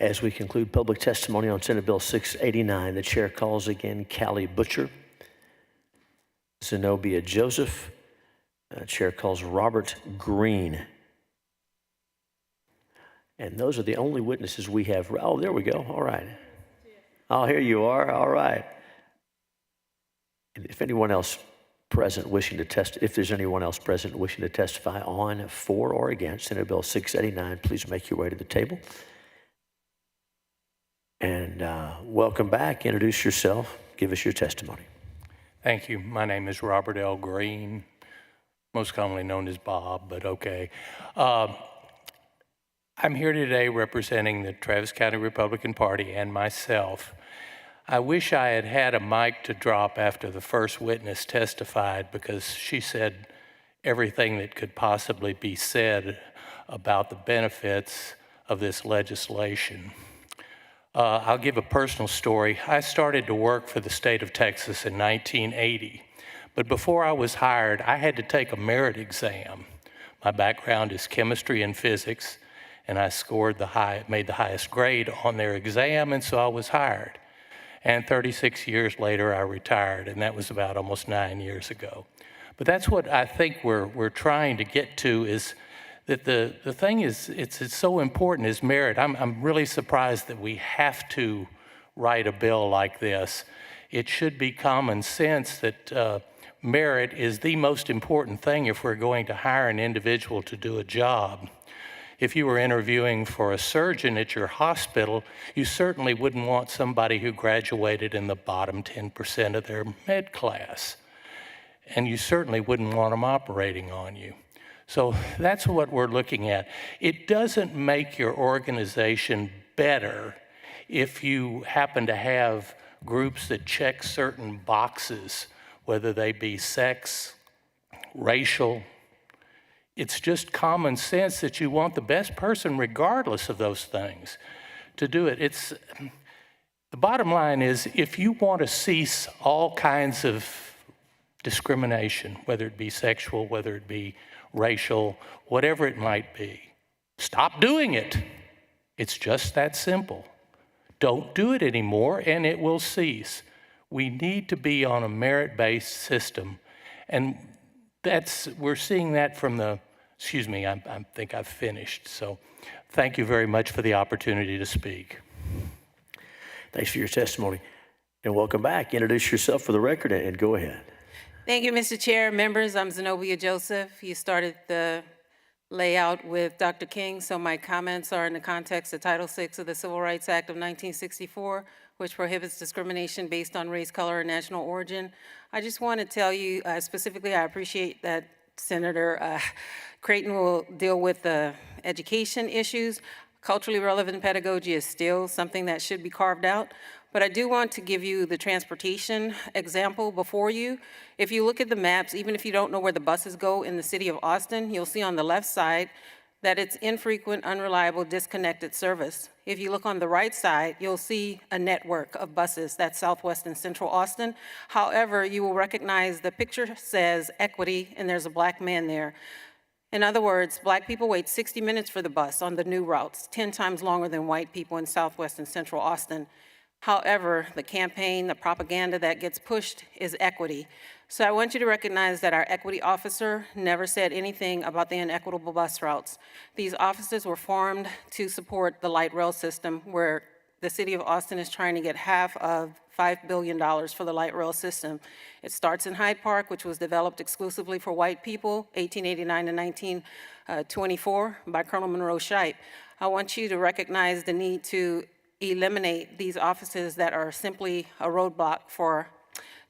As we conclude public testimony on Senate Bill 689, the chair calls again Callie Butcher, Zenobia Joseph. Chair calls Robert Green. And those are the only witnesses we have. Oh, there we go. All right. Oh, here you are. All right. And if anyone else present wishing to if there's anyone else present wishing to testify on, for, or against Senate Bill 689, please make your way to the table. And welcome back. Introduce yourself. Give us your testimony. Thank you. My name is Robert L. Green, most commonly known as Bob, but okay. I'm here today representing the Travis County Republican Party and myself. I wish I had had a mic to drop after the first witness testified, because she said everything that could possibly be said about the benefits of this legislation. I'll give a personal story. I started to work for the state of Texas in 1980, but before I was hired, I had to take a merit exam. My background is chemistry and physics, and I made the highest grade on their exam, and so I was hired. And 36 years later, I retired, and that was about almost 9 years ago. But that's what I think we're trying to get to, is that the thing is, it's so important is merit. I'm really surprised that we have to write a bill like this. It should be common sense that merit is the most important thing if we're going to hire an individual to do a job. If you were interviewing for a surgeon at your hospital, you certainly wouldn't want somebody who graduated in the bottom 10% of their med class. And you certainly wouldn't want them operating on you. So that's what we're looking at. It doesn't make your organization better if you happen to have groups that check certain boxes, whether they be sex, racial. It's just common sense that you want the best person, regardless of those things, to do it. The bottom line is, if you want to cease all kinds of discrimination, whether it be sexual, whether it be racial, whatever it might be, stop doing it. It's just that simple. Don't do it anymore, and it will cease. We need to be on a merit-based system, and we're seeing that from I think I've finished. So thank you very much for the opportunity to speak. Thanks for your testimony. And welcome back. Introduce yourself for the record and go ahead. Thank you, Mr. Chair. Members, I'm Zenobia Joseph. You started the layout with Dr. King, so my comments are in the context of Title VI of the Civil Rights Act of 1964, which prohibits discrimination based on race, color, and national origin. I just want to tell you specifically, I appreciate that Senator Creighton will deal with the education issues. Culturally relevant pedagogy is still something that should be carved out. But I do want to give you the transportation example before you. If you look at the maps, even if you don't know where the buses go in the city of Austin, you'll see on the left side that it's infrequent, unreliable, disconnected service. If you look on the right side, you'll see a network of buses that's Southwest and Central Austin. However, you will recognize the picture says equity, and there's a black man there. In other words, black people wait 60 minutes for the bus on the new routes, 10 times longer than white people in Southwest and Central Austin. However, the campaign, the propaganda that gets pushed is equity. So I want you to recognize that our equity officer never said anything about the inequitable bus routes. These offices were formed to support the light rail system, where the city of Austin is trying to get half of $5 billion for the light rail system. It starts in Hyde Park, which was developed exclusively for white people, 1889 to 1924, by Colonel Monroe Shipe. I want you to recognize the need to eliminate these offices that are simply a roadblock for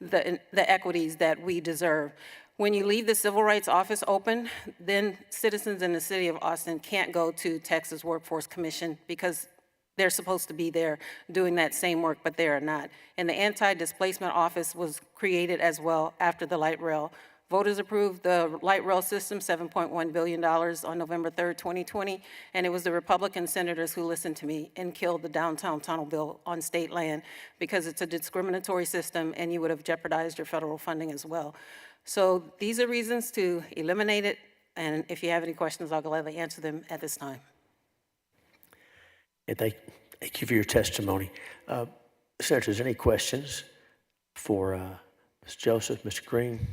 the equities that we deserve. When you leave the Civil Rights Office open, then citizens in the city of Austin can't go to Texas Workforce Commission because they're supposed to be there doing that same work, but they are not. And the Anti-Displacement Office was created as well after the light rail. Voters approved the light rail system, $7.1 billion on November 3rd, 2020, and it was the Republican senators who listened to me and killed the downtown tunnel bill on state land because it's a discriminatory system and you would have jeopardized your federal funding as well. So these are reasons to eliminate it, and if you have any questions, I'll gladly answer them at this time. And thank you for your testimony. Senators, any questions for Ms. Joseph, Mr. Green?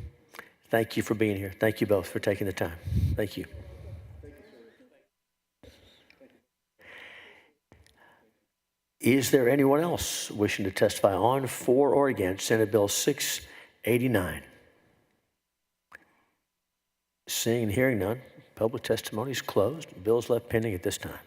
Thank you for being here. Thank you both for taking the time. Thank you. Is there anyone else wishing to testify on, for, or against Senate Bill 689? Seeing and hearing none, public testimony is closed. The bill is left pending at this time.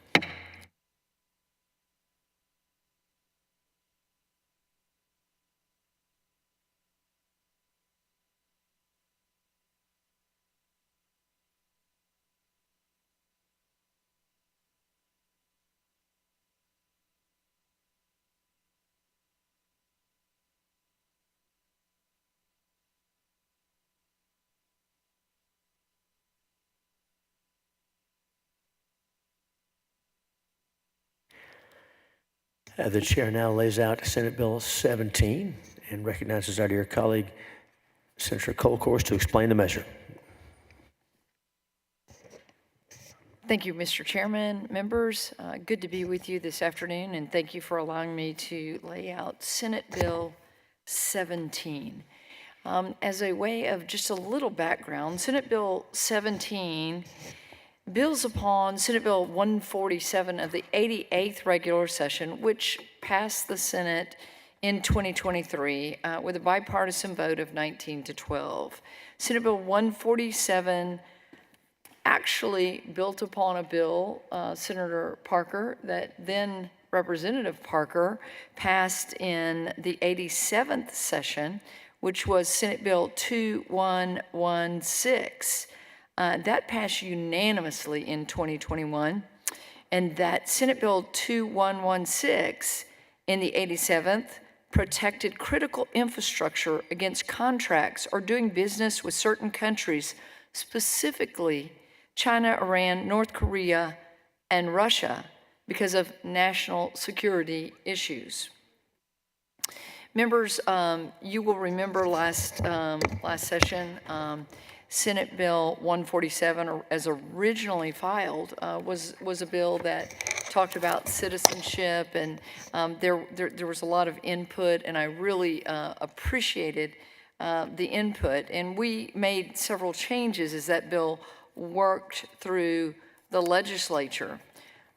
The chair now lays out Senate Bill 17 and recognizes our dear colleague, Senator Colcourse, to explain the measure. Thank you, Mr. Chairman, members. Good to be with you this afternoon, and thank you for allowing me to lay out Senate Bill 17. As a way of just a little background, Senate Bill 17 builds upon Senate Bill 147 of the 88th regular session, which passed the Senate in 2023 with a bipartisan vote of 19-12. Senate Bill 147 actually built upon a bill, Senator Parker, that then Representative Parker passed in the 87th session, which was Senate Bill 2116. That passed unanimously in 2021, and that Senate Bill 2116 in the 87th protected critical infrastructure against contracts or doing business with certain countries, specifically China, Iran, North Korea, and Russia, because of national security issues. Members, you will remember last session, Senate Bill 147, as originally filed, was a bill that talked about citizenship, and there was a lot of input, and I really appreciated the input. And we made several changes as that bill worked through the legislature.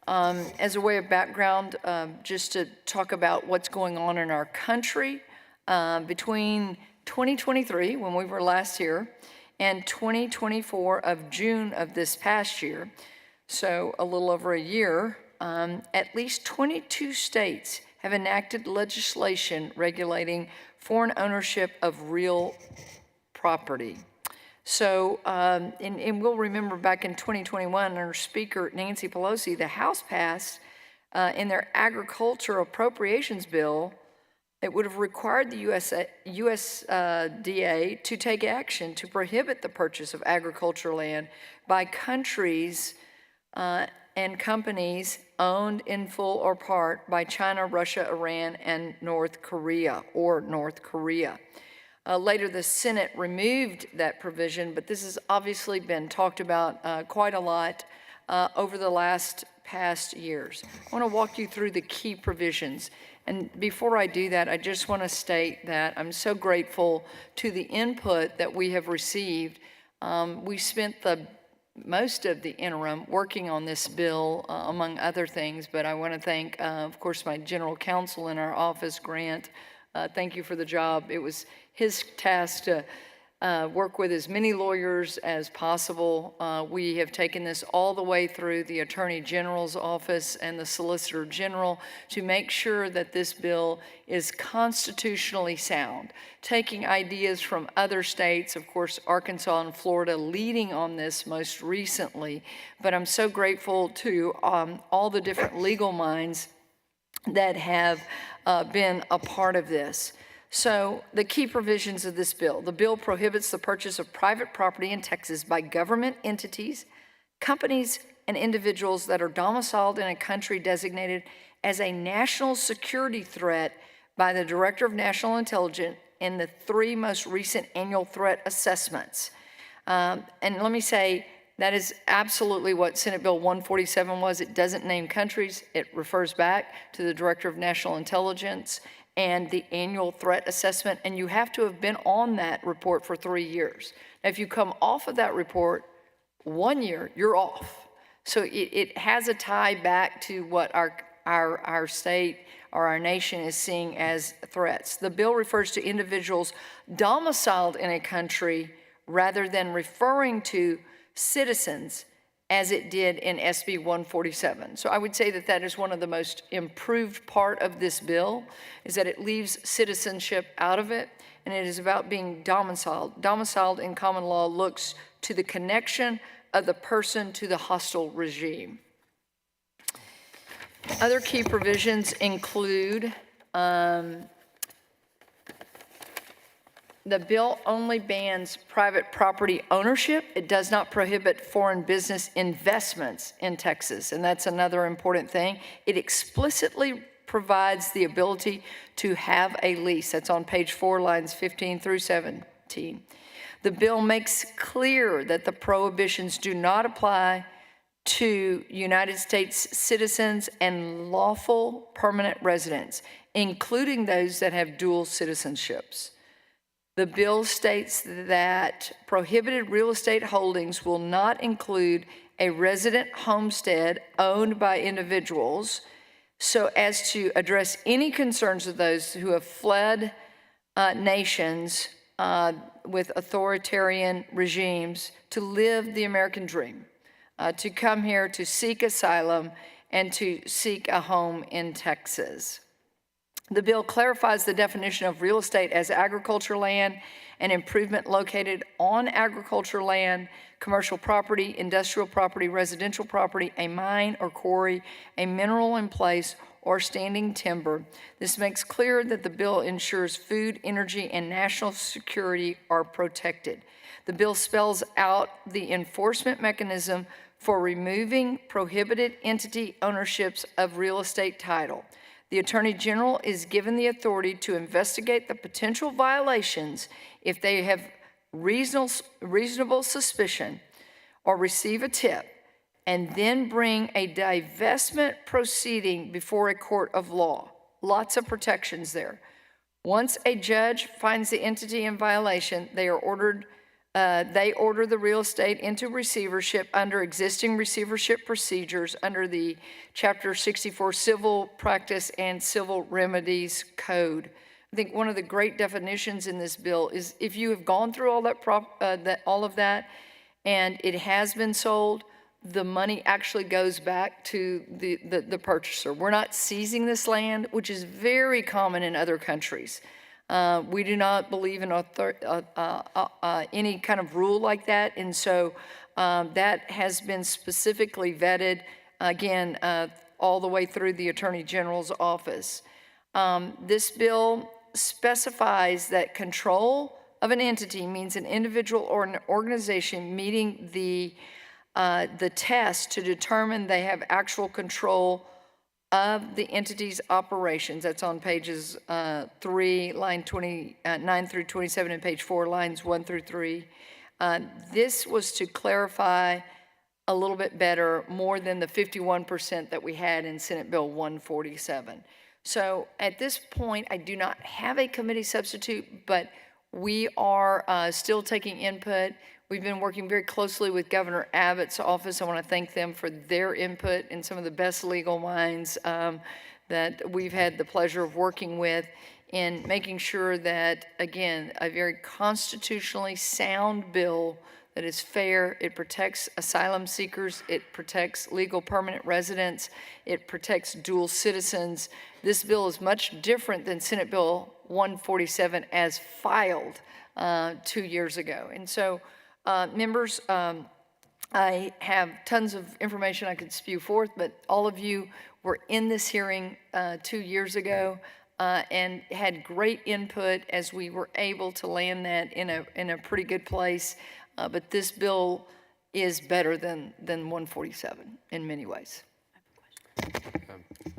As a way of background, just to talk about what's going on in our country, between 2023, when we were last here, and 2024 of June of this past year, so a little over a year, at least 22 states have enacted legislation regulating foreign ownership of real property. So, and we'll remember back in 2021, our Speaker, Nancy Pelosi, the House passed in their agriculture appropriations bill, it would have required the USDA to take action to prohibit the purchase of agricultural land by countries and companies owned in full or part by China, Russia, Iran, and North Korea, Later, the Senate removed that provision, but this has obviously been talked about quite a lot over the past years. I want to walk you through the key provisions. And before I do that, I just want to state that I'm so grateful to the input that we have received. We spent the most of the interim working on this bill, among other things, but I want to thank, of course, my general counsel in our office, Grant. Thank you for the job. It was his task to work with as many lawyers as possible. We have taken this all the way through the Attorney General's office and the Solicitor General to make sure that this bill is constitutionally sound, taking ideas from other states, of course, Arkansas and Florida leading on this most recently. But I'm so grateful to all the different legal minds that have been a part of this. So the key provisions of this bill: the bill prohibits the purchase of private property in Texas by government entities, companies, and individuals that are domiciled in a country designated as a national security threat by the Director of National Intelligence in the 3 most recent annual threat assessments. And let me say, that is absolutely what Senate Bill 147 was. It doesn't name countries. It refers back to the Director of National Intelligence and the annual threat assessment, and you have to have been on that report for 3 years. Now, if you come off of that report 1 year, you're off. So it has a tie back to what our state or our nation is seeing as threats. The bill refers to individuals domiciled in a country rather than referring to citizens as it did in SB 147. So I would say that that is one of the most improved part of this bill, is that it leaves citizenship out of it, and it is about being domiciled. Domiciled in common law looks to the connection of the person to the hostile regime. Other key provisions include the bill only bans private property ownership. It does not prohibit foreign business investments in Texas, and that's another important thing. It explicitly provides the ability to have a lease. That's on page 4, lines 15 through 17. The bill makes clear that the prohibitions do not apply to United States citizens and lawful permanent residents, including those that have dual citizenships. The bill states that prohibited real estate holdings will not include a resident homestead owned by individuals, so as to address any concerns of those who have fled nations with authoritarian regimes to live the American dream, to come here to seek asylum and to seek a home in Texas. The bill clarifies the definition of real estate as agricultural land, an improvement located on agricultural land, commercial property, industrial property, residential property, a mine or quarry, a mineral in place, or standing timber. This makes clear that the bill ensures food, energy, and national security are protected. The bill spells out the enforcement mechanism for removing prohibited entity ownerships of real estate title. The Attorney General is given the authority to investigate the potential violations if they have reasonable suspicion or receive a tip, and then bring a divestment proceeding before a court of law. Lots of protections there. Once a judge finds the entity in violation, they order the real estate into receivership under existing receivership procedures under the Chapter 64 Civil Practice and Civil Remedies Code. I think one of the great definitions in this bill is if you have gone through all of that and it has been sold, the money actually goes back to the purchaser. We're not seizing this land, which is very common in other countries. We do not believe in any kind of rule like that, and so that has been specifically vetted, again, all the way through the Attorney General's office. This bill specifies that control of an entity means an individual or an organization meeting the test to determine they have actual control of the entity's operations. That's on pages 3, line 29 through 27, and page 4, lines 1 through 3. This was to clarify a little bit better, more than the 51% that we had in Senate Bill 147. So at this point, I do not have a committee substitute, but we are still taking input. We've been working very closely with Governor Abbott's office. I want to thank them for their input and some of the best legal minds that we've had the pleasure of working with in making sure that, again, a very constitutionally sound bill that is fair. It protects asylum seekers. It protects legal permanent residents. It protects dual citizens. This bill is much different than Senate Bill 147 as filed 2 years ago. And so, members, I have tons of information I could spew forth, but all of you were in this hearing 2 years ago and had great input as we were able to land that in a pretty good place. But this bill is better than 147 in many ways.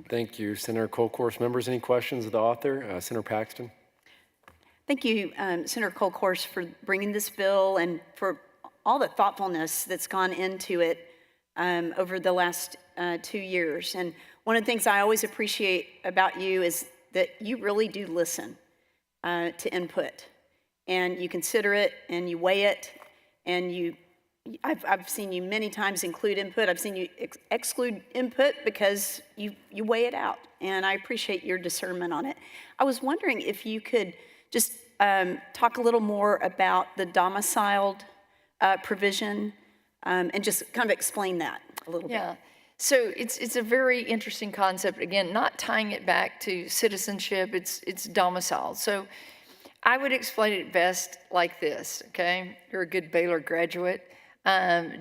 Thank you, Senator Colcourse. Members, any questions of the author? Senator Paxton. Thank you, Senator Colcourse, for bringing this bill and for all the thoughtfulness that's gone into it over the last 2 years. And one of the things I always appreciate about you is that you really do listen to input, and you consider it and you weigh it, and I've seen you many times include input. I've seen you exclude input because you weigh it out, and I appreciate your discernment on it. I was wondering if you could just talk a little more about the domiciled provision and just kind of explain that a little bit. So it's a very interesting concept. Again, not tying it back to citizenship, it's domicile. So I would explain it best like this, okay? You're a good Baylor graduate.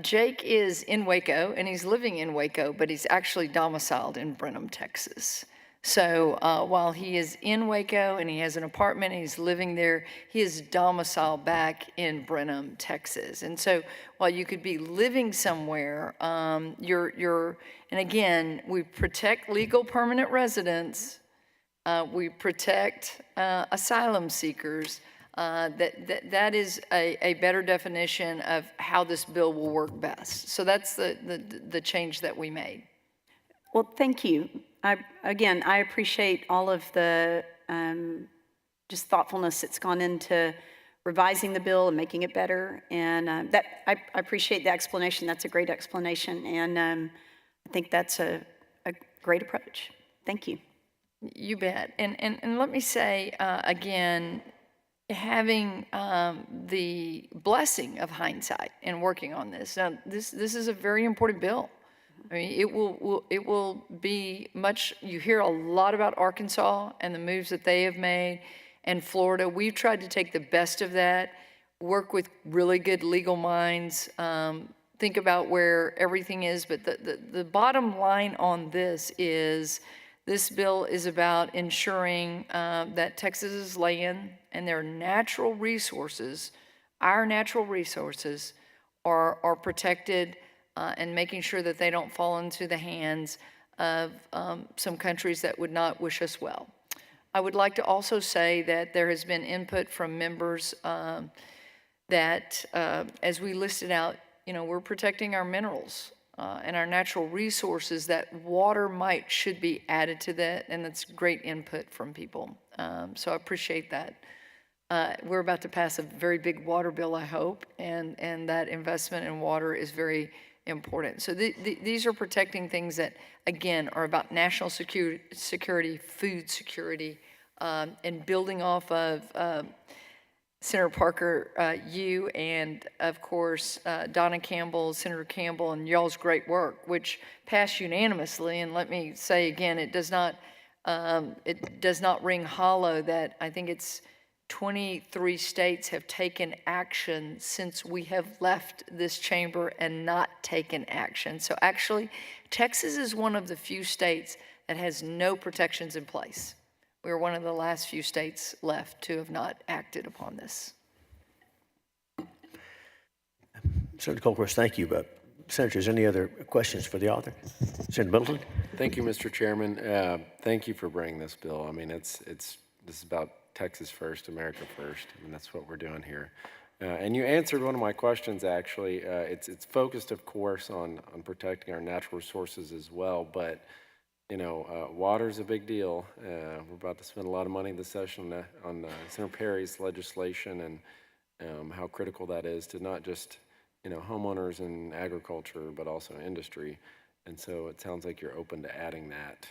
Jake is in Waco, and he's living in Waco, but he's actually domiciled in Brenham, Texas. So while he is in Waco and he has an apartment and he's living there, he is domiciled back in Brenham, Texas. And so while you could be living somewhere, and again, we protect legal permanent residents, we protect asylum seekers. That is a better definition of how this bill will work best. So that's the change that we made. Well, thank you. Again, I appreciate all of the just thoughtfulness that's gone into revising the bill and making it better. And I appreciate the explanation. That's a great explanation. And I think that's a great approach. Thank you. You bet. And let me say, again, having the blessing of hindsight in working on this. Now, this is a very important bill. I mean, it will be much, you hear a lot about Arkansas and the moves that they have made, and Florida. We've tried to take the best of that, work with really good legal minds, think about where everything is. But the bottom line on this is, this bill is about ensuring that Texas's land and their natural resources, our natural resources, are protected and making sure that they don't fall into the hands of some countries that would not wish us well. I would like to also say that there has been input from members that, as we listed out, we're protecting our minerals and our natural resources, that water should be added to that, and that's great input from people. So I appreciate that. We're about to pass a very big water bill, I hope, and that investment in water is very important. So these are protecting things that, again, are about national security, food security, and building off of Senator Parker, you, and of course, Donna Campbell, Senator Campbell, and y'all's great work, which passed unanimously. And let me say again, it does not ring hollow that I think it's 23 states have taken action since we have left this chamber and not taken action. So actually, Texas is one of the few states that has no protections in place. We're one of the last few states left to have not acted upon this. Senator Colcourse, thank you. Senators, any other questions for the author? Senator Middleton? Thank you, Mr. Chairman. Thank you for bringing this bill. I mean, this is about Texas first, America first. I mean, that's what we're doing here. And you answered one of my questions, actually. It's focused, of course, on protecting our natural resources as well, but water's a big deal. We're about to spend a lot of money this session on Senator Perry's legislation and how critical that is to not just homeowners and agriculture, but also industry. And so it sounds like you're open to adding that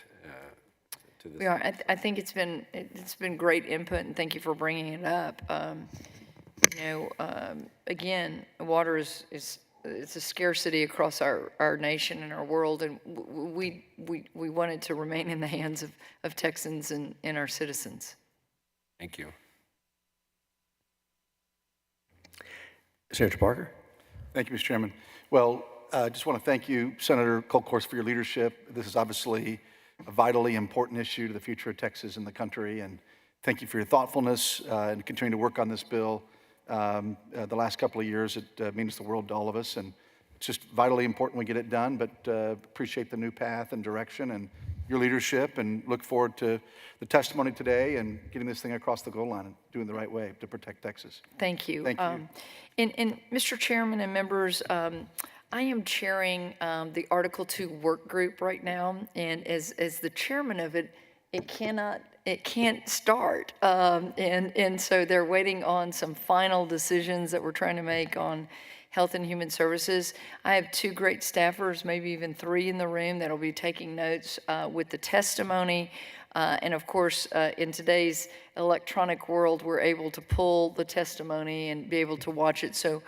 to this. We are. I think it's been great input, and thank you for bringing it up. Again, water is it's a scarcity across our nation and our world, and we want it to remain in the hands of Texans and our citizens. Thank you. Senator Parker. Thank you, Mr. Chairman. Well, I just want to thank you, Senator Kolkhorst, for your leadership. This is obviously a vitally important issue to the future of Texas and the country, and thank you for your thoughtfulness and continuing to work on this bill. The last couple of years, it means the world to all of us, and it's just vitally important we get it done, but appreciate the new path and direction and your leadership, and look forward to the testimony today and getting this thing across the goal line and doing the right way to protect Texas. Thank you. Thank you. And Mr. Chairman and members, I am chairing the Article 2 work group right now, and as the chairman of it, it can't start. And so they're waiting on some final decisions that we're trying to make on Health and Human Services. I have 2 great staffers, maybe even 3 in the room that'll be taking notes with the testimony. And of course, in today's electronic world, we're able to pull the testimony and be able to watch it. So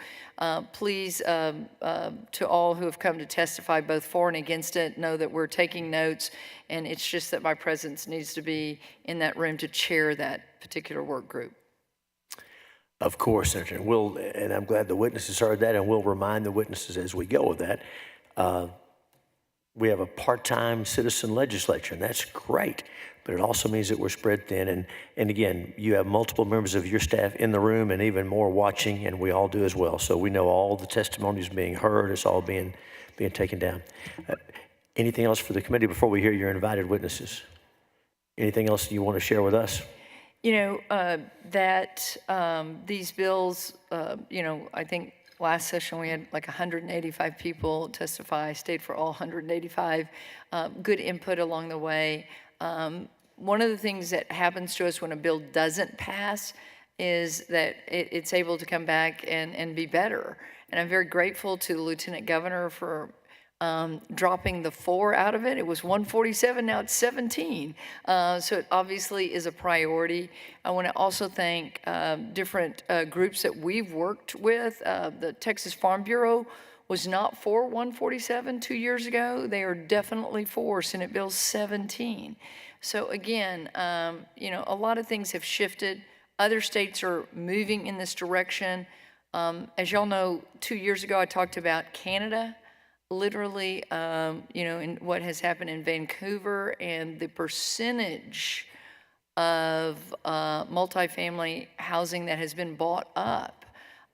please, to all who have come to testify both for and against it, know that we're taking notes, and it's just that my presence needs to be in that room to chair that particular work group. Of course, Senator, and I'm glad the witnesses heard that, and we'll remind the witnesses as we go with that. We have a part-time citizen legislature, and that's great, but it also means that we're spread thin. And again, you have multiple members of your staff in the room and even more watching, and we all do as well. So we know all the testimonies being heard, it's all being taken down. Anything else for the committee before we hear your invited witnesses? Anything else you want to share with us? That these bills, I think last session we had like 185 people testify. I stayed for all 185. Good input along the way. One of the things that happens to us when a bill doesn't pass is that it's able to come back and be better. And I'm very grateful to the Lieutenant Governor for dropping the 4 out of it. It was 147, now it's 17. So it obviously is a priority. I want to also thank different groups that we've worked with. The Texas Farm Bureau was not for 147 2 years ago. They are definitely for Senate Bill 17. So again, a lot of things have shifted. Other states are moving in this direction. As y'all know, 2 years ago I talked about Canada. Literally, in what has happened in Vancouver, and the percentage of multifamily housing that has been bought up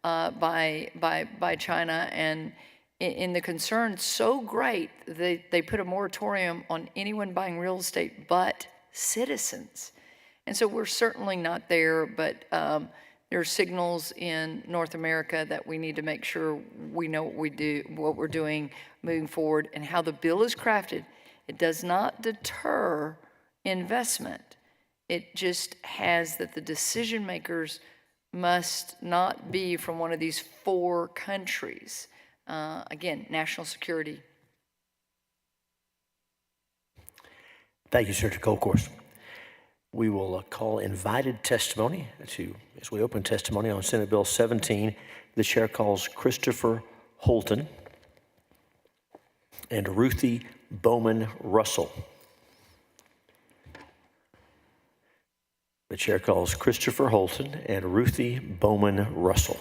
by China, and in the concern so great, they put a moratorium on anyone buying real estate but citizens. And so we're certainly not there, but there are signals in North America that we need to make sure we know what we're doing moving forward, and how the bill is crafted. It does not deter investment. It just has that the decision makers must not be from one of these 4 countries. Again, national security. Thank you, Senator Kolkhorst. We will call invited testimony as we open testimony on Senate Bill 17. The chair calls Christopher Holton and Ruthie Bowman Russell. The chair calls Christopher Holton and Ruthie Bowman Russell.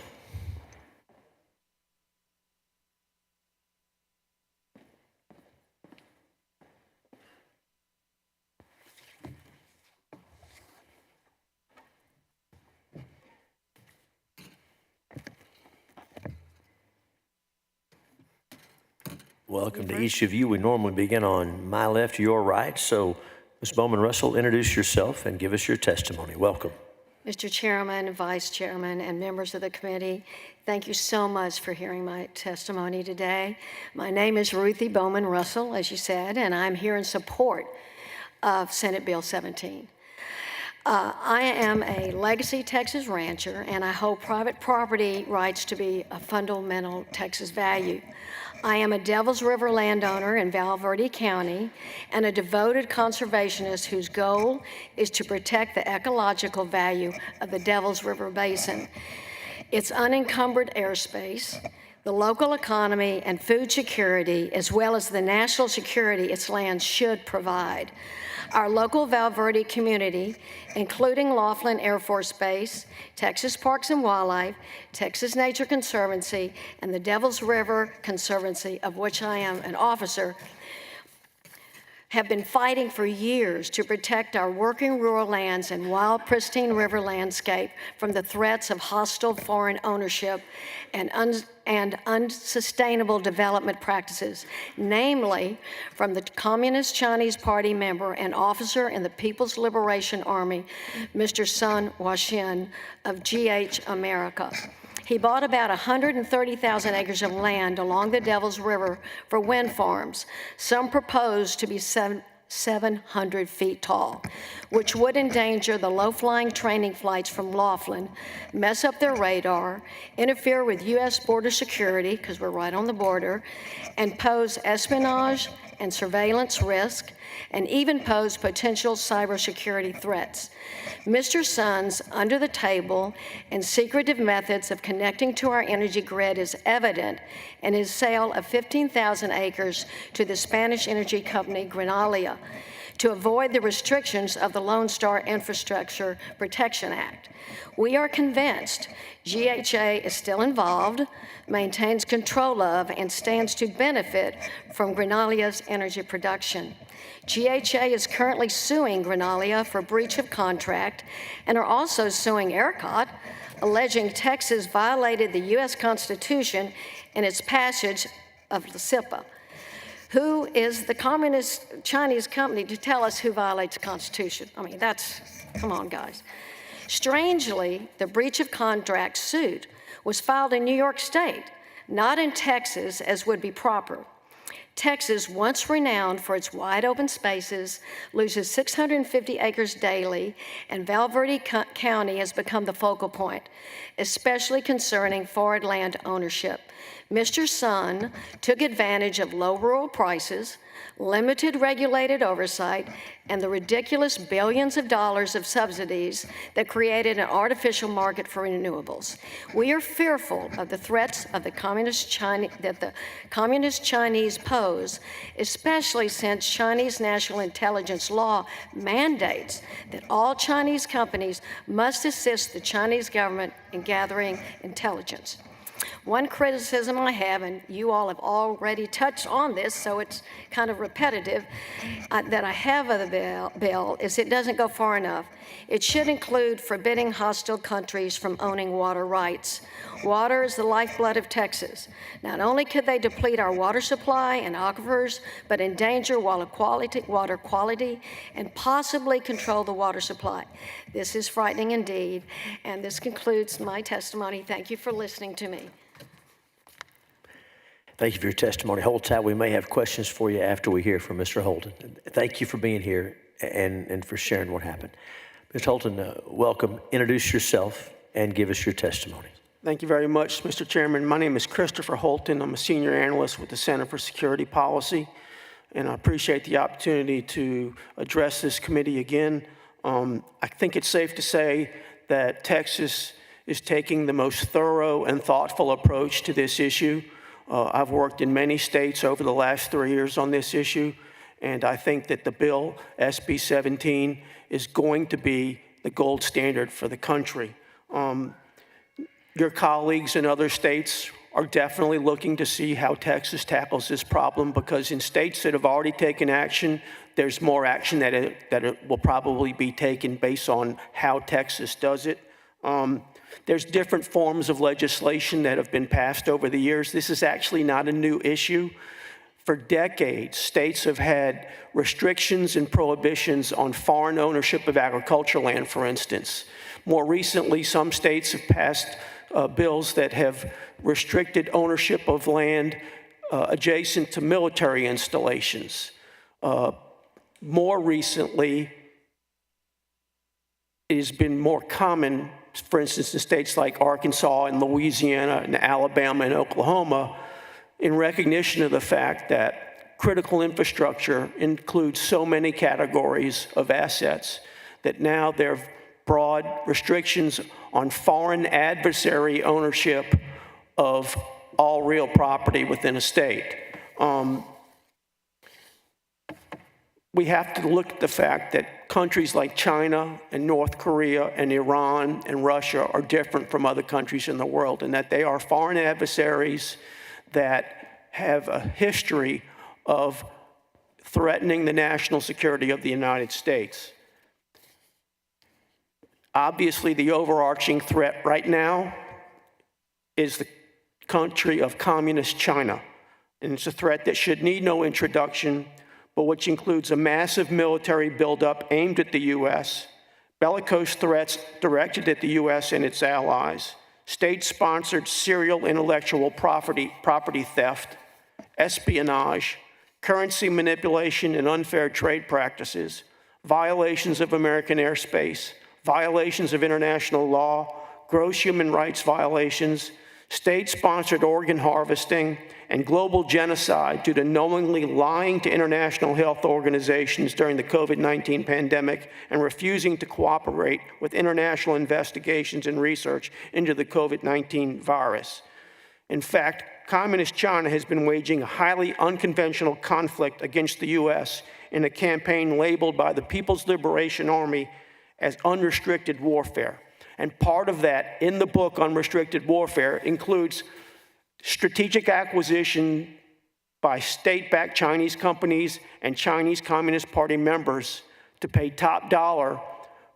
Welcome to each of you. We normally begin on my left, your right. So, Ms. Bowman Russell, introduce yourself and give us your testimony. Welcome. Mr. Chairman, Vice Chairman, and members of the committee, thank you so much for hearing my testimony today. My name is Ruthie Bowman Russell, as you said, and I'm here in support of Senate Bill 17. I am a legacy Texas rancher, and I hold private property rights to be a fundamental Texas value. I am a Devils River landowner in Val Verde County and a devoted conservationist whose goal is to protect the ecological value of the Devils River Basin, its unencumbered airspace, the local economy and food security, as well as the national security its lands should provide. Our local Val Verde community, including Laughlin Air Force Base, Texas Parks and Wildlife, Texas Nature Conservancy, and the Devils River Conservancy, of which I am an officer, have been fighting for years to protect our working rural lands and wild, pristine river landscape from the threats of hostile foreign ownership and unsustainable development practices, namely from the Communist Chinese Party member and officer in the People's Liberation Army, Mr. Sun Huaxian of GH America. He bought about 130,000 acres of land along the Devils River for wind farms, some proposed to be 700 feet tall, which would endanger the low-flying training flights from Laughlin, mess up their radar, interfere with U.S. border security, because we're right on the border, and pose espionage and surveillance risk, and even pose potential cybersecurity threats. Mr. Sun's under-the-table and secretive methods of connecting to our energy grid is evident in his sale of 15,000 acres to the Spanish energy company Granalia to avoid the restrictions of the Lone Star Infrastructure Protection Act. We are convinced GHA is still involved, maintains control of, and stands to benefit from Granalia's energy production. GHA is currently suing Granalia for breach of contract and are also suing ERCOT, alleging Texas violated the U.S. Constitution in its passage of the SIPA. Who is the Communist Chinese company to tell us who violates the Constitution? I mean, come on, guys. Strangely, the breach of contract suit was filed in New York State, not in Texas, as would be proper. Texas, once renowned for its wide open spaces, loses 650 acres daily, and Val Verde County has become the focal point, especially concerning foreign land ownership. Mr. Sun took advantage of low rural prices, limited regulated oversight, and the ridiculous billions of dollars of subsidies that created an artificial market for renewables. We are fearful of the threats of the Communist Chinese pose, especially since Chinese national intelligence law mandates that all Chinese companies must assist the Chinese government in gathering intelligence. One criticism I have, and you all have already touched on this, so it's kind of repetitive, that I have of the bill is it doesn't go far enough. It should include forbidding hostile countries from owning water rights. Water is the lifeblood of Texas. Not only could they deplete our water supply and aquifers, but endanger water quality and possibly control the water supply. This is frightening indeed, and this concludes my testimony. Thank you for listening to me. Thank you for your testimony. Hold tight. We may have questions for you after we hear from Mr. Holton. Thank you for being here and for sharing what happened. Mr. Holton, welcome. Introduce yourself and give us your testimony. Thank you very much, Mr. Chairman. My name is Christopher Holton. I'm a senior analyst with the Center for Security Policy, and I appreciate the opportunity to address this committee again. I think it's safe to say that Texas is taking the most thorough and thoughtful approach to this issue. I've worked in many states over the last 3 years on this issue, and I think that the bill, SB 17, is going to be the gold standard for the country. Your colleagues in other states are definitely looking to see how Texas tackles this problem, because in states that have already taken action, there's more action that it will probably be taken based on how Texas does it. There's different forms of legislation that have been passed over the years. This is actually not a new issue. For decades, states have had restrictions and prohibitions on foreign ownership of agricultural land, for instance. More recently, some states have passed bills that have restricted ownership of land adjacent to military installations. More recently, it has been more common, for instance, in states like Arkansas and Louisiana and Alabama and Oklahoma, in recognition of the fact that critical infrastructure includes so many categories of assets that now there are broad restrictions on foreign adversary ownership of all real property within a state. We have to look at the fact that countries like China and North Korea and Iran and Russia are different from other countries in the world, and that they are foreign adversaries that have a history of threatening the national security of the United States. Obviously, the overarching threat right now is the country of communist China, and it's a threat that should need no introduction, but which includes a massive military buildup aimed at the U.S., bellicose threats directed at the U.S. and its allies, state-sponsored serial intellectual property theft, espionage, currency manipulation and unfair trade practices, violations of American airspace, violations of international law, gross human rights violations, state-sponsored organ harvesting, and global genocide due to knowingly lying to international health organizations during the COVID-19 pandemic and refusing to cooperate with international investigations and research into the COVID-19 virus. In fact, Communist China has been waging a highly unconventional conflict against the U.S. in a campaign labeled by the People's Liberation Army as unrestricted warfare. And part of that in the book, Unrestricted Warfare, includes strategic acquisition by state-backed Chinese companies and Chinese Communist Party members to pay top dollar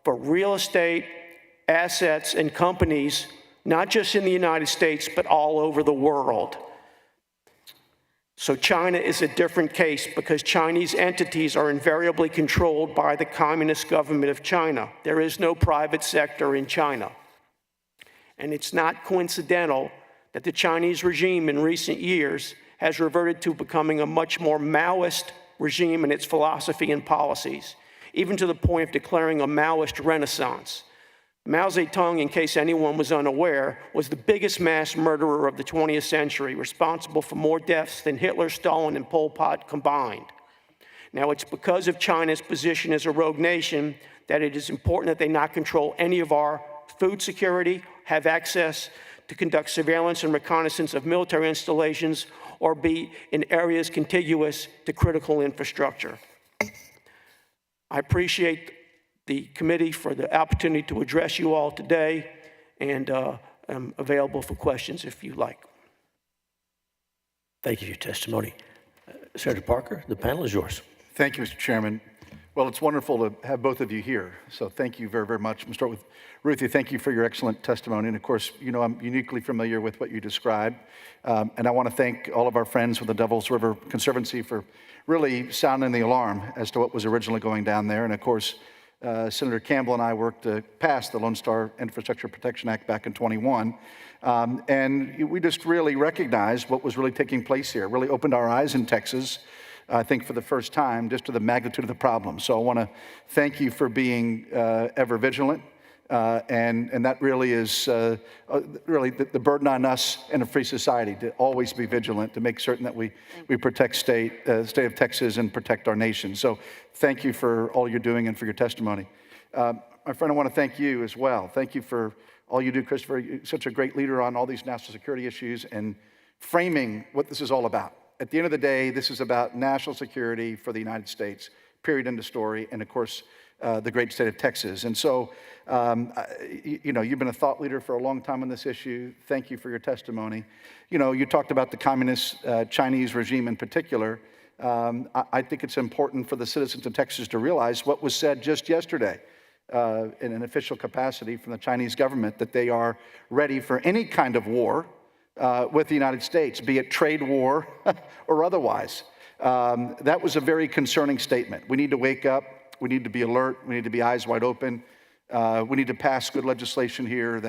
for real estate, assets, and companies, not just in the United States, but all over the world. So China is a different case because Chinese entities are invariably controlled by the Communist government of China. There is no private sector in China. And it's not coincidental that the Chinese regime in recent years has reverted to becoming a much more Maoist regime in its philosophy and policies, even to the point of declaring a Maoist renaissance. Mao Zedong, in case anyone was unaware, was the biggest mass murderer of the 20th century, responsible for more deaths than Hitler, Stalin, and Pol Pot combined. Now, it's because of China's position as a rogue nation that it is important that they not control any of our food security, have access to conduct surveillance and reconnaissance of military installations, or be in areas contiguous to critical infrastructure. I appreciate the committee for the opportunity to address you all today, and I'm available for questions if you like. Thank you for your testimony. Senator Parker, the panel is yours. Thank you, Mr. Chairman. Well, it's wonderful to have both of you here, so thank you very, very much. I'm going to start with Ruthie. Thank you for your excellent testimony, and of course, you know, I'm uniquely familiar with what you described, and I want to thank all of our friends with the Devils River Conservancy for really sounding the alarm as to what was originally going down there, and of course, Senator Campbell and I worked to pass the Lone Star Infrastructure Protection Act back in 21. And we just really recognized what was really taking place here, really opened our eyes in Texas, I think for the first time, just to the magnitude of the problem. So I want to thank you for being ever vigilant. And that really is really the burden on us in a free society to always be vigilant, to make certain that we protect state of Texas and protect our nation. So thank you for all you're doing and for your testimony. My friend, I want to thank you as well. Thank you for all you do, Christopher. You're such a great leader on all these national security issues and framing what this is all about. At the end of the day, this is about national security for the United States, period, end of story, and of course, the great state of Texas. And so, you know, you've been a thought leader for a long time on this issue. Thank you for your testimony. You know, you talked about the communist Chinese regime in particular. I think it's important for the citizens of Texas to realize what was said just yesterday in an official capacity from the Chinese government, that they are ready for any kind of war with the United States, be it trade war or otherwise. That was a very concerning statement. We need to wake up. We need to be alert. We need to be eyes wide open. We need to pass good legislation here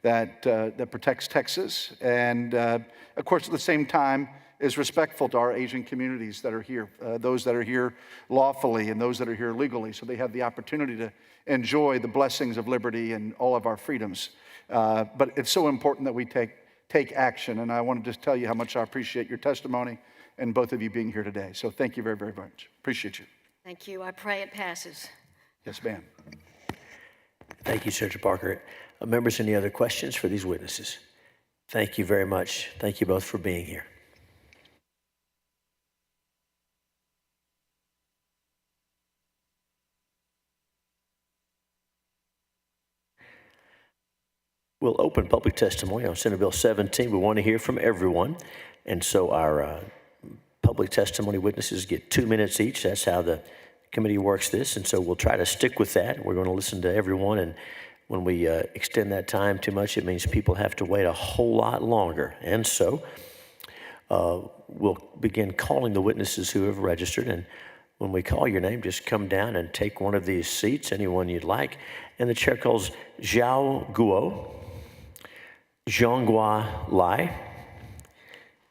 that protects Texas. And of course, at the same time, is respectful to our Asian communities that are here, those that are here lawfully and those that are here legally, so they have the opportunity to enjoy the blessings of liberty and all of our freedoms. But it's so important that we take action, and I want to just tell you how much I appreciate your testimony and both of you being here today. So thank you very, very much. Appreciate you. Thank you. I pray it passes. Yes, ma'am. Thank you, Senator Parker. Members, any other questions for these witnesses? Thank you very much. Thank you both for being here. We'll open public testimony on Senate Bill 17. We want to hear from everyone. And so our public testimony witnesses get 2 minutes each. That's how the committee works this. And so we'll try to stick with that. We're going to listen to everyone. And when we extend that time too much, it means people have to wait a whole lot longer. And so we'll begin calling the witnesses who have registered. And when we call your name, just come down and take one of these seats, anyone you'd like. And the chair calls Zhao Guo, Zhonghua Lai,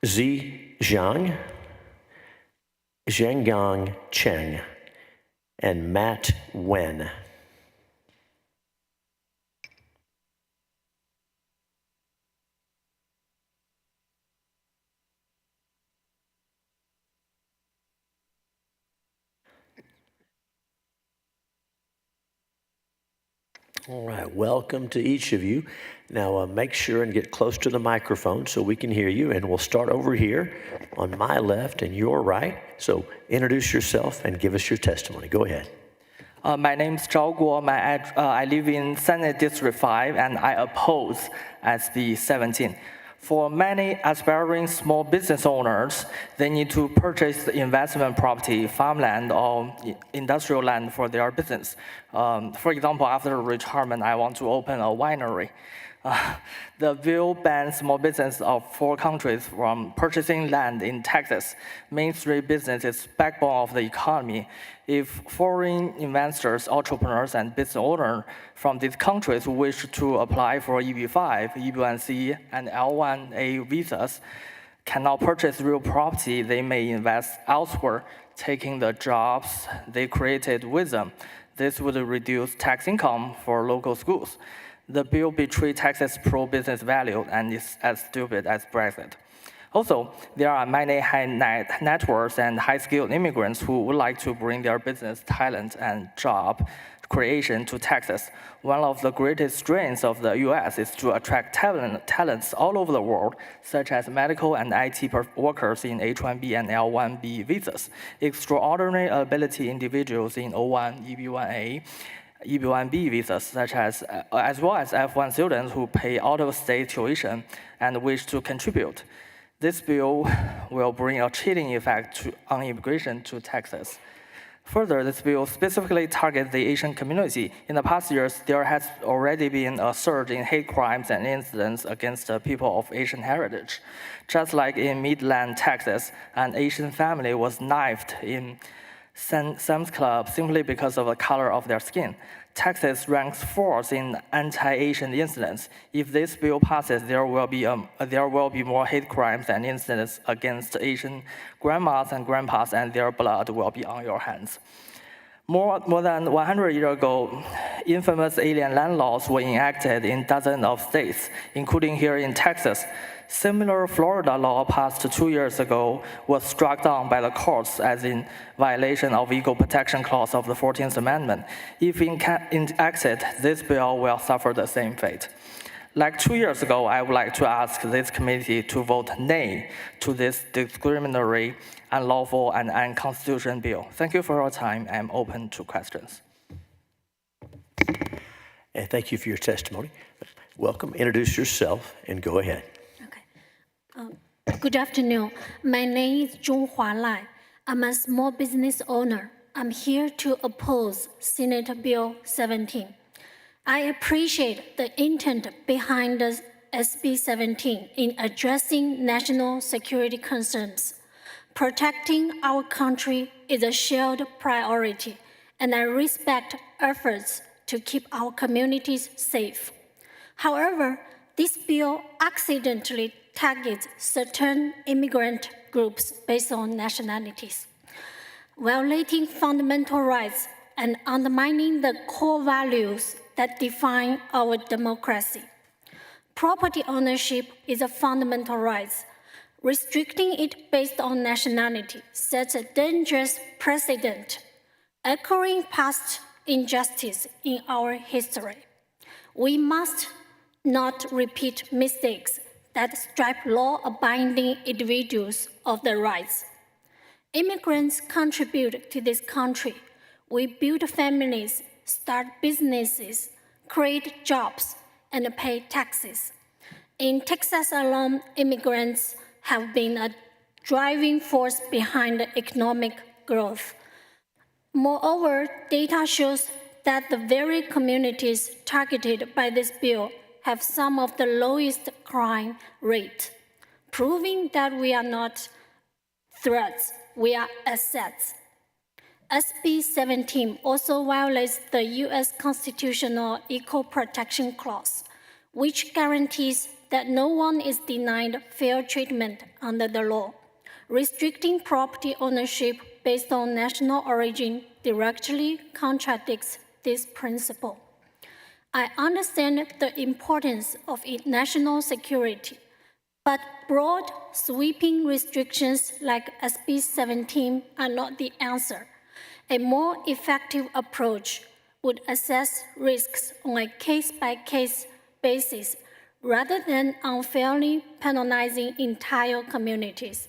Zi Zhang, Zhenggang Cheng, and Matt Wen. All right, welcome to each of you. Now make sure and get close to the microphone so we can hear you, and we'll start over here on my left and your right. So introduce yourself and give us your testimony. Go ahead. My name is Zhao Guo. I live in Senate District 5, and I oppose SB 17. For many aspiring small business owners, they need to purchase investment property, farmland, or industrial land for their business. For example, after retirement, I want to open a winery. The bill bans small business of 4 countries from purchasing land in Texas. Main Street business is backbone of the economy. If foreign investors, entrepreneurs, and business owners from these countries wish to apply for EB-5, EB-1C, and L-1A visas, cannot purchase real property, they may invest elsewhere, taking the jobs they created with them. This would reduce tax income for local schools. The bill betrays Texas pro-business value and is as stupid as Brexit. Also, there are many high net worth and high-skilled immigrants who would like to bring their business talent and job creation to Texas. One of the greatest strengths of the U.S. is to attract talents all over the world, such as medical and IT workers in H-1B and L-1B visas, extraordinary ability individuals in O-1, EB-1A, EB-1B visas, such as well as F-1 students who pay out-of-state tuition and wish to contribute. This bill will bring a chilling effect on immigration to Texas. Further, this bill specifically targets the Asian community. In the past years, there has already been a surge in hate crimes and incidents against the people of Asian heritage. Just like in Midland, Texas, an Asian family was knifed in Sam's Club simply because of the color of their skin. Texas ranks 4th in anti-Asian incidents. If this bill passes, there will be more hate crimes and incidents against Asian grandmas and grandpas, and their blood will be on your hands. More than 100 years ago, infamous alien land laws were enacted in dozens of states, including here in Texas. Similar Florida law passed 2 years ago was struck down by the courts as in violation of Equal Protection Clause of the 14th Amendment. If enacted, this bill will suffer the same fate. Like 2 years ago, I would like to ask this committee to vote nay to this discriminatory, unlawful, and unconstitutional bill. Thank you for your time. I am open to questions. And thank you for your testimony. Welcome. Introduce yourself and go ahead. Good afternoon. My name is Zhonghua Lai. I'm a small business owner. I'm here to oppose Senate Bill 17. I appreciate the intent behind the SB 17 in addressing national security concerns. Protecting our country is a shared priority, and I respect efforts to keep our communities safe. However, this bill accidentally targets certain immigrant groups based on nationalities, violating fundamental rights and undermining the core values that define our democracy. Property ownership is a fundamental right. Restricting it based on nationality sets a dangerous precedent, echoing past injustice in our history. We must not repeat mistakes that strip law-abiding individuals of their rights. Immigrants contribute to this country. We build families, start businesses, create jobs, and pay taxes. In Texas alone, immigrants have been a driving force behind economic growth. Moreover, data shows that the very communities targeted by this bill have some of the lowest crime rate, proving that we are not threats, we are assets. SB 17 also violates the U.S. Constitutional Equal Protection Clause, which guarantees that no one is denied fair treatment under the law. Restricting property ownership based on national origin directly contradicts this principle. I understand the importance of national security, but broad, sweeping restrictions like SB 17 are not the answer. A more effective approach would assess risks on a case-by-case basis rather than unfairly penalizing entire communities.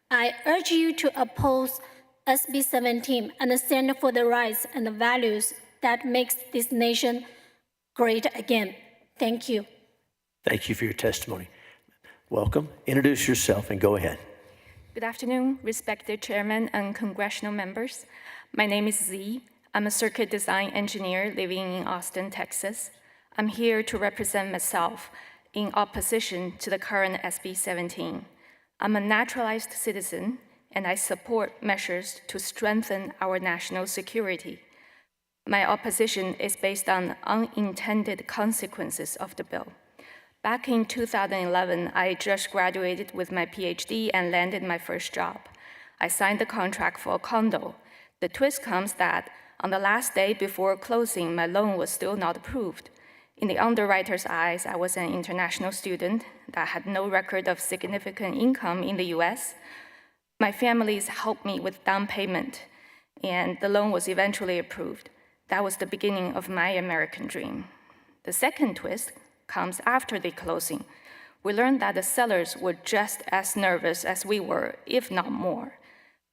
I urge you to oppose SB 17 and stand for the rights and the values that makes this nation great again. Thank you. Thank you for your testimony. Welcome. Introduce yourself and go ahead. Good afternoon, respected chairman and congressional members. My name is Z. I'm a circuit design engineer living in Austin, Texas. I'm here to represent myself in opposition to the current SB 17. I'm a naturalized citizen, and I support measures to strengthen our national security. My opposition is based on unintended consequences of the bill. Back in 2011, I just graduated with my PhD and landed my first job. I signed the contract for a condo. The twist comes that on the last day before closing, my loan was still not approved. In the underwriter's eyes, I was an international student that had no record of significant income in the US. My families helped me with down payment, and the loan was eventually approved. That was the beginning of my American dream. The second twist comes after the closing. We learned that the sellers were just as nervous as we were, if not more.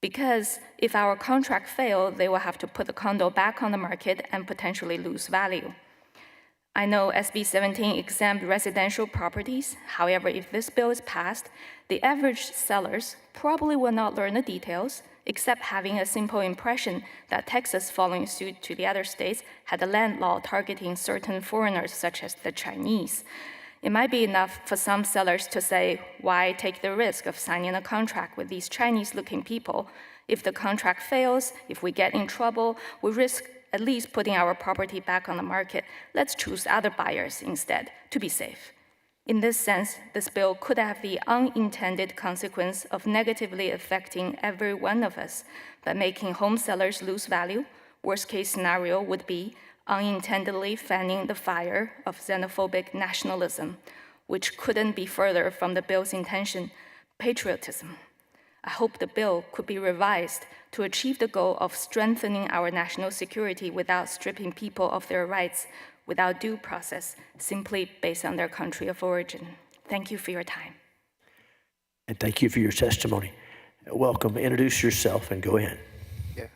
Because if our contract failed, they will have to put the condo back on the market and potentially lose value. I know SB 17 exempt residential properties. However, if this bill is passed, the average sellers probably will not learn the details, except having a simple impression that Texas, following suit to the other states, had a land law targeting certain foreigners, such as the Chinese. It might be enough for some sellers to say, why take the risk of signing a contract with these Chinese-looking people? If the contract fails, if we get in trouble, we risk at least putting our property back on the market. Let's choose other buyers instead, to be safe. In this sense, this bill could have the unintended consequence of negatively affecting every one of us, by making home sellers lose value. Worst-case scenario would be unintendedly fanning the fire of xenophobic nationalism, which couldn't be further from the bill's intention, patriotism. I hope the bill could be revised to achieve the goal of strengthening our national security without stripping people of their rights, without due process, simply based on their country of origin. Thank you for your time. And thank you for your testimony. Welcome. Introduce yourself and go ahead. Yeah.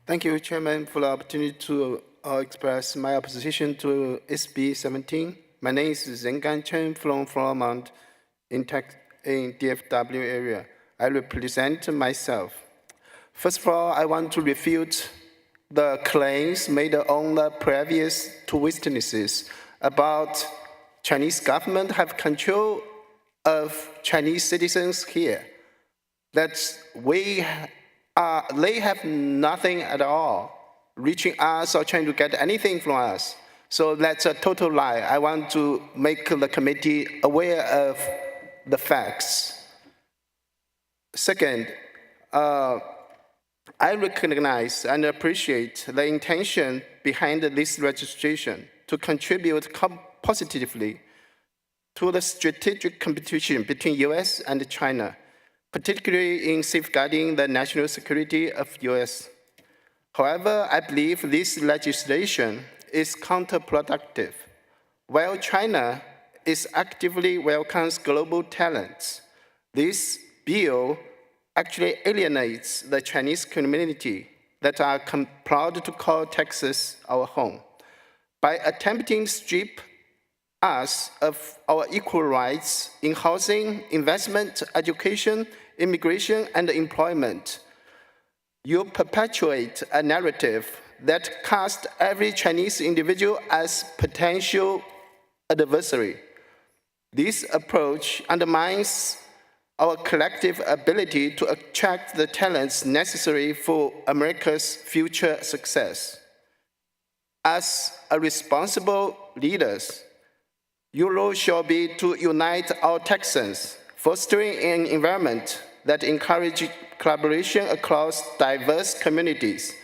Thank you, Chairman, for the opportunity to express my opposition to SB 17. My name is Zhengan Chen from Flormont in DFW area. I represent myself. First of all, I want to refute the claims made on the previous two witnesses about Chinese government have control of Chinese citizens here. That they have nothing at all reaching us or trying to get anything from us. So that's a total lie. I want to make the committee aware of the facts. Second, I recognize and appreciate the intention behind this registration to contribute positively to the strategic competition between US and China, particularly in safeguarding the national security of US. However, I believe this legislation is counterproductive. While China actively welcomes global talents, this bill actually alienates the Chinese community that are proud to call Texas our home. By attempting to strip us of our equal rights in housing, investment, education, immigration, and employment, you perpetuate a narrative that casts every Chinese individual as potential adversary. This approach undermines our collective ability to attract the talents necessary for America's future success. As a responsible leaders, your role shall be to unite our Texans, fostering an environment that encourages collaboration across diverse communities.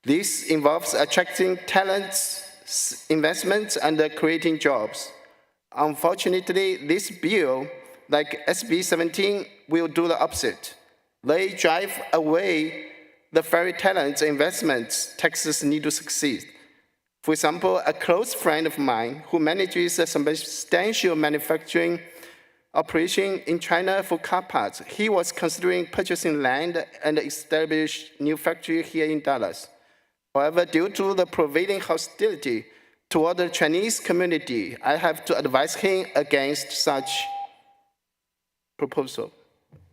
This involves attracting talents, investments, and creating jobs. Unfortunately, this bill, like SB 17, will do the opposite. They drive away the very talents and investments Texas need to succeed. For example, a close friend of mine who manages a substantial manufacturing operation in China for car parts, he was considering purchasing land and establish new factory here in Dallas. However, due to the prevailing hostility toward the Chinese community, I have to advise him against such proposal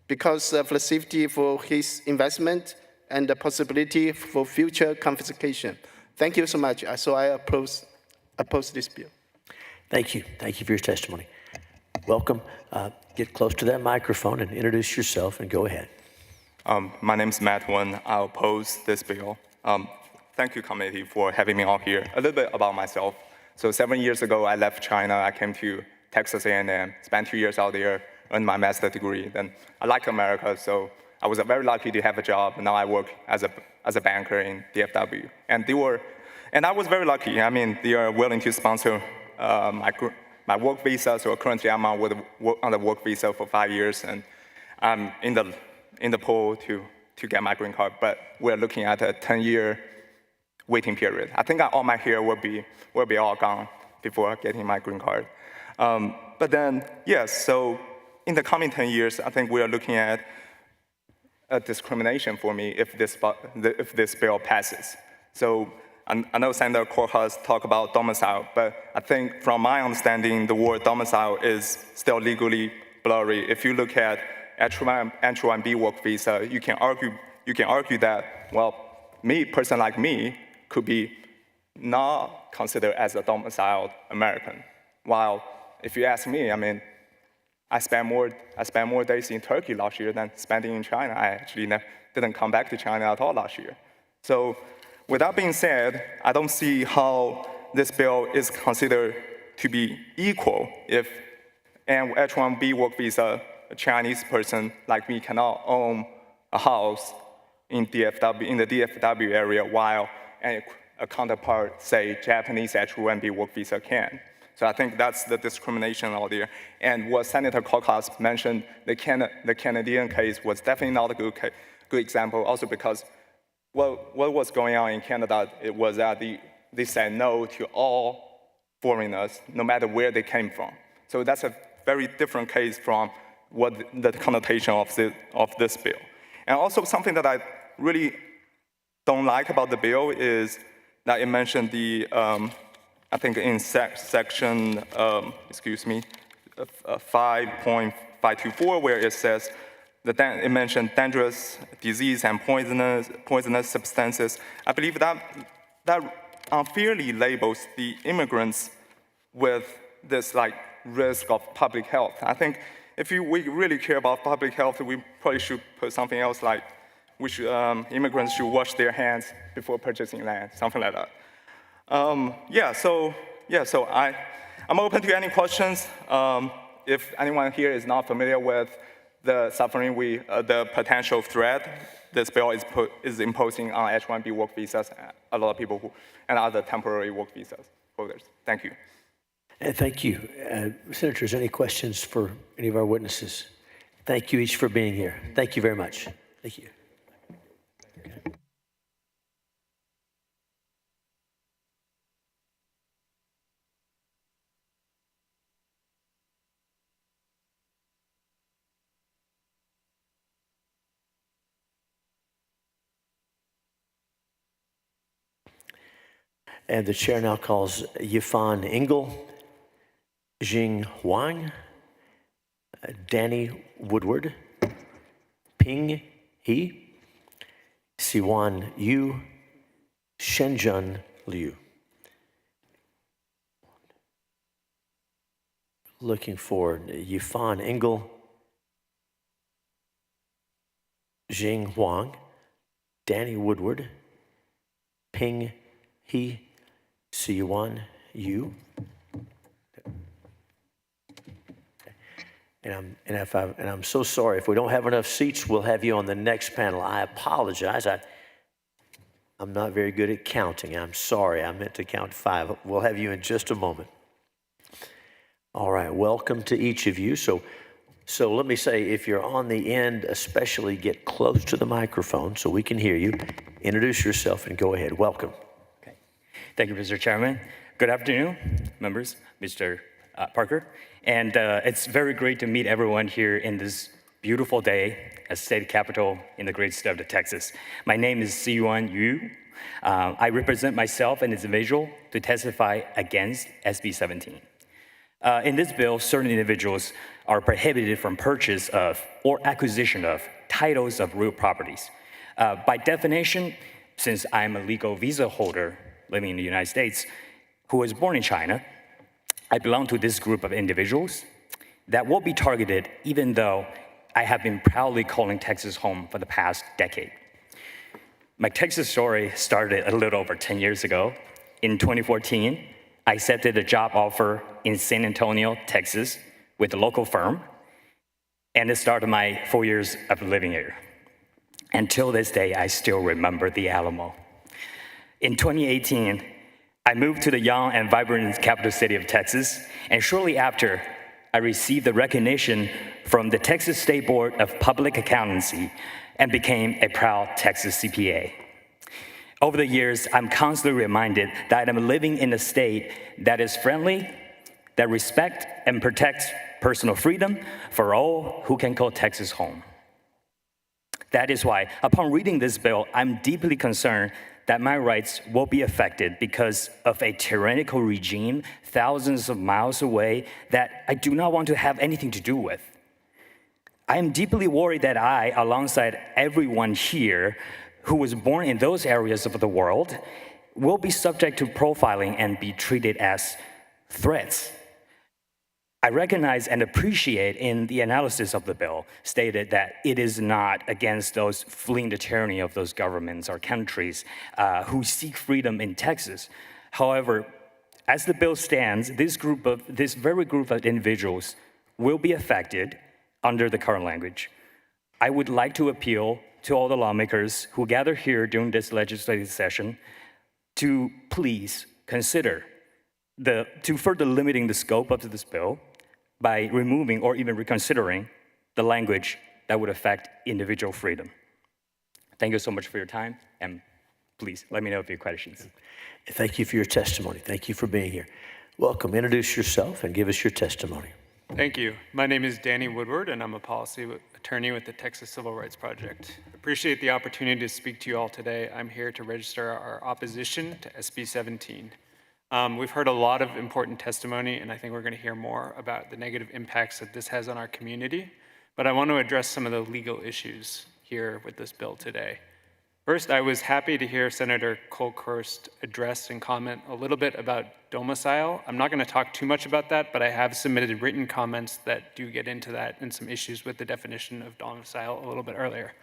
because of the safety for his investment and the possibility for future confiscation. Thank you so much. So I oppose this bill. Thank you. Thank you for your testimony. Welcome. Get close to that microphone and introduce yourself and go ahead. My name is Matt Wen. I oppose this bill. Thank you, committee, for having me on here. A little bit about myself. So 7 years ago, I left China. I came to Texas A&M, spent 2 years out there, earned my master's degree. Then I like America, so I was very lucky to have a job. Now I work as a banker in DFW. And I was very lucky. I mean, they are willing to sponsor my work visa. So currently I'm on the work visa for 5 years, and I'm in the pool to get my green card. But we're looking at a 10-year waiting period. I think all my hair will be all gone before getting my green card. But then, yes, so in the coming 10 years, I think we are looking at a discrimination for me if this bill passes. So I know Senator Kohlhaas talked about domicile, but I think from my understanding, the word domicile is still legally blurry. If you look at H-1B work visa, you can argue that, well, person like me could be not considered as a domiciled American. While if you ask me, I mean, I spent more days in Turkey last year than spending in China. I actually didn't come back to China at all last year. So with that being said, I don't see how this bill is considered to be equal if an H-1B work visa, a Chinese person like me cannot own a house in the DFW area while a counterpart, say, Japanese H-1B work visa can. So I think that's the discrimination out there. And what Senator Kohlhaas mentioned, the Canadian case was definitely not a good example, also because what was going on in Canada, it was that they said no to all foreigners, no matter where they came from. So that's a very different case from what the connotation of this bill. And also something that I really don't like about the bill is that it mentioned I think in section, 5.524, where it says, it mentioned dangerous disease and poisonous substances. I believe that unfairly labels the immigrants with this risk of public health. I think if we really care about public health, we probably should put something else like immigrants should wash their hands before purchasing land, something like that. So I'm open to any questions. if anyone here is not familiar with the suffering the potential threat this bill is imposing on H-1B work visas, a lot of people and other temporary work visas holders. Thank you. And thank you. Senators, any questions for any of our witnesses? Thank you each for being here. Thank you very much. Thank you. And the chair now calls Yifan Engel, Jing Huang, Danny Woodward, Ping He, Siwan Yu, Shenzhen Liu. Looking for Yifan Engel, Jing Huang, Danny Woodward, Ping He, Siwan Yu. And I'm so sorry. If we don't have enough seats, we'll have you on the next panel. I apologize. I'm not very good at counting. I'm sorry. I meant to count 5. We'll have you in just a moment. All right. Welcome to each of you. So let me say, if you're on the end, especially get close to the microphone so we can hear you. Introduce yourself and go ahead. Welcome. Thank you, Mr. Chairman. Good afternoon, members, Mr. Parker. And it's very great to meet everyone here in this beautiful day at state capitol in the great state of Texas. My name is Siwan Yu. I represent myself and individual to testify against SB 17. In this bill, certain individuals are prohibited from purchase of or acquisition of titles of real properties. By definition, since I'm a legal visa holder living in the United States who was born in China, I belong to this group of individuals that will be targeted even though I have been proudly calling Texas home for the past decade. My Texas story started a little over 10 years ago. In 2014, I accepted a job offer in San Antonio, Texas with a local firm, and it started my 4 years of living here. Until this day, I still remember the Alamo. In 2018, I moved to the young and vibrant capital city of Texas, and shortly after, I received the recognition from the Texas State Board of Public Accountancy and became a proud Texas CPA. Over the years, I'm constantly reminded that I'm living in a state that is friendly, that respects and protects personal freedom for all who can call Texas home. That is why, upon reading this bill, I'm deeply concerned that my rights will be affected because of a tyrannical regime thousands of miles away that I do not want to have anything to do with. I am deeply worried that I, alongside everyone here who was born in those areas of the world, will be subject to profiling and be treated as threats. I recognize and appreciate in the analysis of the bill stated that it is not against those fleeing the tyranny of those governments or countries who seek freedom in Texas. However, as the bill stands, this very group of individuals will be affected under the current language. I would like to appeal to all the lawmakers who gather here during this legislative session to please consider to further limiting the scope of this bill by removing or even reconsidering the language that would affect individual freedom. Thank you so much for your time, and please let me know if you have questions. Thank you for your testimony. Thank you for being here. Welcome. Introduce yourself and give us your testimony. Thank you. My name is Danny Woodward, and I'm a policy attorney with the Texas Civil Rights Project. I appreciate the opportunity to speak to you all today. I'm here to register our opposition to SB 17. We've heard a lot of important testimony, and I think we're going to hear more about the negative impacts that this has on our community. But I want to address some of the legal issues here with this bill today. First, I was happy to hear Senator Kolkhorst address and comment a little bit about domicile. I'm not going to talk too much about that, but I have submitted written comments that do get into that and some issues with the definition of domicile a little bit earlier.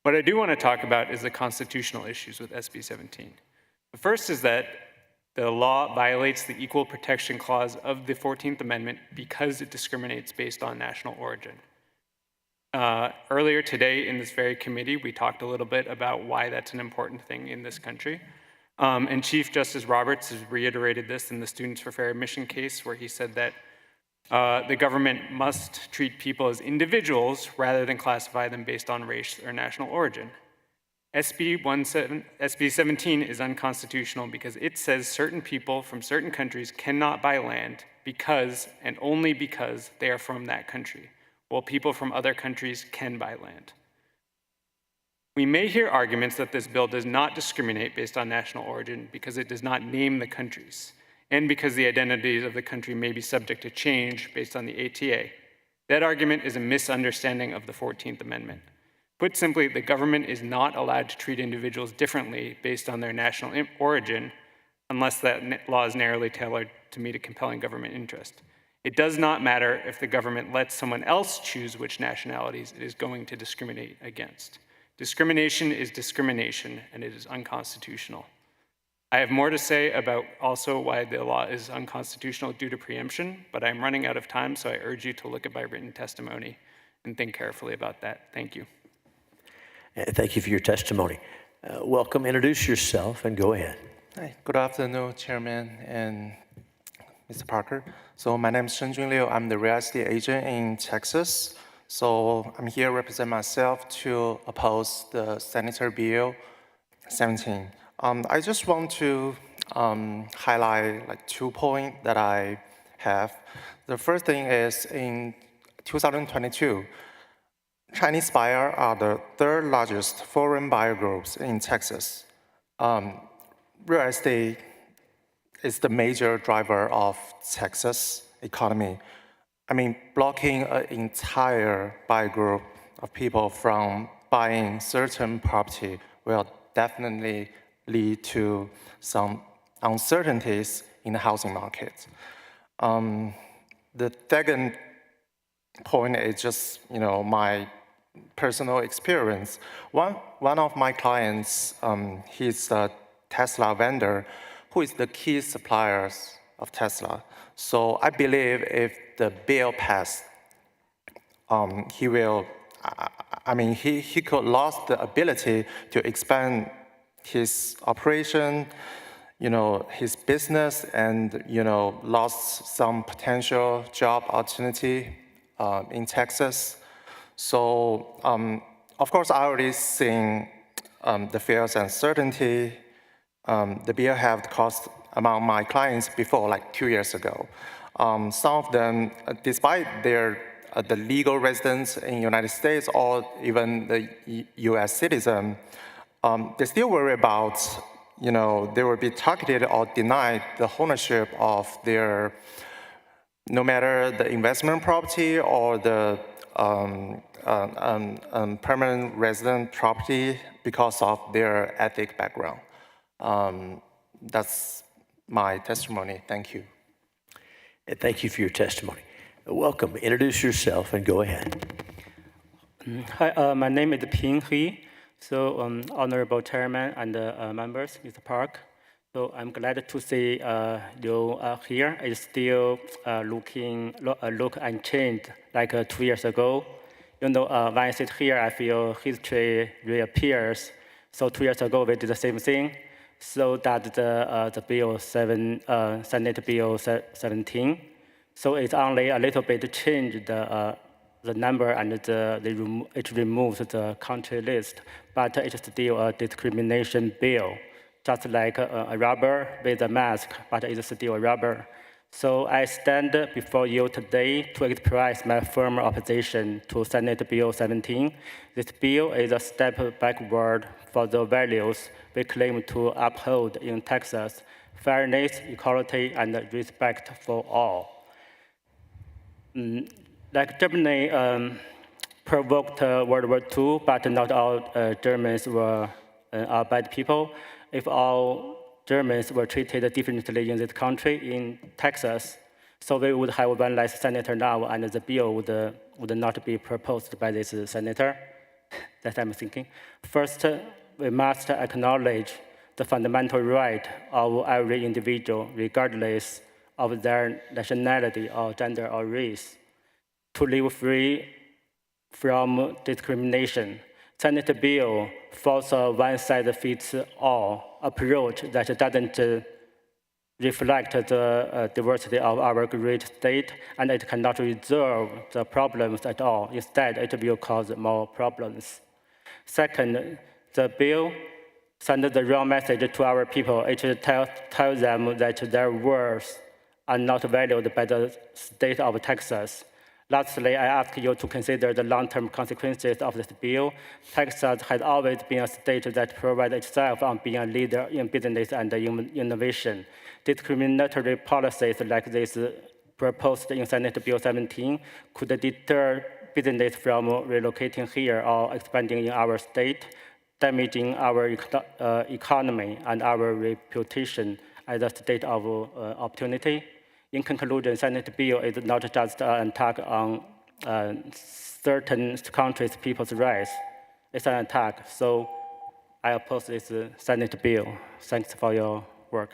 What I do want to talk about is the constitutional issues with SB 17. The first is that The law violates the Equal Protection Clause of the 14th Amendment because it discriminates based on national origin. Earlier today in this very committee, we talked a little bit about why that's an important thing in this country. And Chief Justice Roberts has reiterated this in the Students for Fair Admission case, where he said that the government must treat people as individuals rather than classify them based on race or national origin. SB 17 is unconstitutional because it says certain people from certain countries cannot buy land because and only because they are from that country, while people from other countries can buy land. We may hear arguments that this bill does not discriminate based on national origin because it does not name the countries, and because the identities of the country may be subject to change based on the ATA. That argument is a misunderstanding of the 14th Amendment. Put simply, the government is not allowed to treat individuals differently based on their national origin unless that law is narrowly tailored to meet a compelling government interest. It does not matter if the government lets someone else choose which nationalities it is going to discriminate against. Discrimination is discrimination, and it is unconstitutional. I have more to say about also why the law is unconstitutional due to preemption, but I'm running out of time, so I urge you to look at my written testimony and think carefully about that. Thank you. Thank you for your testimony. Welcome, introduce yourself and go ahead. Hi, good afternoon, Chairman and Mr. Parker. So my name is Shenjun Liu. I'm the real estate agent in Texas. So I'm here to represent myself to oppose the Senator Bill 17. I just want to highlight like 2 points that I have. The first thing is in 2022, Chinese buyers are the 3rd largest foreign buyer groups in Texas. Real estate is the major driver of Texas economy. I mean, blocking an entire buyer group of people from buying certain property will definitely lead to some uncertainties in the housing market. The second point is just, my personal experience. One of my clients, he's a Tesla vendor who is the key suppliers of Tesla. So I believe if the bill passed, he will, he could lose the ability to expand his operation, his business, and, lost some potential job opportunity in Texas. So, of course, I already seen the fears and uncertainty the bill have caused among my clients before, like 2 years ago. Some of them, despite their the legal residence in the United States or even the US citizen, they still worry about, they will be targeted or denied the ownership of their, no matter the investment property or the permanent resident property because of their ethnic background. That's my testimony. Thank you. And thank you for your testimony. Welcome. Introduce yourself and go ahead. Hi, my name is Ping Hui. So, Honorable Chairman and members, Mr. Park. So I'm glad to see you here. It's still look unchanged like 2 years ago. When I sit here, I feel history reappears. So 2 years ago, we did the same thing. So that the bill Senate Bill 17. So it's only a little bit changed the number and it removes the country list, but it's still a discrimination bill, just like a rubber with a mask, but it's still a rubber. So I stand before you today to express my firm opposition to Senate Bill 17. This bill is a step backward for the values we claim to uphold in Texas: fairness, equality, and respect for all. Like Germany provoked World War II, but not all Germans are bad people. If all Germans were treated differently in this country, in Texas, so we would have one less senator now, and the bill would not be proposed by this senator. That I'm thinking. First, we must acknowledge the fundamental right of every individual, regardless of their nationality or gender or race, to live free from discrimination. Senate bill follows a one-size-fits-all approach that doesn't reflect the diversity of our great state, and it cannot resolve the problems at all. Instead, it will cause more problems. Second, the bill sends the wrong message to our people. It tells them that their words are not valued by the state of Texas. Lastly, I ask you to consider the long-term consequences of this bill. Texas has always been a state that prides itself on being a leader in business and innovation. Discriminatory policies like this proposed in Senate Bill 17 could deter business from relocating here or expanding in our state, damaging our economy and our reputation as a state of opportunity. In conclusion, Senate bill is not just an attack on certain countries' people's rights. It's an attack. So I oppose this Senate bill. Thanks for your work.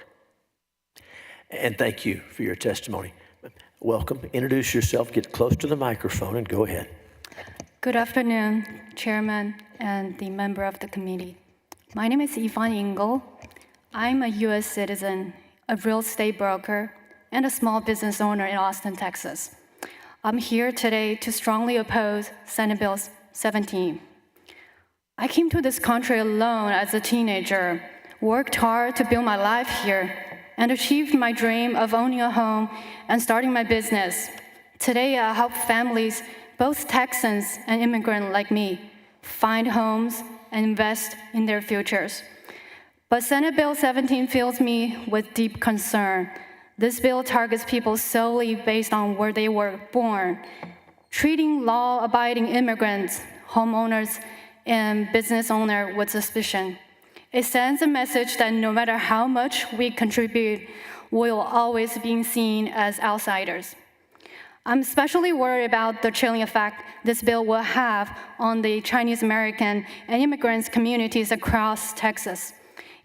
And thank you for your testimony. Welcome. Introduce yourself, get close to the microphone, and go ahead. Good afternoon, Chairman and the member of the committee. My name is Yvonne Engel. I'm a U.S. citizen, a real estate broker, and a small business owner in Austin, Texas. I'm here today to strongly oppose Senate Bill 17. I came to this country alone as a teenager, worked hard to build my life here, and achieved my dream of owning a home and starting my business. Today, I help families, both Texans and immigrants like me, find homes and invest in their futures. But Senate Bill 17 fills me with deep concern. This bill targets people solely based on where they were born, treating law-abiding immigrants, homeowners, and business owners with suspicion. It sends a message that no matter how much we contribute, we'll always be seen as outsiders. I'm especially worried about the chilling effect this bill will have on the Chinese American and immigrants communities across Texas.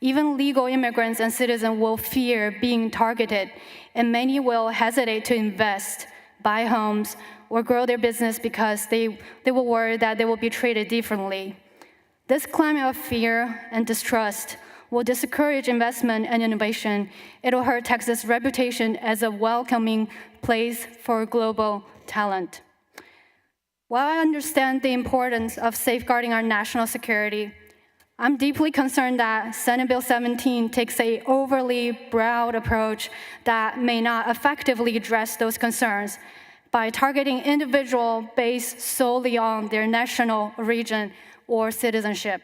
Even legal immigrants and citizens will fear being targeted, and many will hesitate to invest, buy homes, or grow their business because they will worry that they will be treated differently. This climate of fear and distrust will discourage investment and innovation. It will hurt Texas' reputation as a welcoming place for global talent. While I understand the importance of safeguarding our national security, I'm deeply concerned that Senate Bill 17 takes an overly broad approach that may not effectively address those concerns by targeting individuals based solely on their national origin or citizenship,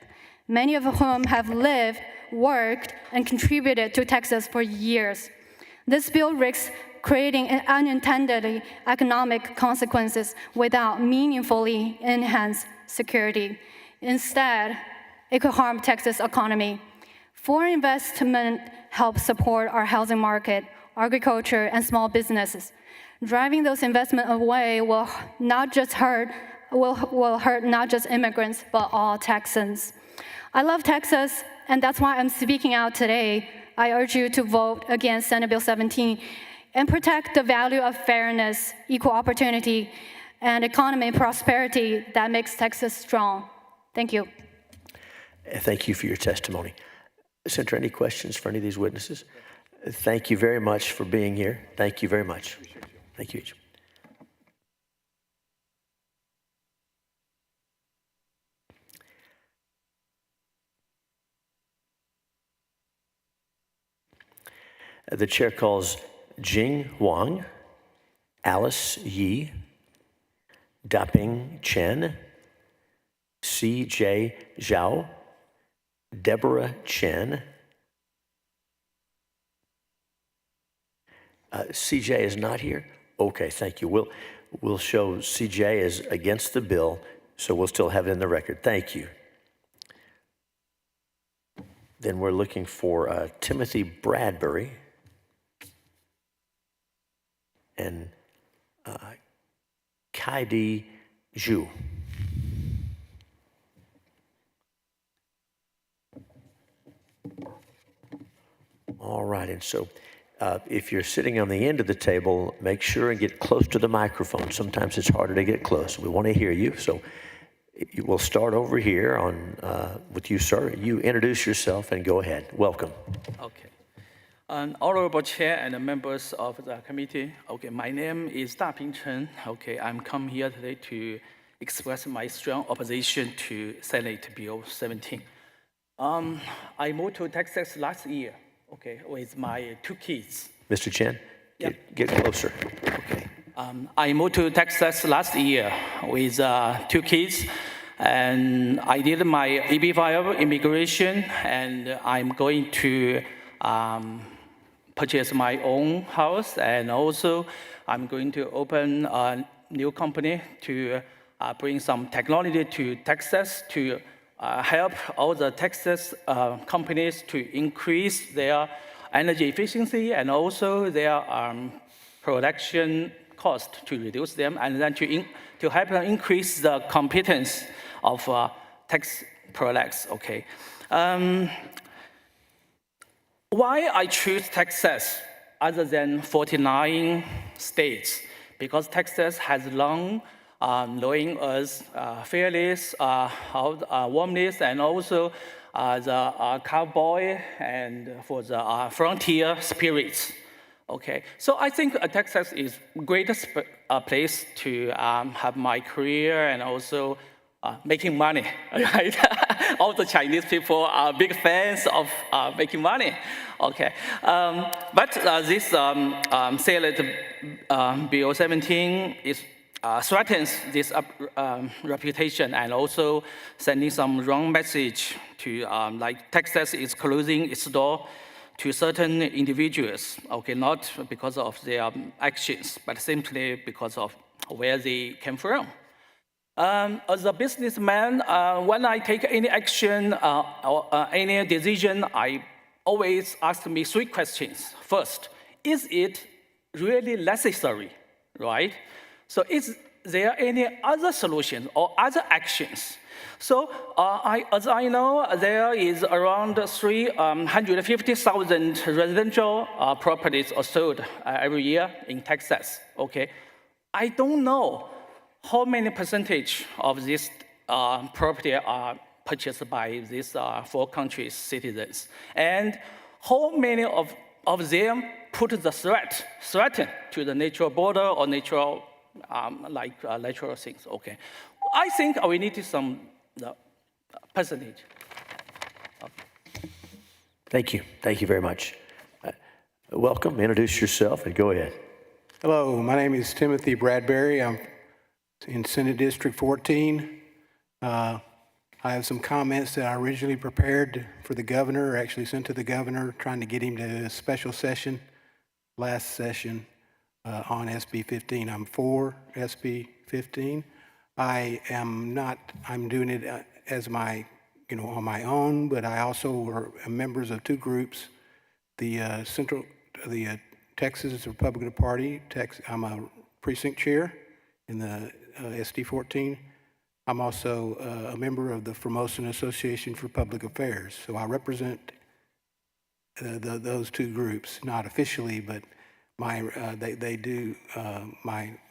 many of whom have lived, worked, and contributed to Texas for years. This bill risks creating unintended economic consequences without meaningfully enhanced security. Instead, it could harm Texas' economy. Foreign investment helps support our housing market, agriculture, and small businesses. Driving those investments away will hurt not just immigrants, but all Texans. I love Texas, and that's why I'm speaking out today. I urge you to vote against Senate Bill 17 and protect the value of fairness, equal opportunity, and economic prosperity that makes Texas strong. Thank you. Thank you for your testimony. Senator, any questions for any of these witnesses? Thank you very much for being here. Thank you very much. Thank you. The chair calls Jing Wang, Alice Yi, Daping Chen, C.J. Zhao, Deborah Chen. CJ is not here? Okay, thank you. We'll show CJ as against the bill, so we'll still have it in the record. Thank you. Then we're looking for Timothy Bradbury and Kaidi Zhu. right, and so if you're sitting on the end of the table, make sure and get close to the microphone. Sometimes it's harder to get close. We want to hear you, so we'll start over here with you, sir. You introduce yourself and go ahead. Welcome. Okay. Honorable Chair and members of the committee, okay, my name is Da Ping Chen. Okay, I'm come here today to express my strong opposition to Senate Bill 17. I moved to Texas last year, okay, with my 2 kids. Mr. Chen, get closer. Okay. I moved to Texas last year with 2 kids, and I did my EB-5 immigration, and I'm going to purchase my own house, and also I'm going to open a new company to bring some technology to Texas to help all the Texas companies to increase their energy efficiency and also their production cost to reduce them, and then to help them increase the competence of Texas products. Okay. Why I choose Texas other than 49 states? Because Texas has long knowing us fairness, warmness, and also the cowboy and for the frontier spirits. Okay, so I think Texas is greatest place to have my career and also making money, right? All the Chinese people are big fans of making money. Okay, but this Senate Bill 17 threatens this reputation and also sending some wrong message to like Texas is closing its door to certain individuals. Okay, not because of their actions, but simply because of where they came from. As a businessman, when I take any action or any decision, I always ask me 3 questions. First, is it really necessary, right? So is there any other solution or other actions? So as I know, there is around 350,000 residential properties are sold every year in Texas, okay? I don't know how many percentage of this property are purchased by these 4 countries' citizens, and how many of them put the threat to the natural border or natural natural things. Okay, I think we need some percentage. Okay. Thank you very much. Welcome. Introduce yourself and go ahead. Hello, my name is Timothy Bradbury. I'm in Senate District 14. I have some comments that I originally prepared for the governor, or actually sent to the governor, trying to get him to a special session, last session on SB 15. I'm for SB 15. I'm doing it as my, on my own, but I also are members of 2 groups, the Texas Republican Party. I'm a precinct chair in the SD 14. I'm also a member of the Formosan Association for Public Affairs. So I represent those 2 groups, not officially, but my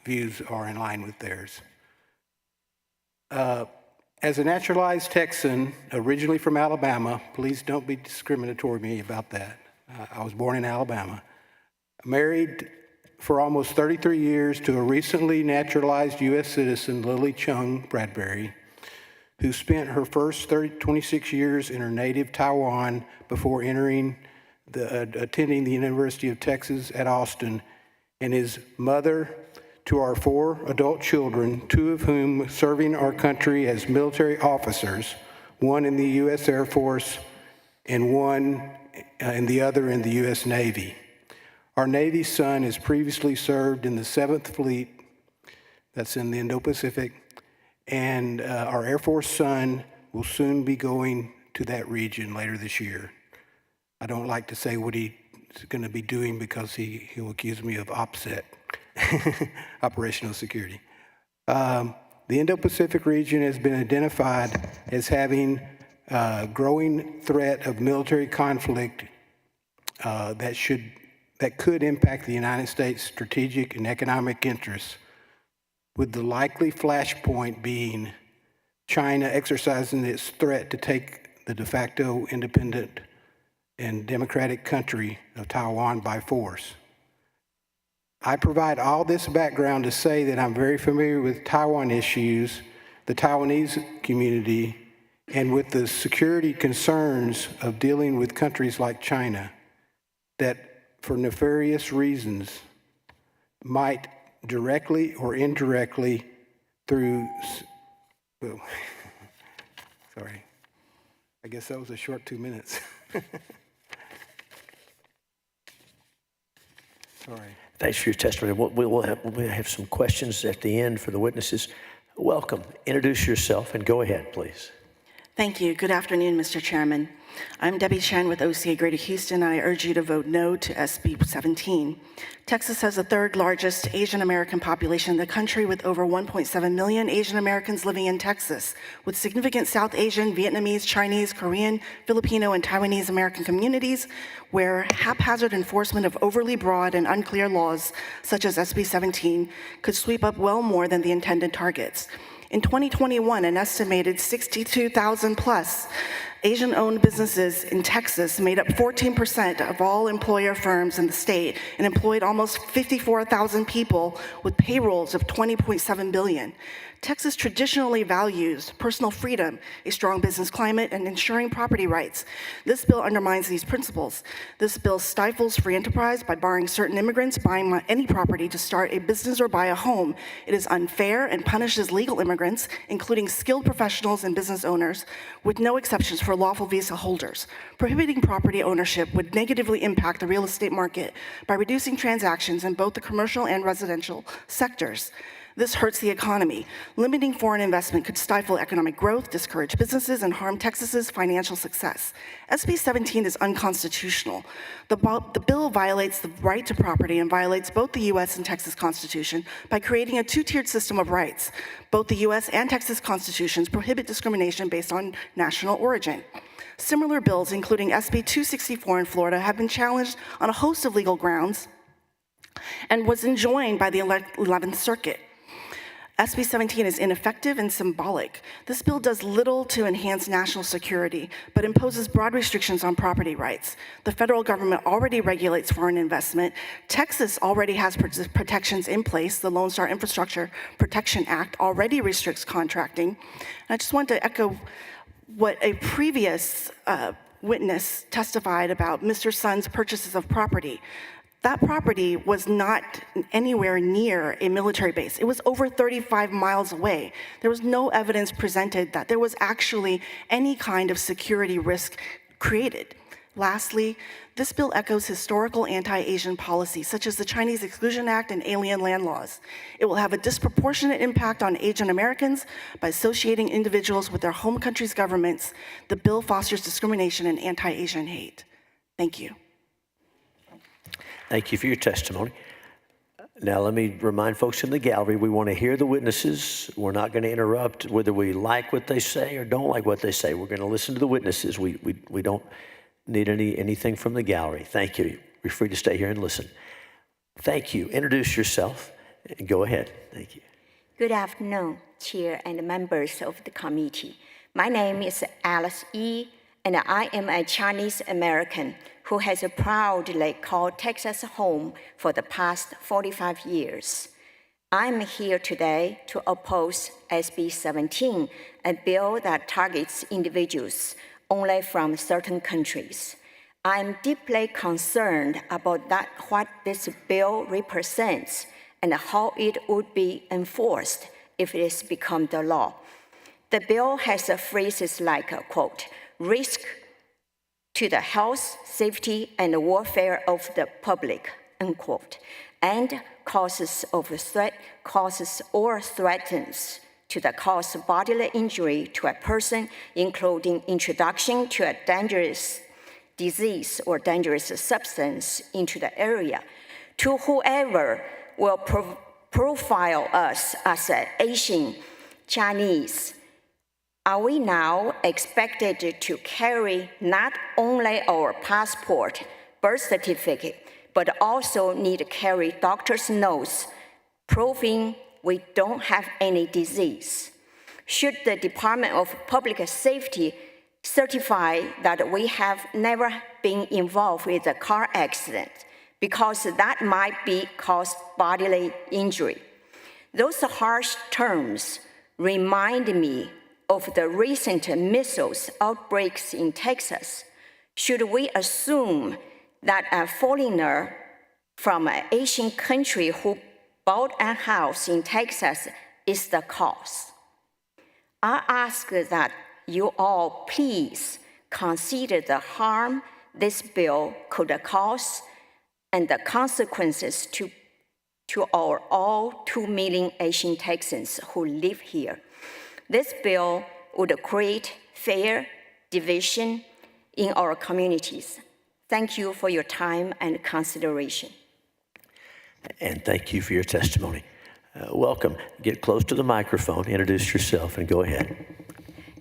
views are in line with theirs. As a naturalized Texan, originally from Alabama, please don't be discriminatory to me about that. I was born in Alabama. Married for almost 33 years to a recently naturalized U.S. citizen, Lily Chung Bradbury, who spent her first 26 years in her native Taiwan before attending the University of Texas at Austin, and is mother to our 4 adult children, 2 of whom serving our country as military officers, 1 in the U.S. Air Force and the other in the U.S. Navy. Our Navy son has previously served in the 7th Fleet, that's in the Indo-Pacific, and our Air Force son will soon be going to that region later this year. I don't like to say what he's going to be doing because he'll accuse me of OPSEC, operational security. The Indo-Pacific region has been identified as having a growing threat of military conflict that could impact the United States' strategic and economic interests, with the likely flashpoint being China exercising its threat to take the de facto independent and democratic country of Taiwan by force. I provide all this background to say that I'm very familiar with Taiwan issues, the Taiwanese community, and with the security concerns of dealing with countries like China that, for nefarious reasons, might directly or indirectly through, well, sorry, I guess that was a short 2 minutes. Sorry. Thanks for your testimony. We'll have some questions at the end for the witnesses. Welcome. Introduce yourself and go ahead, please. Thank you. Good afternoon, Mr. Chairman. I'm Debbie Chen with OCA Greater Houston, and I urge you to vote no to SB 17. Texas has the third largest Asian American population in the country, with over 1.7 million Asian Americans living in Texas, with significant South Asian, Vietnamese, Chinese, Korean, Filipino, and Taiwanese American communities, where haphazard enforcement of overly broad and unclear laws, such as SB 17, could sweep up well more than the intended targets. In 2021, an estimated 62,000 plus Asian-owned businesses in Texas made up 14% of all employer firms in the state and employed almost 54,000 people with payrolls of $20.7 billion. Texas traditionally values personal freedom, a strong business climate, and ensuring property rights. This bill undermines these principles. This bill stifles free enterprise by barring certain immigrants buying any property to start a business or buy a home. It is unfair and punishes legal immigrants, including skilled professionals and business owners, with no exceptions for lawful visa holders. Prohibiting property ownership would negatively impact the real estate market by reducing transactions in both the commercial and residential sectors. This hurts the economy. Limiting foreign investment could stifle economic growth, discourage businesses, and harm Texas's financial success. SB 17 is unconstitutional. The bill violates the right to property and violates both the U.S. and Texas Constitution by creating a two-tiered system of rights. Both the U.S. and Texas constitutions prohibit discrimination based on national origin. Similar bills, including SB 264 in Florida, have been challenged on a host of legal grounds and was enjoined by the 11th Circuit. SB 17 is ineffective and symbolic. This bill does little to enhance national security, but imposes broad restrictions on property rights. The federal government already regulates foreign investment. Texas already has protections in place. The Lone Star Infrastructure Protection Act already restricts contracting. And I just want to echo what a previous witness testified about Mr. Sun's purchases of property. That property was not anywhere near a military base. It was over 35 miles away. There was no evidence presented that there was actually any kind of security risk created. Lastly, this bill echoes historical anti-Asian policies, such as the Chinese Exclusion Act and alien land laws. It will have a disproportionate impact on Asian Americans by associating individuals with their home country's governments. The bill fosters discrimination and anti-Asian hate. Thank you. Thank you for your testimony. Now, let me remind folks in the gallery, we want to hear the witnesses. We're not going to interrupt whether we like what they say or don't like what they say. We're going to listen to the witnesses. We don't need anything from the gallery. Thank you. You're free to stay here and listen. Thank you. Introduce yourself and go ahead. Thank you. Good afternoon, Chair and members of the committee. My name is Alice Yi, and I am a Chinese American who has proudly called Texas home for the past 45 years. I'm here today to oppose SB 17, a bill that targets individuals only from certain countries. I'm deeply concerned about what this bill represents and how it would be enforced if it has become the law. The bill has phrases like, quote, risk to the health, safety, and welfare of the public, unquote, and causes or threatens to the cause of bodily injury to a person, including introduction to a dangerous disease or dangerous substance into the area, to whoever will profile us as Asian, Chinese. Are we now expected to carry not only our passport, birth certificate, but also need to carry doctor's notes proving we don't have any disease. Should the Department of Public Safety certify that we have never been involved with a car accident, because that might be cause bodily injury. Those harsh terms remind me of the recent measles outbreaks in Texas. Should we assume that a foreigner from an Asian country who bought a house in Texas is the cause? I ask that you all please consider the harm this bill could cause and the consequences to our all 2 million Asian Texans who live here. This bill would create fair division in our communities. Thank you for your time and consideration. And thank you for your testimony. Welcome. Get close to the microphone, introduce yourself, and go ahead.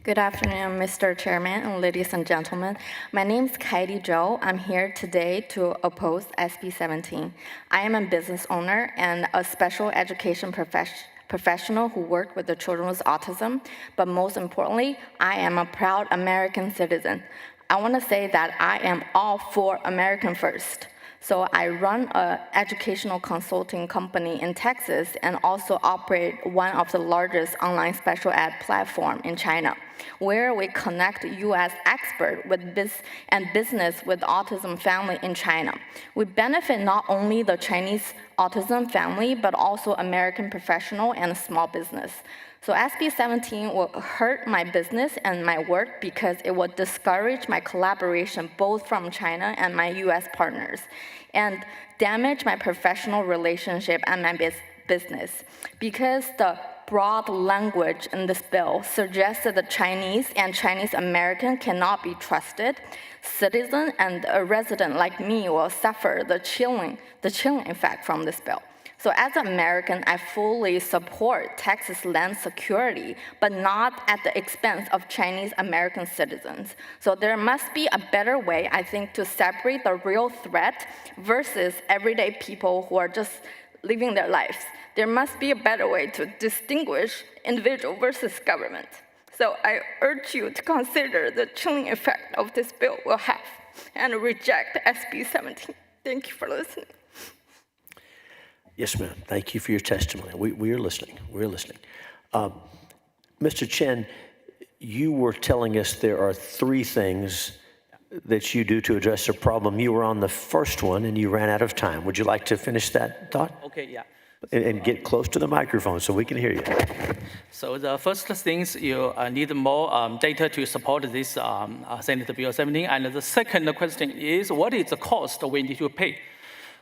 Good afternoon, Mr. Chairman and ladies and gentlemen. My name is Katie Zhou. I'm here today to oppose SB 17. I am a business owner and a special education professional who worked with the children with autism, but most importantly, I am a proud American citizen. I want to say that I am all for American first. So I run an educational consulting company in Texas and also operate one of the largest online special ed platform in China, where we connect U.S. experts with business with autism family in China. We benefit not only the Chinese autism family, but also American professional and small business. So SB 17 will hurt my business and my work because it will discourage my collaboration both from China and my US partners and damage my professional relationship and my business because the broad language in this bill suggests that the Chinese and Chinese American cannot be trusted. Citizen and a resident like me will suffer the chilling effect from this bill. So as an American, I fully support Texas land security, but not at the expense of Chinese American citizens. So there must be a better way, I think, to separate the real threat versus everyday people who are just living their lives. There must be a better way to distinguish individual versus government. So I urge you to consider the chilling effect of this bill will have and reject SB 17. Thank you for listening. Yes, ma'am. Thank you for your testimony. We are listening. We're listening. Mr. Chen, you were telling us there are 3 things that you do to address a problem. You were on the first one and you ran out of time. Would you like to finish that thought? Okay, yeah. And get close to the microphone so we can hear you. So the first thing is you need more data to support this Senate Bill 17. And the second question is, what is the cost we need to pay?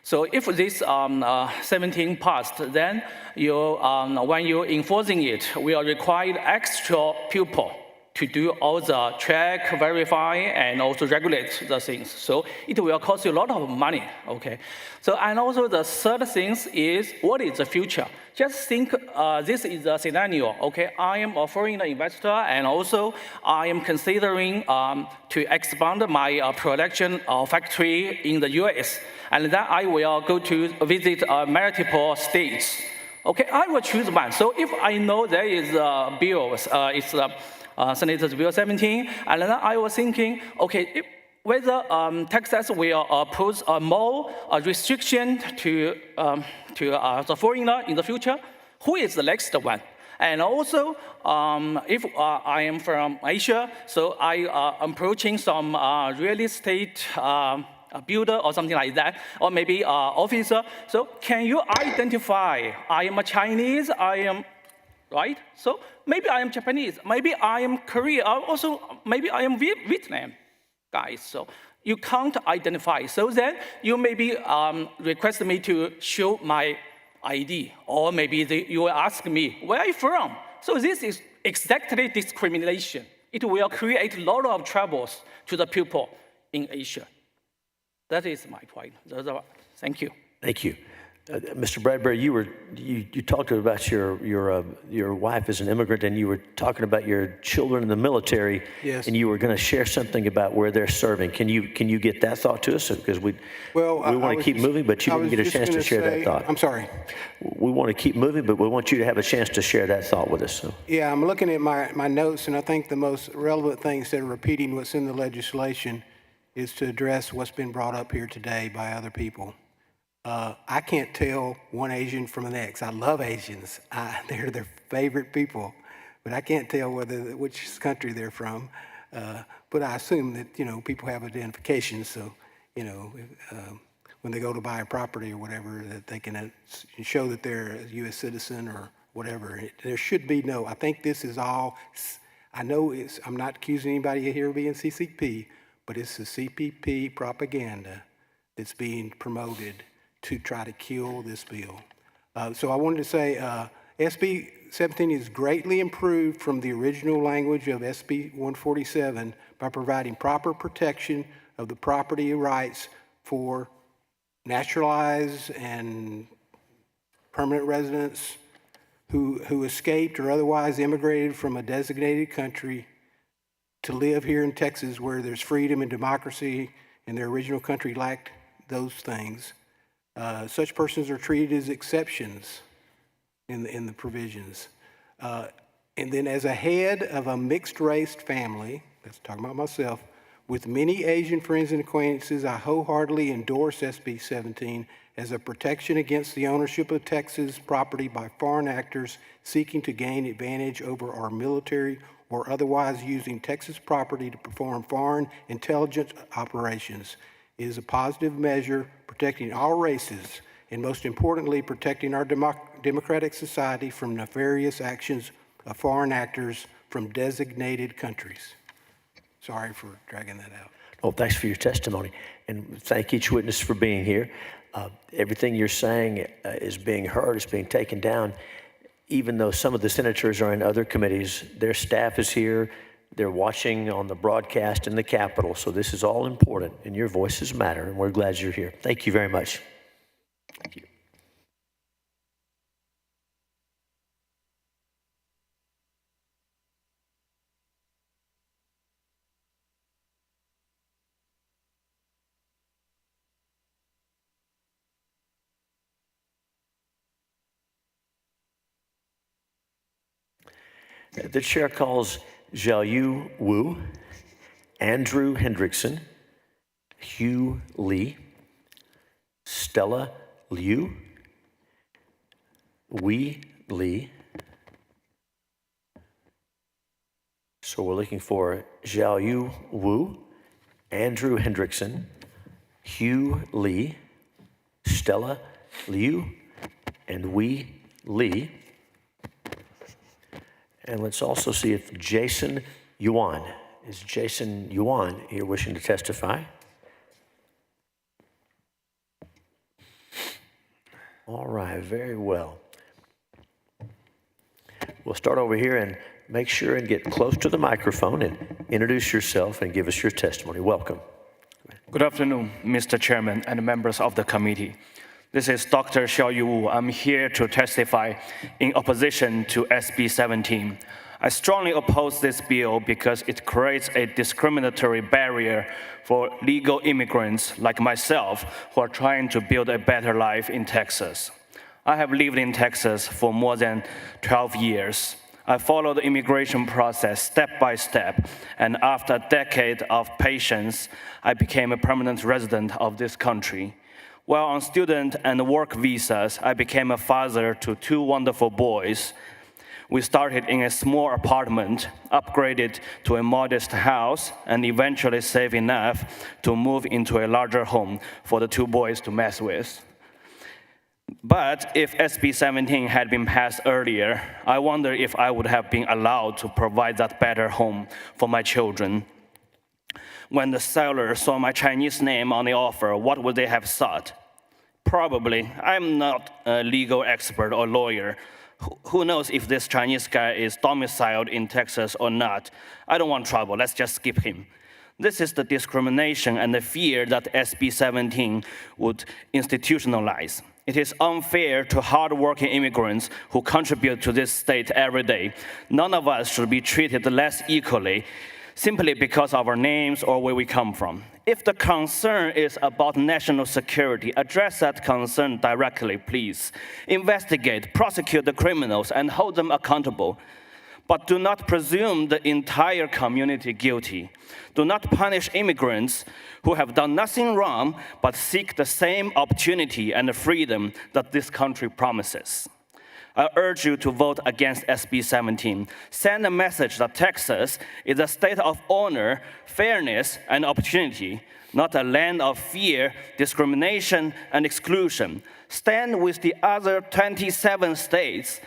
So if this 17 passed, then when you're enforcing it, we are required extra people to do all the check, verify, and also regulate the things. So it will cost you a lot of money, okay? So, and also the third thing is, what is the future? Just think this is a scenario, okay? I am a foreign investor, and also I am considering to expand my production factory in the US. And then I will go to visit multiple states. Okay, I will choose one. So if I know there is a bill, it's Senator's Bill 17, and then I was thinking, okay, whether Texas will pose a more restriction to the foreigner in the future, who is the next one? And also, if I am from Asia, so I am approaching some real estate a builder or something like that, or maybe officer. So can you identify, I am a Chinese, I am, right? So maybe I am Japanese, maybe I am Korean, also maybe I am Vietnam, guys. So you can't identify. So then you maybe request me to show my ID, or maybe you will ask me, where are you from? So this is exactly discrimination. It will create a lot of troubles to the people in Asia. That is my point. Thank you. Thank you. Mr. Bradbury, you talked about your wife as an immigrant, and you were talking about your children in the military. Yes. And you were going to share something about where they're serving. Can you get that thought to us? Because we want to keep moving, but you didn't get a chance to share that thought. I'm sorry. We want to keep moving, but we want you to have a chance to share that thought with us. So. Yeah, I'm looking at my notes, and I think the most relevant thing, instead of repeating what's in the legislation, is to address what's been brought up here today by other people. I can't tell one Asian from the next. I love Asians. They're their favorite people, but I can't tell which country they're from. But I assume that, people have identifications, so, when they go to buy a property or whatever, that they can show that they're a U.S. citizen or whatever. There should be I think this is all, I know I'm not accusing anybody here of being CCP, but it's the CPP propaganda that's being promoted to try to kill this bill. So I wanted to say SB 17 is greatly improved from the original language of SB 147 by providing proper protection of the property rights for naturalized and permanent residents who escaped or otherwise immigrated from a designated country to live here in Texas where there's freedom and democracy and their original country lacked those things. Such persons are treated as exceptions in the provisions. And then as a head of a mixed-race family, that's talking about myself, with many Asian friends and acquaintances, I wholeheartedly endorse SB 17 as a protection against the ownership of Texas property by foreign actors seeking to gain advantage over our military or otherwise using Texas property to perform foreign intelligence operations. It is a positive measure protecting all races and, most importantly, protecting our democratic society from nefarious actions of foreign actors from designated countries. Sorry for dragging that out. Oh, thanks for your testimony. And thank each witness for being here. Everything you're saying is being heard, is being taken down. Even though some of the senators are in other committees, their staff is here. They're watching on the broadcast in the Capitol, so this is all important, and your voices matter, and we're glad you're here. Thank you very much. Thank you. The chair calls Xiaoyu Wu, Andrew Hendrickson, Hugh Lee, Stella Liu, Wei Li. So we're looking for Xiaoyu Wu, Andrew Hendrickson, Hugh Lee, Stella Liu, and Wei Li. And let's also see if Jason Yuan, is Jason Yuan here wishing to testify? All right, very well. We'll start over here and make sure and get close to the microphone and introduce yourself and give us your testimony. Welcome. Good afternoon, Mr. Chairman and members of the committee. This is Dr. Xiaoyu Wu. I'm here to testify in opposition to SB 17. I strongly oppose this bill because it creates a discriminatory barrier for legal immigrants like myself who are trying to build a better life in Texas. I have lived in Texas for more than 12 years. I followed the immigration process step by step, and after a decade of patience, I became a permanent resident of this country. While on student and work visas, I became a father to 2 wonderful boys. We started in a small apartment, upgraded to a modest house, and eventually saved enough to move into a larger home for the 2 boys to mess with. But if SB 17 had been passed earlier, I wonder if I would have been allowed to provide that better home for my children. When the seller saw my Chinese name on the offer, what would they have thought? Probably, I'm not a legal expert or lawyer. Who knows if this Chinese guy is domiciled in Texas or not? I don't want trouble, let's just skip him. This is the discrimination and the fear that SB 17 would institutionalize. It is unfair to hardworking immigrants who contribute to this state every day. None of us should be treated less equally simply because of our names or where we come from. If the concern is about national security, address that concern directly, please. Investigate, prosecute the criminals, and hold them accountable. But do not presume the entire community guilty. Do not punish immigrants who have done nothing wrong, but seek the same opportunity and freedom that this country promises. I urge you to vote against SB 17. Send a message that Texas is a state of honor, fairness, and opportunity, not a land of fear, discrimination, and exclusion. Stand with the other 27 states.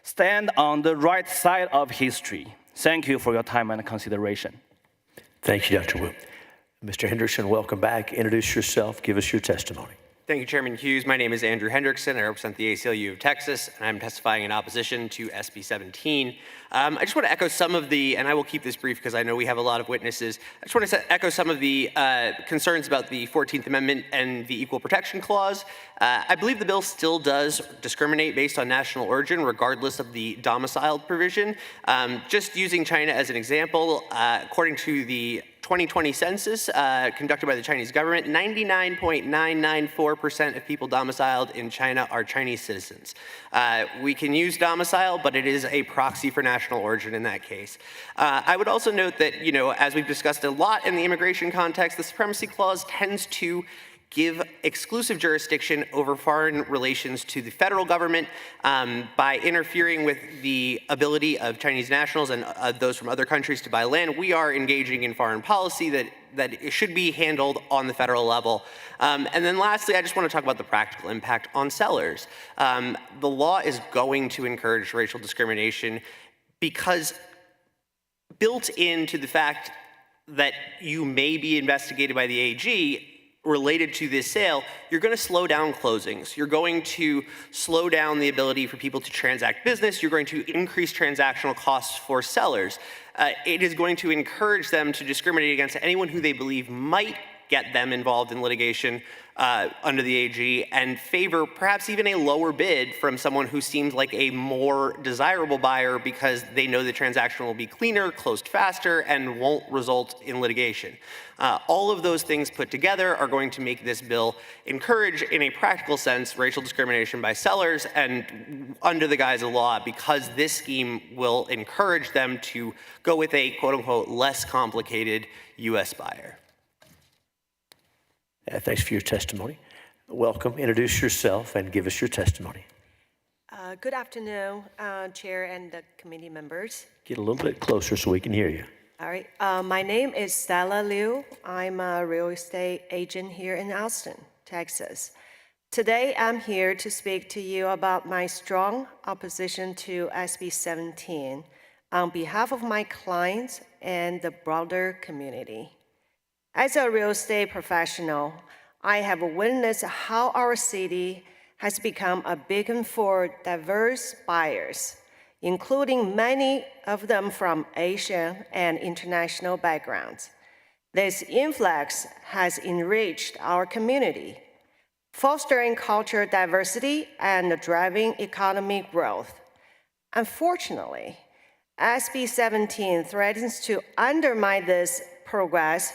Stand on the right side of history. Thank you for your time and consideration. Thank you, Dr. Wu. Mr. Hendrickson, welcome back. Introduce yourself. Give us your testimony. Thank you, Chairman Hughes. My name is Andrew Hendrickson. I represent the ACLU of Texas, and I'm testifying in opposition to SB 17. I just want to echo some of the, and I will keep this brief because I know we have a lot of witnesses. I just want to echo some of the concerns about the 14th Amendment and the Equal Protection Clause. I believe the bill still does discriminate based on national origin, regardless of the domiciled provision. Just using China as an example, according to the 2020 census conducted by the Chinese government, 99.994% of people domiciled in China are Chinese citizens. We can use domicile, but it is a proxy for national origin in that case. I would also note that, as we've discussed a lot in the immigration context, the Supremacy Clause tends to give exclusive jurisdiction over foreign relations to the federal government by interfering with the ability of Chinese nationals and those from other countries to buy land. We are engaging in foreign policy that it should be handled on the federal level. And then lastly, I just want to talk about the practical impact on sellers. The law is going to encourage racial discrimination because built into the fact that you may be investigated by the AG related to this sale, you're going to slow down closings. You're going to slow down the ability for people to transact business. You're going to increase transactional costs for sellers. It is going to encourage them to discriminate against anyone who they believe might get them involved in litigation under the AG and favor perhaps even a lower bid from someone who seems like a more desirable buyer because they know the transaction will be cleaner, closed faster, and won't result in litigation. All of those things put together are going to make this bill encourage, in a practical sense, racial discrimination by sellers and under the guise of law because this scheme will encourage them to go with a quote-unquote less complicated U.S. buyer. Thanks for your testimony. Welcome. Introduce yourself and give us your testimony. Good afternoon, Chair and the committee members. Get a little bit closer so we can hear you. All right. My name is Stella Liu. I'm a real estate agent here in Austin, Texas. Today, I'm here to speak to you about my strong opposition to SB 17 on behalf of my clients and the broader community. As a real estate professional, I have witnessed how our city has become a beacon for diverse buyers, including many of them from Asian and international backgrounds. This influx has enriched our community, fostering cultural diversity and driving economic growth. Unfortunately, SB 17 threatens to undermine this progress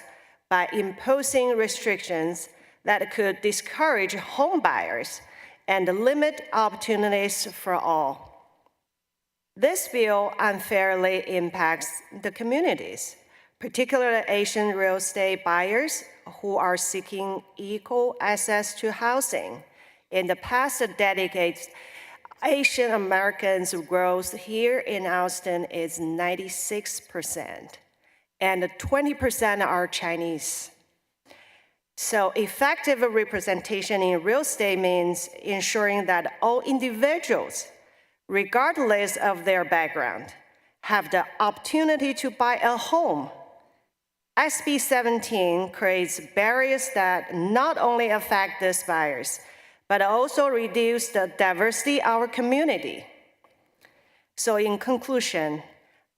by imposing restrictions that could discourage home buyers and limit opportunities for all. This bill unfairly impacts the communities, particularly Asian real estate buyers who are seeking equal access to housing. In the past decades, Asian Americans' growth here in Austin is 96%. And 20% are Chinese. So effective representation in real estate means ensuring that all individuals, regardless of their background, have the opportunity to buy a home. SB 17 creates barriers that not only affect these buyers, but also reduce the diversity of our community. So in conclusion,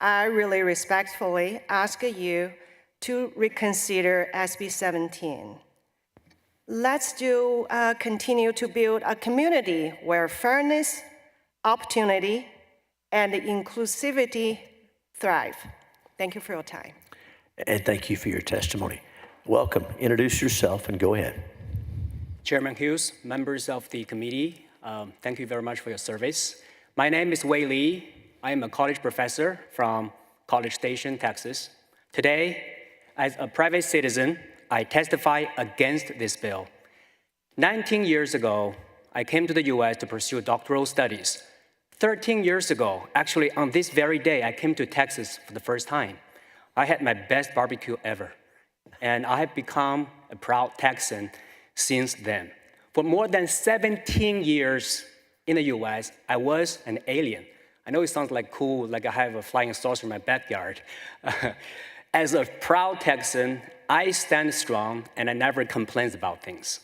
I really respectfully ask you to reconsider SB 17. Let's continue to build a community where fairness, opportunity, and inclusivity thrive. Thank you for your time. And thank you for your testimony. Welcome. Introduce yourself and go ahead. Chairman Hughes, members of the committee, thank you very much for your service. My name is Wei Li. I am a college professor from College Station, Texas. Today, as a private citizen, I testify against this bill. 19 years ago, I came to the US to pursue doctoral studies. 13 years ago, actually on this very day, I came to Texas for the first time. I had my best barbecue ever, and I have become a proud Texan since then. For more than 17 years in the US, I was an alien. I know it sounds like cool, like I have a flying saucer in my backyard. As a proud Texan, I stand strong and I never complain about things.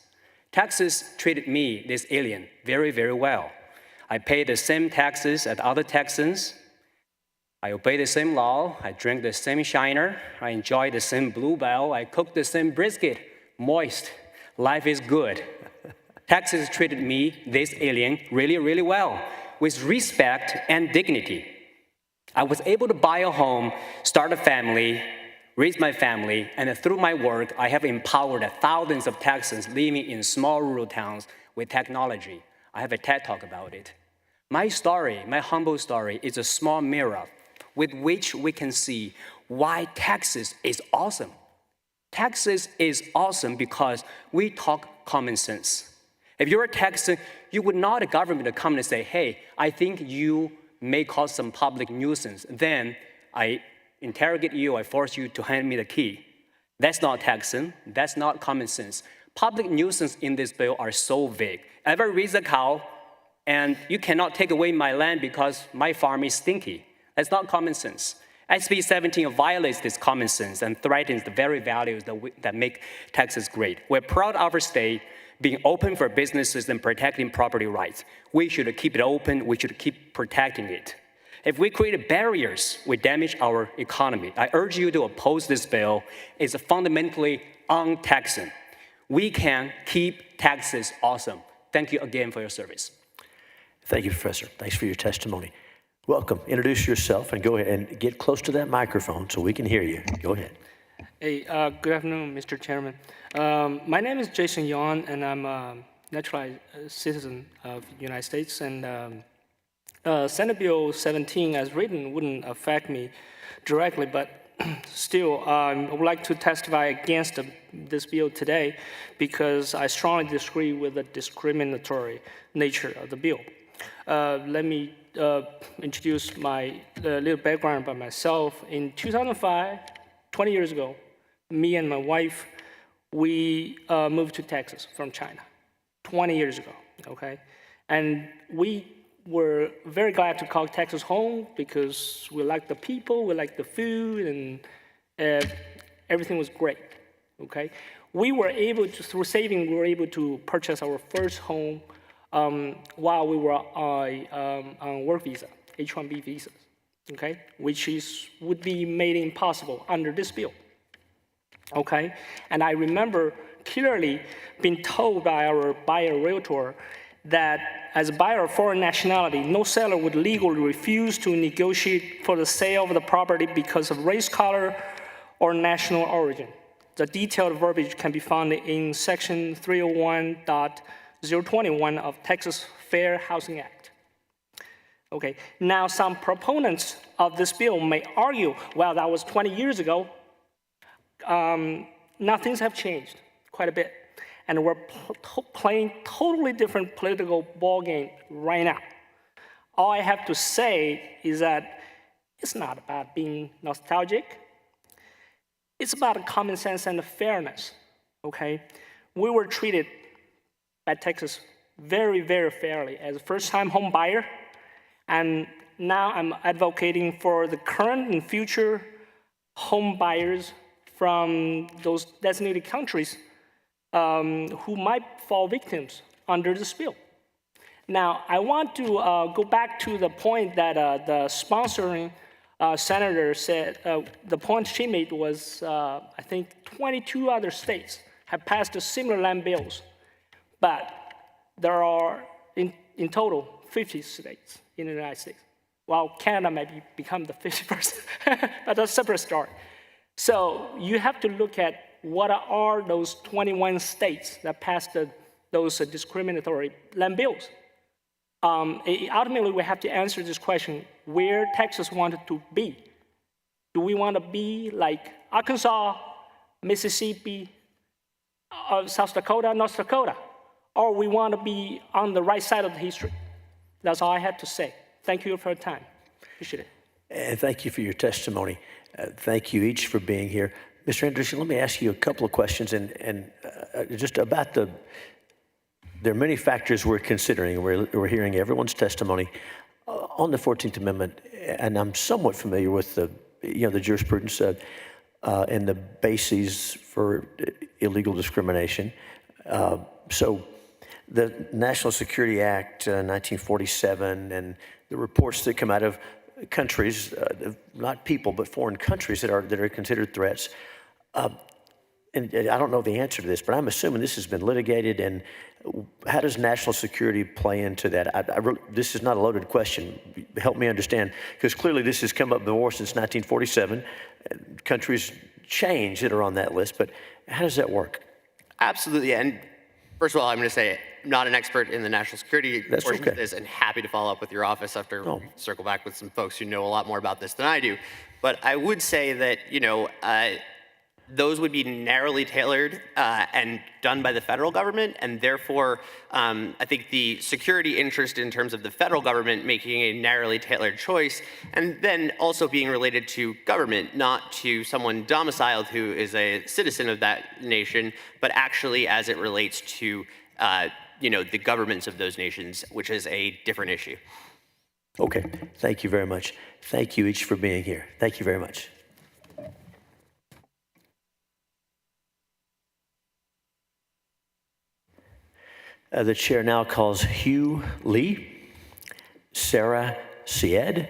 Texas treated me, this alien, very, very well. I pay the same taxes as other Texans. I obey the same law. I drink the same Shiner. I enjoy the same Bluebell. I cook the same brisket, moist. Life is good. Texas treated me, this alien, really, really well, with respect and dignity. I was able to buy a home, start a family, raise my family, and through my work, I have empowered thousands of Texans living in small rural towns with technology. I have a TED Talk about it. My story, my humble story, is a small mirror with which we can see why Texas is awesome. Texas is awesome because we talk common sense. If you're a Texan, you would not a government to come and say, hey, I think you may cause some public nuisance. Then I interrogate you, I force you to hand me the key. That's not Texan, that's not common sense. Public nuisance in this bill are so vague. Ever raise a cow, and you cannot take away my land because my farm is stinky. That's not common sense. SB 17 violates this common sense and threatens the very values that make Texas great. We're proud of our state being open for businesses and protecting property rights. We should keep it open, we should keep protecting it. If we create barriers, we damage our economy. I urge you to oppose this bill. It's fundamentally un-Texan. We can keep Texas awesome. Thank you again for your service. Thank you, Professor. Thanks for your testimony. Welcome. Introduce yourself and go ahead and get close to that microphone so we can hear you. Go ahead. Hey, good afternoon, Mr. Chairman. My name is Jason Yon, and I'm a naturalized citizen of the United States. And Senate Bill 17, as written, wouldn't affect me directly, but still, I would like to testify against this bill today because I strongly disagree with the discriminatory nature of the bill. Let me introduce my little background about myself. In 2005, 20 years ago, me and my wife, we moved to Texas from China 20 years ago, okay? And we were very glad to call Texas home because we like the people, we like the food, and everything was great, okay? We were able to, through saving, we were able to purchase our first home while we were on work visa, H-1B visas, okay? Which would be made impossible under this bill, okay? And I remember clearly being told by our buyer realtor that as a buyer of foreign nationality, no seller would legally refuse to negotiate for the sale of the property because of race, color, or national origin. The detailed verbiage can be found in Section 301.021 of Texas Fair Housing Act. Okay, now some proponents of this bill may argue, well, that was 20 years ago. Now things have changed quite a bit. And we're playing totally different political ballgame right now. All I have to say is that it's not about being nostalgic. It's about common sense and fairness, okay? We were treated by Texas very, very fairly as a first-time home buyer, and now I'm advocating for the current and future home buyers from those designated countries who might fall victims under this bill. Now, I want to go back to the point that the sponsoring senator said, the point she made was, I think, 22 other states have passed similar land bills, but there are, in total, 50 states in the United States, while Canada might become the 51st, but that's a separate story. So you have to look at what are those 21 states that passed those discriminatory land bills. Ultimately, we have to answer this question, where Texas wanted to be. Do we want to be like Arkansas, Mississippi, South Dakota, North Dakota? Or we want to be on the right side of the history? That's all I had to say. Thank you for your time. Appreciate it. And thank you for your testimony. Thank you each for being here. Mr. Anderson, let me ask you a couple of questions and just about there are many factors we're considering. We're hearing everyone's testimony on the 14th Amendment, and I'm somewhat familiar with the jurisprudence and the bases for illegal discrimination. So the National Security Act, 1947, and the reports that come out of countries, not people, but foreign countries that are considered threats. And I don't know the answer to this, but I'm assuming this has been litigated. And how does national security play into that? This is not a loaded question. Help me understand, because clearly this has come up before since 1947. Countries change that are on that list, but how does that work? Absolutely. And first of all, I'm going to say I'm not an expert in the national security portion of this, and happy to follow up with your office after we circle back with some folks who know a lot more about this than I do. But I would say that, those would be narrowly tailored and done by the federal government, and therefore I think the security interest in terms of the federal government making a narrowly tailored choice, and then also being related to government, not to someone domiciled who is a citizen of that nation, but actually as it relates to the governments of those nations, which is a different issue. Okay, thank you very much. Thank you each for being here. Thank you very much. The chair now calls Hugh Lee, Sarah Syed,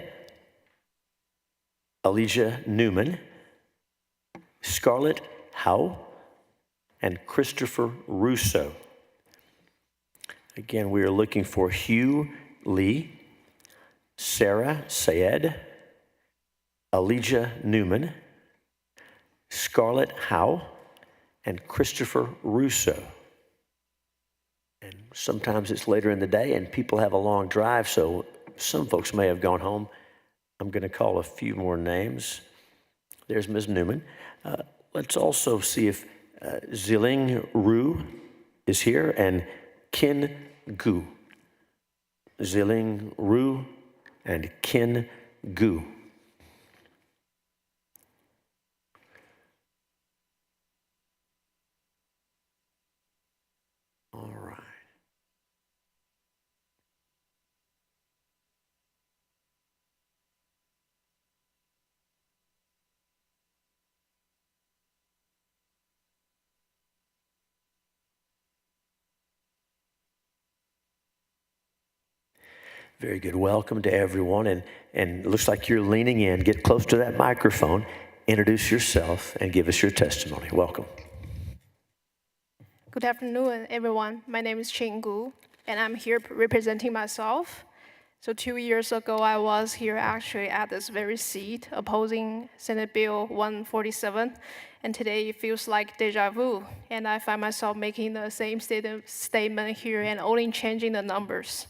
Elijah Newman, Scarlett Howe, and Christopher Russo. Again, we are looking for Hugh Lee, Sarah Syed, Elijah Newman, Scarlett Howe, and Christopher Russo. And sometimes it's later in the day and people have a long drive, so some folks may have gone home. I'm going to call a few more names. There's Ms. Newman. Let's also see if Ziling Ru is here, and Kin Gu. Ziling Ru and Kin Gu. All right. Very good. Welcome to everyone. And it looks like you're leaning in. Get close to that microphone. Introduce yourself and give us your testimony. Welcome. Good afternoon, everyone. My name is Ching Gu, and I'm here representing myself. So 2 years ago, I was here actually at this very seat opposing Senate Bill 147, and today it feels like deja vu, and I find myself making the same statement here and only changing the numbers.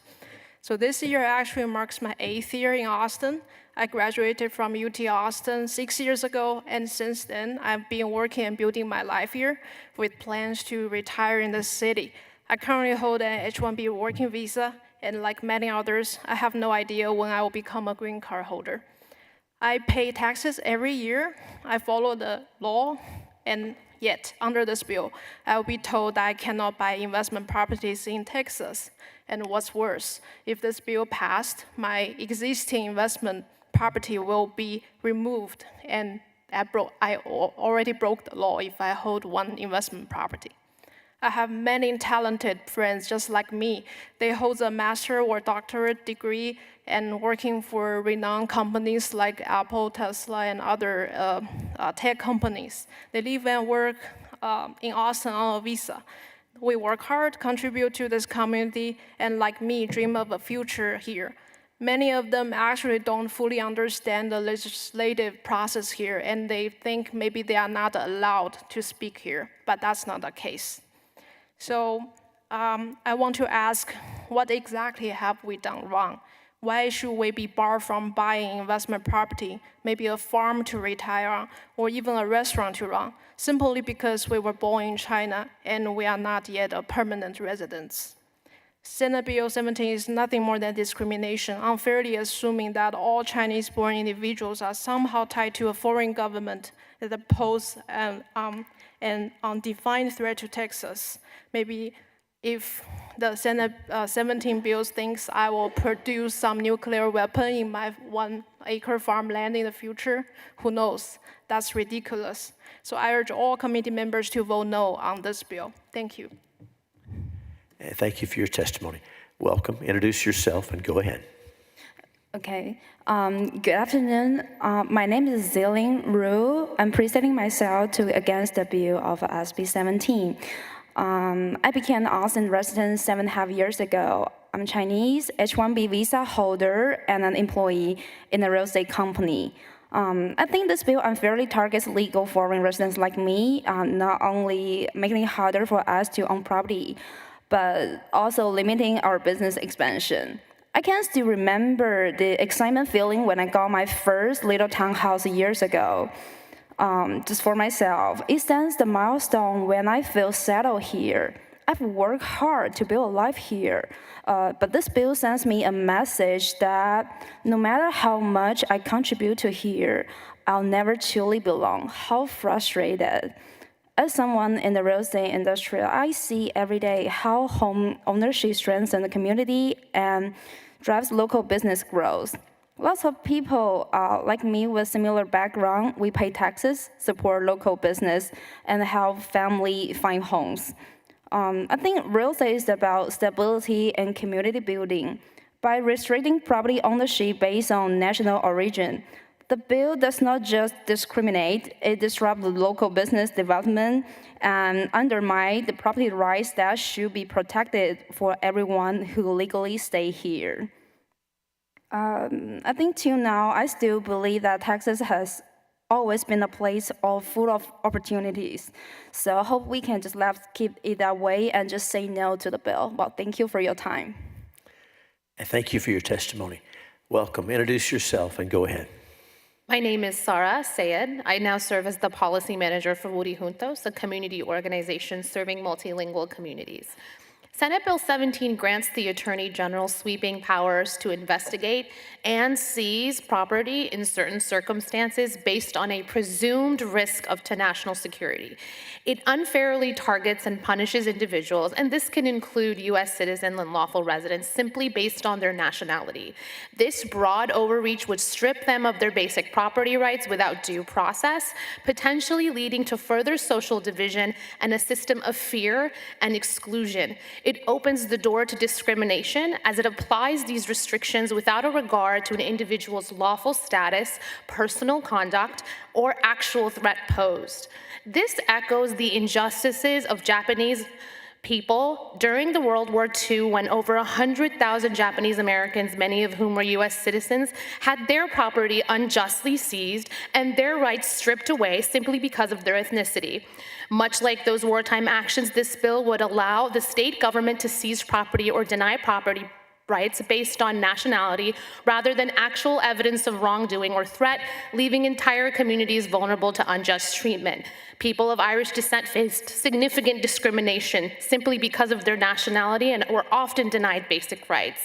So this year actually marks my 8th year in Austin. I graduated from UT Austin 6 years ago, and since then, I've been working and building my life here with plans to retire in the city. I currently hold an H-1B working visa, and like many others, I have no idea when I will become a green card holder. I pay taxes every year. I follow the law, and yet, under this bill, I will be told that I cannot buy investment properties in Texas. And what's worse, if this bill passed, my existing investment property will be removed, and I already broke the law if I hold one investment property. I have many talented friends just like me. They hold a master or doctorate degree and working for renowned companies like Apple, Tesla, and other tech companies. They live and work in Austin on a visa. We work hard, contribute to this community, and like me, dream of a future here. Many of them actually don't fully understand the legislative process here, and they think maybe they are not allowed to speak here, but that's not the case. So I want to ask, what exactly have we done wrong? Why should we be barred from buying investment property, maybe a farm to retire on, or even a restaurant to run, simply because we were born in China and we are not yet a permanent resident? Senate Bill 17 is nothing more than discrimination, unfairly assuming that all Chinese-born individuals are somehow tied to a foreign government that pose an undefined threat to Texas. Maybe if the Senate 17 bill thinks I will produce some nuclear weapon in my 1-acre farmland in the future, who knows? That's ridiculous. So I urge all committee members to vote no on this bill. Thank you. Thank you for your testimony. Welcome. Introduce yourself and go ahead. Okay. Good afternoon. My name is Zilin Ru. I'm presenting myself against the bill of SB 17. I became an Austin resident 7.5 years ago. I'm Chinese, H-1B visa holder, and an employee in a real estate company. I think this bill unfairly targets legal foreign residents like me, not only making it harder for us to own property, but also limiting our business expansion. I can still remember the excitement feeling when I got my first little townhouse years ago. Just for myself, it stands the milestone when I feel settled here. I've worked hard to build a life here, but this bill sends me a message that no matter how much I contribute to here, I'll never truly belong. How frustrated. As someone in the real estate industry, I see every day how home ownership strengthens the community and drives local business growth. Lots of people like me with similar background, we pay taxes, support local business, and help family find homes. I think real estate is about stability and community building. By restricting property ownership based on national origin, the bill does not just discriminate, it disrupts the local business development and undermines the property rights that should be protected for everyone who legally stay here. I think till now, I still believe that Texas has always been a place full of opportunities. So I hope we can just keep it that way and just say no to the bill. Well, thank you for your time. And thank you for your testimony. Welcome. Introduce yourself and go ahead. My name is Sara Sayed. I now serve as the policy manager for Woody Juntos, a community organization serving multilingual communities. Senate Bill 17 grants the Attorney General sweeping powers to investigate and seize property in certain circumstances based on a presumed risk to national security. It unfairly targets and punishes individuals, and this can include U.S. citizens and lawful residents, simply based on their nationality. This broad overreach would strip them of their basic property rights without due process, potentially leading to further social division and a system of fear and exclusion. It opens the door to discrimination as it applies these restrictions without a regard to an individual's lawful status, personal conduct, or actual threat posed. This echoes the injustices of Japanese people during the World War II, when over 100,000 Japanese Americans, many of whom were U.S. citizens, had their property unjustly seized and their rights stripped away simply because of their ethnicity. Much like those wartime actions, this bill would allow the state government to seize property or deny property rights based on nationality rather than actual evidence of wrongdoing or threat, leaving entire communities vulnerable to unjust treatment. People of Irish descent faced significant discrimination simply because of their nationality and were often denied basic rights.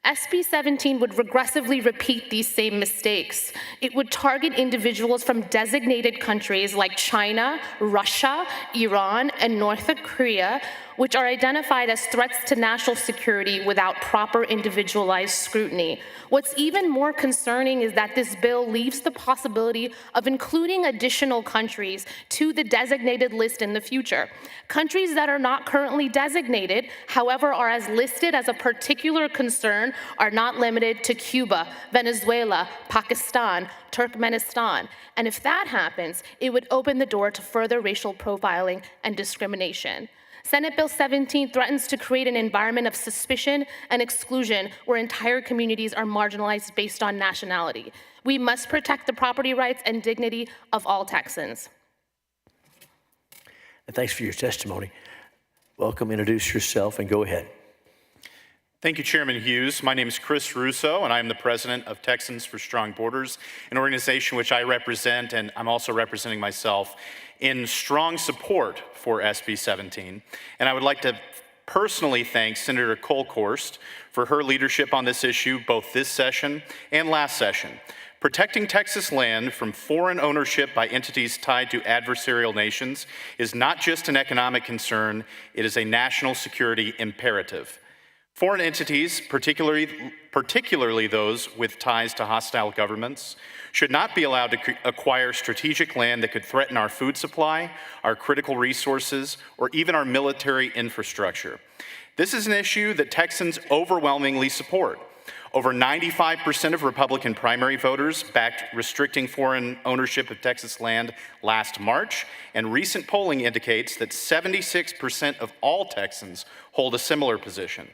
SB 17 would regressively repeat these same mistakes. It would target individuals from designated countries like China, Russia, Iran, and North Korea, which are identified as threats to national security without proper individualized scrutiny. What's even more concerning is that this bill leaves the possibility of including additional countries to the designated list in the future. Countries that are not currently designated, however, are as listed as a particular concern are not limited to Cuba, Venezuela, Pakistan, Turkmenistan. And if that happens, it would open the door to further racial profiling and discrimination. Senate Bill 17 threatens to create an environment of suspicion and exclusion where entire communities are marginalized based on nationality. We must protect the property rights and dignity of all Texans. And thanks for your testimony. Welcome, introduce yourself and go ahead. Thank you, Chairman Hughes. My name is Chris Russo, and I am the president of Texans for Strong Borders, an organization which I represent, and I'm also representing myself in strong support for SB 17. And I would like to personally thank Senator Kolkhorst for her leadership on this issue, both this session and last session. Protecting Texas land from foreign ownership by entities tied to adversarial nations is not just an economic concern, it is a national security imperative. Foreign entities, particularly those with ties to hostile governments, should not be allowed to acquire strategic land that could threaten our food supply, our critical resources, or even our military infrastructure. This is an issue that Texans overwhelmingly support. Over 95% of Republican primary voters backed restricting foreign ownership of Texas land last March, and recent polling indicates that 76% of all Texans hold a similar position.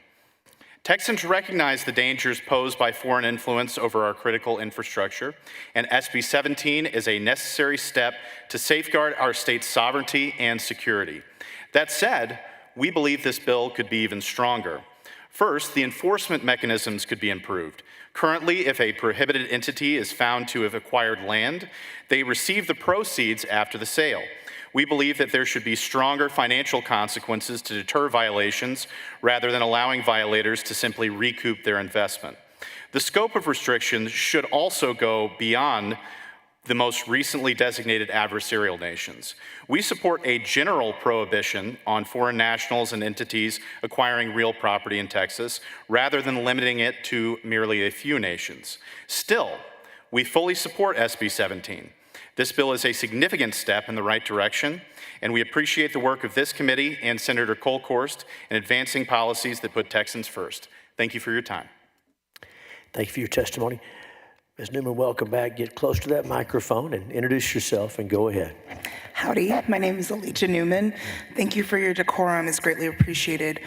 Texans recognize the dangers posed by foreign influence over our critical infrastructure, and SB 17 is a necessary step to safeguard our state's sovereignty and security. That said, we believe this bill could be even stronger. First, the enforcement mechanisms could be improved. Currently, if a prohibited entity is found to have acquired land, they receive the proceeds after the sale. We believe that there should be stronger financial consequences to deter violations rather than allowing violators to simply recoup their investment. The scope of restrictions should also go beyond the most recently designated adversarial nations. We support a general prohibition on foreign nationals and entities acquiring real property in Texas, rather than limiting it to merely a few nations. Still, we fully support SB 17. This bill is a significant step in the right direction, and we appreciate the work of this committee and Senator Kolkhorst in advancing policies that put Texans first. Thank you for your time. Thank you for your testimony. Ms. Newman, welcome back. Get close to that microphone and introduce yourself and go ahead. Howdy, my name is Alicia Newman. Thank you for your decorum, it's greatly appreciated.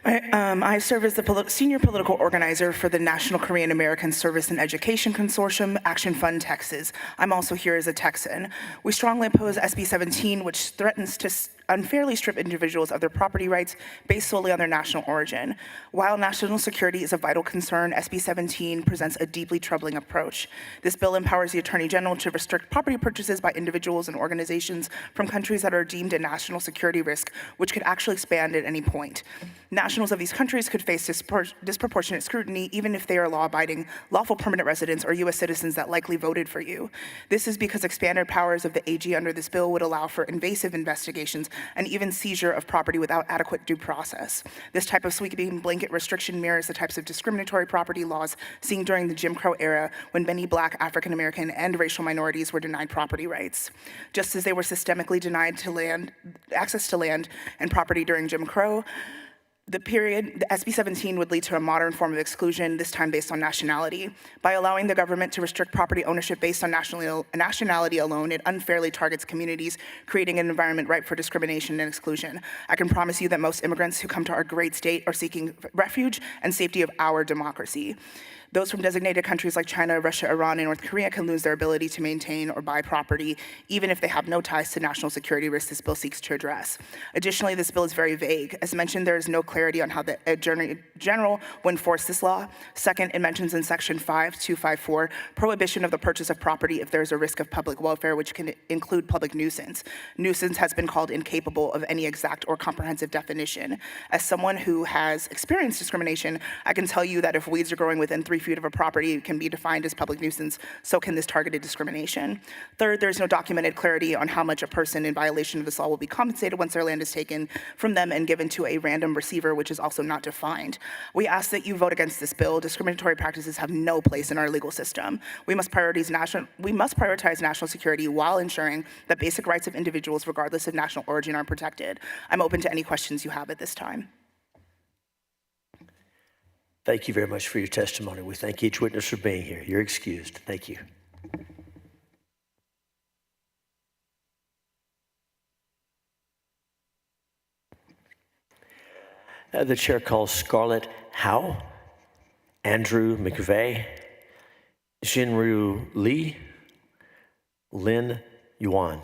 I serve as the senior political organizer for the National Korean American Service and Education Consortium, Action Fund Texas. I'm also here as a Texan. We strongly oppose SB 17, which threatens to unfairly strip individuals of their property rights based solely on their national origin. While national security is a vital concern, SB 17 presents a deeply troubling approach. This bill empowers the Attorney General to restrict property purchases by individuals and organizations from countries that are deemed a national security risk, which could actually expand at any point. Nationals of these countries could face disproportionate scrutiny even if they are law-abiding, lawful permanent residents or U.S. citizens that likely voted for you. This is because expanded powers of the AG under this bill would allow for invasive investigations and even seizure of property without adequate due process. This type of sweeping blanket restriction mirrors the types of discriminatory property laws seen during the Jim Crow era when many Black, African American, and racial minorities were denied property rights. Just as they were systemically denied access to land and property during Jim Crow, the SB 17 would lead to a modern form of exclusion, this time based on nationality. By allowing the government to restrict property ownership based on nationality alone, it unfairly targets communities, creating an environment ripe for discrimination and exclusion. I can promise you that most immigrants who come to our great state are seeking refuge and safety of our democracy. Those from designated countries like China, Russia, Iran, and North Korea can lose their ability to maintain or buy property, even if they have no ties to national security risks this bill seeks to address. Additionally, this bill is very vague. As mentioned, there is no clarity on how the Attorney General will enforce this law. Second, it mentions in Section 5254, prohibition of the purchase of property if there is a risk of public welfare, which can include public nuisance. Nuisance has been called incapable of any exact or comprehensive definition. As someone who has experienced discrimination, I can tell you that if weeds are growing within 3 feet feet of a property can be defined as public nuisance, so can this targeted discrimination. Third, there's no documented clarity on how much a person in violation of this law will be compensated once their land is taken from them and given to a random receiver, which is also not defined. We ask that you vote against this bill. Discriminatory practices have no place in our legal system. We must prioritize national security while ensuring that basic rights of individuals, regardless of national origin, are protected. I'm open to any questions you have at this time. Thank you very much for your testimony. We thank each witness for being here. You're excused. Thank you. The chair calls Scarlett Howe, Andrew McVeigh, Jinru Lee, Lin Yuan,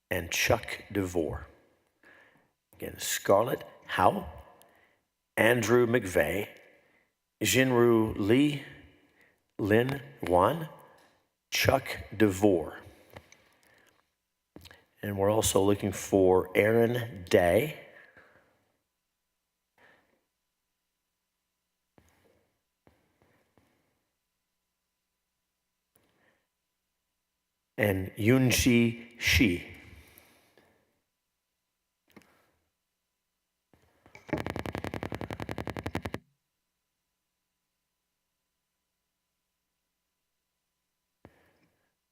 and Chuck DeVore. Again, Scarlett Howe, Andrew McVeigh, Jinru Lee, Lin Yuan, Chuck DeVore. And we're also looking for Aaron Day, and Yunji Shi.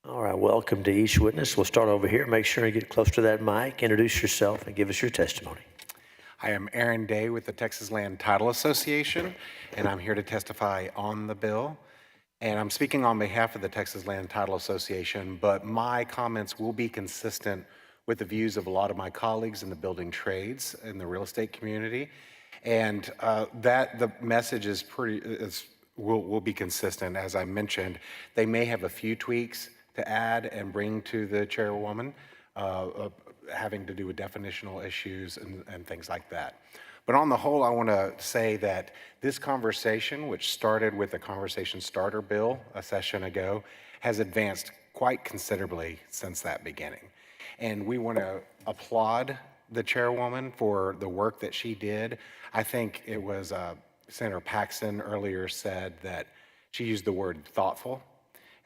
All right, welcome to each witness. We'll start over here. Make sure you get close to that mic, introduce yourself, and give us your testimony. I am Aaron Day with the Texas Land Title Association, and I'm here to testify on the bill. And I'm speaking on behalf of the Texas Land Title Association, but my comments will be consistent with the views of a lot of my colleagues in the building trades in the real estate community. And the message is will be consistent. As I mentioned, they may have a few tweaks to add and bring to the chairwoman, having to do with definitional issues and things like that. But on the whole, I want to say that this conversation, which started with a conversation starter bill a session ago, has advanced quite considerably since that beginning. And we want to applaud the chairwoman for the work that she did. I think it was Senator Paxton earlier said that she used the word thoughtful,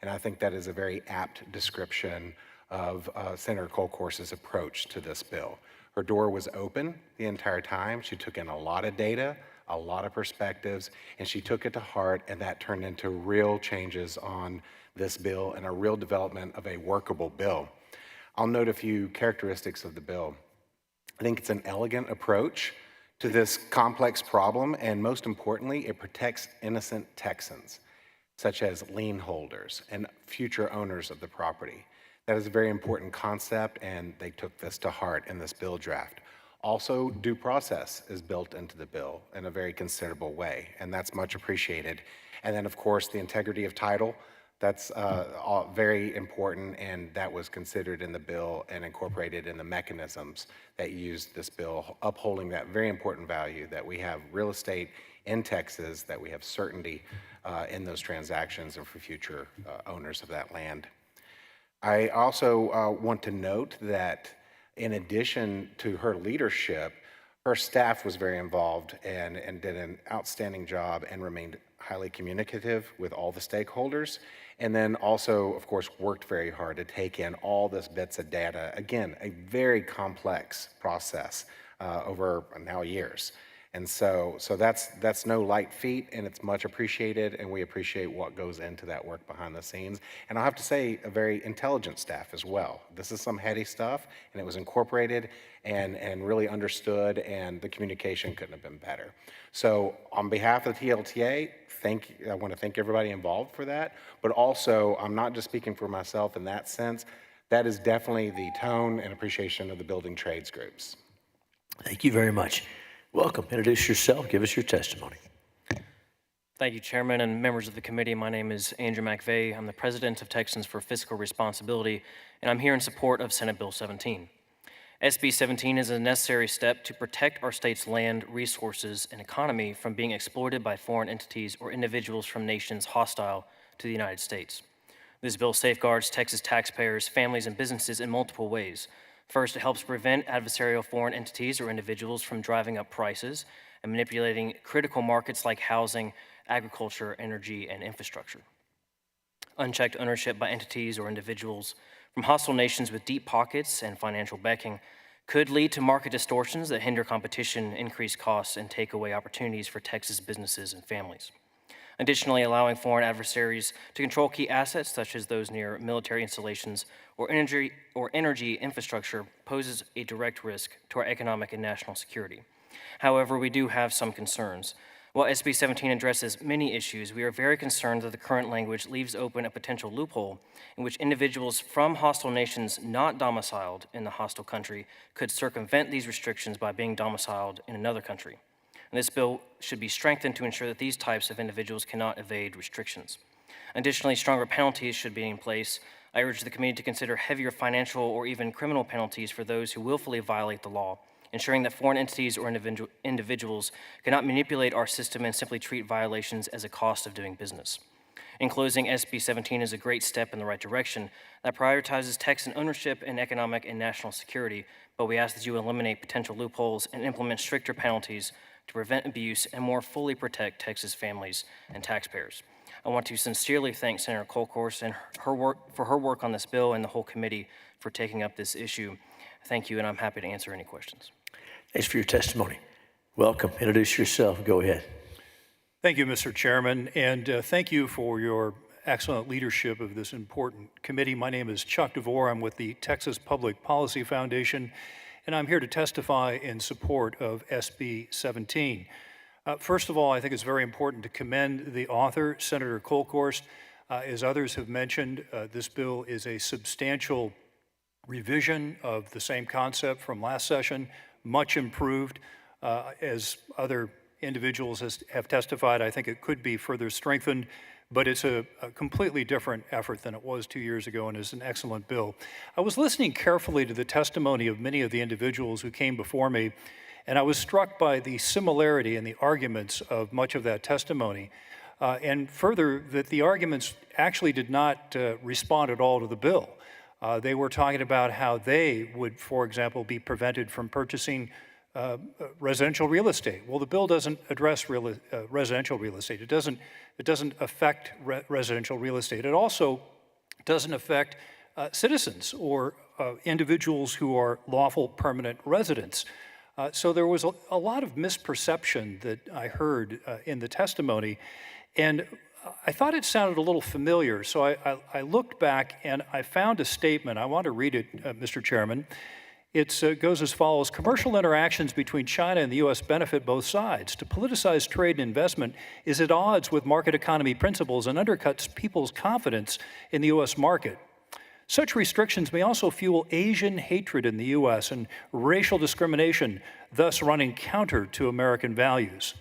and I think that is a very apt description of Senator Colcourse's approach to this bill. Her door was open the entire time. She took in a lot of data, a lot of perspectives, and she took it to heart, and that turned into real changes on this bill and a real development of a workable bill. I'll note a few characteristics of the bill. I think it's an elegant approach to this complex problem, and most importantly, it protects innocent Texans, such as lien holders and future owners of the property. That is a very important concept, and they took this to heart in this bill draft. Also, due process is built into the bill in a very considerable way, and that's much appreciated. And then, of course, the integrity of title, that's very important, and that was considered in the bill and incorporated in the mechanisms that used this bill, upholding that very important value that we have real estate in Texas, that we have certainty in those transactions and for future owners of that land. I also want to note that in addition to her leadership, her staff was very involved and did an outstanding job and remained highly communicative with all the stakeholders. And then also, of course, worked very hard to take in all this bits of data. Again, a very complex process over now years. And so that's no light feat, and it's much appreciated, and we appreciate what goes into that work behind the scenes. And I'll have to say, a very intelligent staff as well. This is some heady stuff, and it was incorporated and really understood, and the communication couldn't have been better. So on behalf of the TLTA, I want to thank everybody involved for that, but also, I'm not just speaking for myself in that sense, that is definitely the tone and appreciation of the building trades groups. Thank you very much. Welcome. Introduce yourself. Give us your testimony. Thank you, Chairman and members of the committee. My name is Andrew McVeigh. I'm the president of Texans for Fiscal Responsibility, and I'm here in support of Senate Bill 17. SB 17 is a necessary step to protect our state's land, resources, and economy from being exploited by foreign entities or individuals from nations hostile to the United States. This bill safeguards Texas taxpayers, families, and businesses in multiple ways. First, it helps prevent adversarial foreign entities or individuals from driving up prices and manipulating critical markets like housing, agriculture, energy, and infrastructure. Unchecked ownership by entities or individuals from hostile nations with deep pockets and financial backing could lead to market distortions that hinder competition, increase costs, and take away opportunities for Texas businesses and families. Additionally, allowing foreign adversaries to control key assets, such as those near military installations or energy infrastructure, poses a direct risk to our economic and national security. However, we do have some concerns. While SB 17 addresses many issues, we are very concerned that the current language leaves open a potential loophole in which individuals from hostile nations not domiciled in the hostile country could circumvent these restrictions by being domiciled in another country. And this bill should be strengthened to ensure that these types of individuals cannot evade restrictions. Additionally, stronger penalties should be in place. I urge the committee to consider heavier financial or even criminal penalties for those who willfully violate the law, ensuring that foreign entities or individuals cannot manipulate our system and simply treat violations as a cost of doing business. In closing, SB 17 is a great step in the right direction that prioritizes Texan ownership and economic and national security, but we ask that you eliminate potential loopholes and implement stricter penalties to prevent abuse and more fully protect Texas families and taxpayers. I want to sincerely thank Senator Kolkhorst and for her work on this bill and the whole committee for taking up this issue. Thank you, and I'm happy to answer any questions. Thanks for your testimony. Welcome. Introduce yourself. Go ahead. Thank you, Mr. Chairman, and thank you for your excellent leadership of this important committee. My name is Chuck DeVore. I'm with the Texas Public Policy Foundation, and I'm here to testify in support of SB 17. First of all, I think it's very important to commend the author, Senator Kolkhorst. As others have mentioned, this bill is a substantial revision of the same concept from last session, much improved. As other individuals have testified, I think it could be further strengthened, but it's a completely different effort than it was 2 years ago and is an excellent bill. I was listening carefully to the testimony of many of the individuals who came before me, and I was struck by the similarity in the arguments of much of that testimony. And further, that the arguments actually did not respond at all to the bill. They were talking about how they would, for example, be prevented from purchasing residential real estate. Well, the bill doesn't address residential real estate. It doesn't affect residential real estate. It also doesn't affect citizens or individuals who are lawful permanent residents. So there was a lot of misperception that I heard in the testimony, and I thought it sounded a little familiar, so I looked back and I found a statement. I want to read it, Mr. Chairman. It goes as follows: commercial interactions between China and the U.S. benefit both sides. To politicize trade and investment is at odds with market economy principles and undercuts people's confidence in the U.S. market. Such restrictions may also fuel Asian hatred in the U.S. and racial discrimination, thus running counter to American values.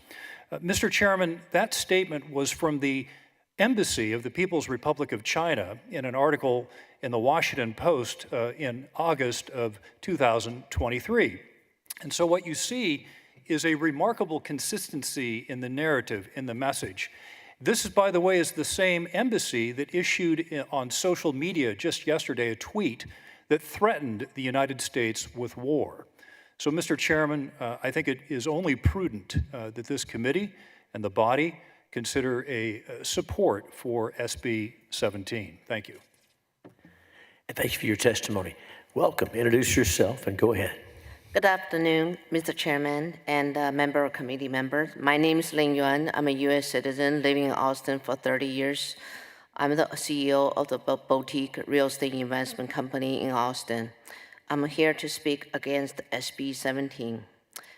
Mr. Chairman, that statement was from the Embassy of the People's Republic of China in an article in the Washington Post in August of 2023. And so what you see is a remarkable consistency in the narrative, in the message. This, by the way, is the same embassy that issued on social media just yesterday a tweet that threatened the United States with war. So, Mr. Chairman, I think it is only prudent that this committee and the body consider a support for SB 17. Thank you. And thank you for your testimony. Welcome. Introduce yourself and go ahead. Good afternoon, Mr. Chairman and member of committee members. My name is Ling Yuan. I'm a U.S. citizen living in Austin for 30 years. I'm the CEO of the boutique real estate investment company in Austin. I'm here to speak against SB 17.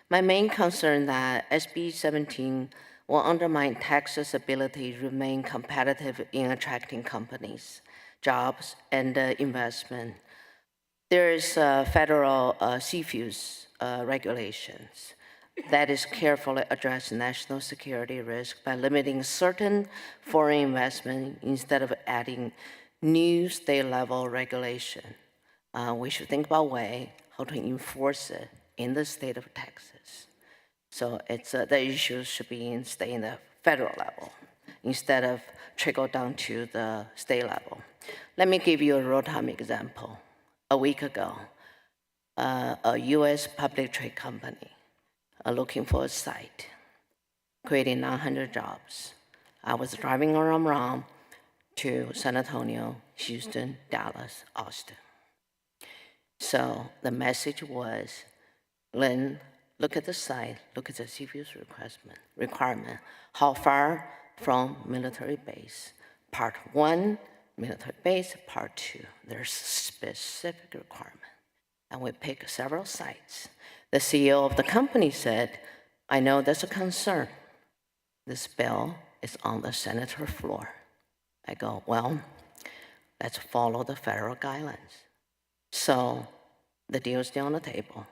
My main concern that SB 17 will undermine Texas' ability to remain competitive in attracting companies, jobs, and investment. There is federal CFIUS regulations that is carefully address national security risk by limiting certain foreign investment instead of adding new state-level regulation. We should think about a way how to enforce it in the state of Texas. So it's the issue should stay in the federal level instead of trickle down to the state level. Let me give you a real-time example. A week ago, a U.S. public trade company looking for a site, creating 900 jobs. I was driving around to San Antonio, Houston, Dallas, Austin. So the message was, Lynn, look at the site, look at the CFU's requirement, how far from military base. Part 1, military base. Part 2, there's specific requirement. And we picked several sites. The CEO of the company said, I know that's a concern. This bill is on the senator floor. I go, well, let's follow the federal guidelines. So the deal's still on the table,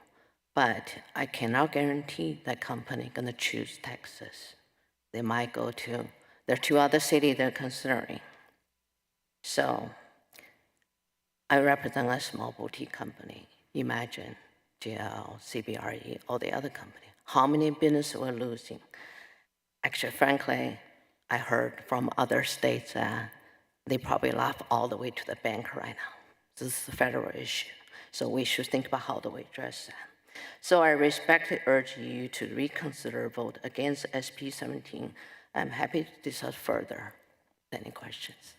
but I cannot guarantee that company gonna choose Texas. They might go to, there are 2 other cities they're considering. So I represent a small boutique company. Imagine GL, CBRE, all the other companies. How many businesses we're losing? Actually, frankly, I heard from other states that they probably laugh all the way to the bank right now. This is a federal issue, so we should think about how do we address that. So I respectfully urge you to reconsider vote against SB 17. I'm happy to discuss further. Any questions?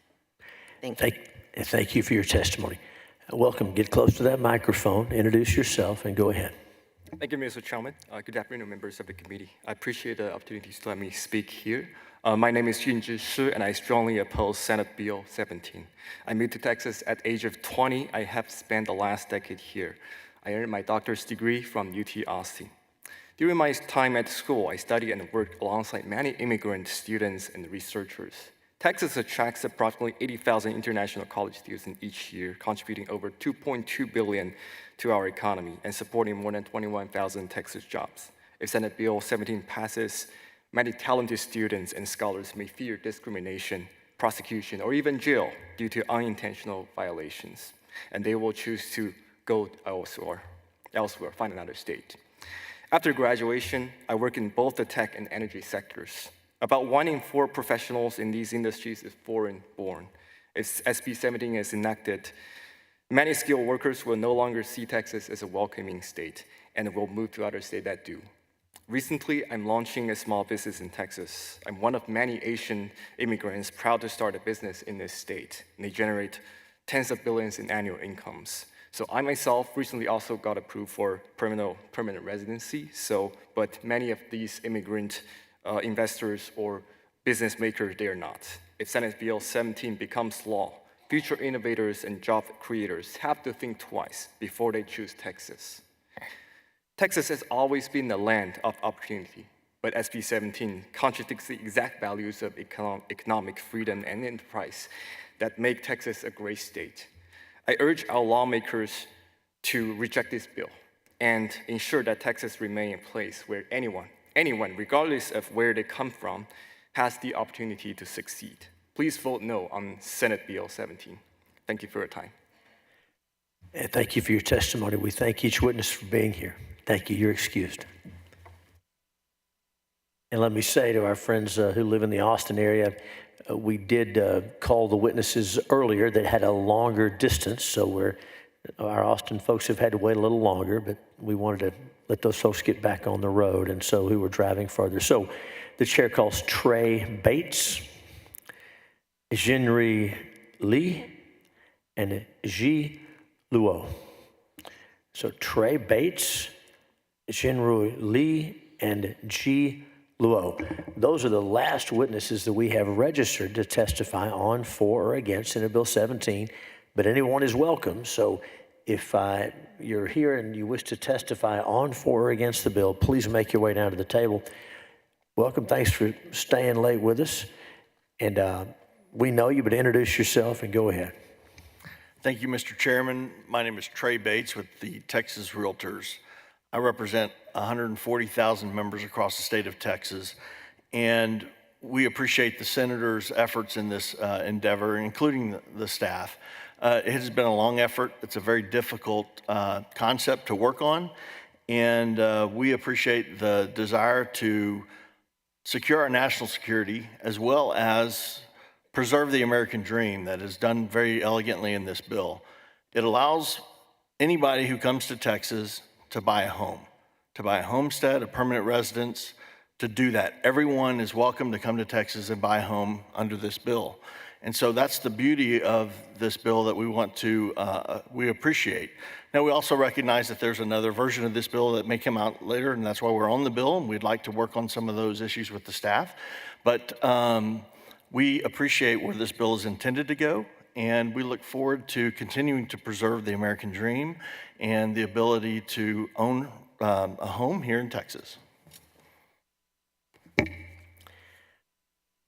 Thank you. Thank you for your testimony. Welcome. Get close to that microphone, introduce yourself, and go ahead. Thank you, Mr. Chairman. Good afternoon, members of the committee. I appreciate the opportunity to let me speak here. My name is Junzhi Shi, and I strongly oppose Senate Bill 17. I moved to Texas at the age of 20. I have spent the last decade here. I earned my doctor's degree from UT Austin. During my time at school, I studied and worked alongside many immigrant students and researchers. Texas attracts approximately 80,000 international college students each year, contributing over $2.2 billion to our economy and supporting more than 21,000 Texas jobs. If Senate Bill 17 passes, many talented students and scholars may fear discrimination, prosecution, or even jail due to unintentional violations, and they will choose to go elsewhere, find another state. After graduation, I work in both the tech and energy sectors. About 1 in 4 professionals in these industries is foreign-born. If SB 17 is enacted, many skilled workers will no longer see Texas as a welcoming state and will move to other states that do. Recently, I'm launching a small business in Texas. I'm one of many Asian immigrants proud to start a business in this state, and they generate tens of billions in annual incomes. So I myself recently also got approved for permanent residency, but many of these immigrant investors or business makers, they are not. If Senate Bill 17 becomes law, future innovators and job creators have to think twice before they choose Texas. Texas has always been the land of opportunity, but SB 17 contradicts the exact values of economic freedom and enterprise that make Texas a great state. I urge our lawmakers to reject this bill and ensure that Texas remain a place where anyone, regardless of where they come from, has the opportunity to succeed. Please vote no on Senate Bill 17. Thank you for your time. And thank you for your testimony. We thank each witness for being here. Thank you. You're excused. And let me say to our friends who live in the Austin area, we did call the witnesses earlier that had a longer distance, so our Austin folks have had to wait a little longer, but we wanted to let those folks get back on the road, and so who were driving farther. So the chair calls Trey Bates, Jinri Lee, and Ji Luo. So Trey Bates, Jinru Lee, and Ji Luo. Those are the last witnesses that we have registered to testify on, for, or against Senate Bill 17, but anyone is welcome. So if you're here and you wish to testify on, for, or against the bill, please make your way down to the table. Welcome. Thanks for staying late with us. And we know you, but introduce yourself and go ahead. Thank you, Mr. Chairman. My name is Trey Bates with the Texas Realtors. I represent 140,000 members across the state of Texas, and we appreciate the senator's efforts in this endeavor, including the staff. It has been a long effort. It's a very difficult concept to work on, and we appreciate the desire to secure our national security as well as preserve the American dream that is done very elegantly in this bill. It allows anybody who comes to Texas to buy a home. to buy a homestead, a permanent residence, to do that. Everyone is welcome to come to Texas and buy a home under this bill. And so that's the beauty of this bill that we want to, we appreciate. Now, we also recognize that there's another version of this bill that may come out later, and that's why we're on the bill, and we'd like to work on some of those issues with the staff. But we appreciate where this bill is intended to go, and we look forward to continuing to preserve the American dream and the ability to own a home here in Texas.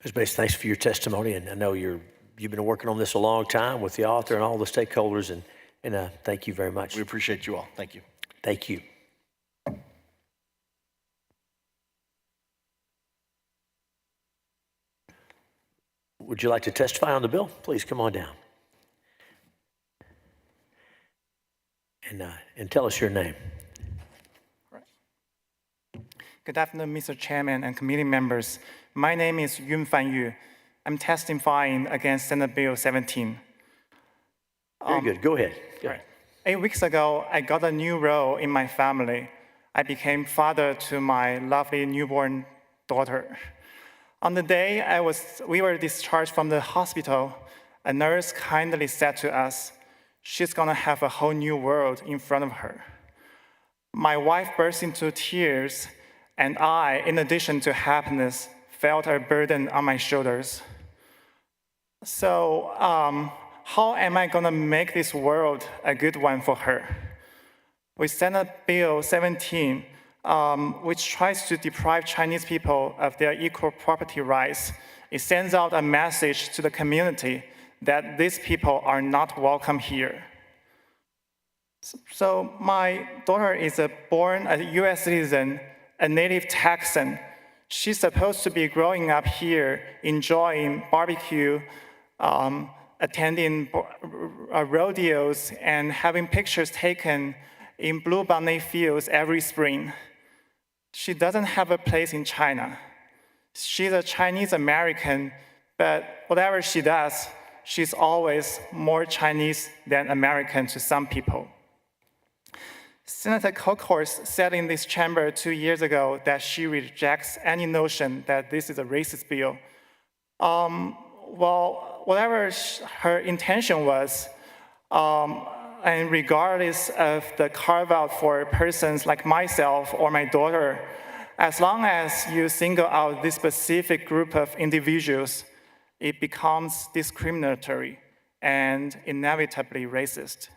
Ms. Bates, thanks for your testimony, and I know you've been working on this a long time with the author and all the stakeholders, and thank you very much. We appreciate you all. Thank you. Thank you. Would you like to testify on the bill? Please come on down. And tell us your name. Good afternoon, Mr. Chairman and committee members. My name is Yunfan Yu. I'm testifying against Senate Bill 17. Very good. Go ahead. Go ahead. 8 weeks ago, I got a new role in my family. I became father to my lovely newborn daughter. On the day we were discharged from the hospital, a nurse kindly said to us, "She's gonna have a whole new world in front of her." My wife burst into tears, and I, in addition to happiness, felt a burden on my shoulders. So, how am I gonna make this world a good one for her? With Senate Bill 17, which tries to deprive Chinese people of their equal property rights, it sends out a message to the community that these people are not welcome here. So my daughter is born a US citizen, a native Texan. She's supposed to be growing up here, enjoying barbecue, attending rodeos, and having pictures taken in bluebonnet fields every spring. She doesn't have a place in China. She's a Chinese American, but whatever she does, she's always more Chinese than American to some people. Senator Cockhorse said in this chamber 2 years ago that she rejects any notion that this is a racist bill. Well, whatever her intention was, and regardless of the carve-out for persons like myself or my daughter, as long as you single out this specific group of individuals, it becomes discriminatory and inevitably racist.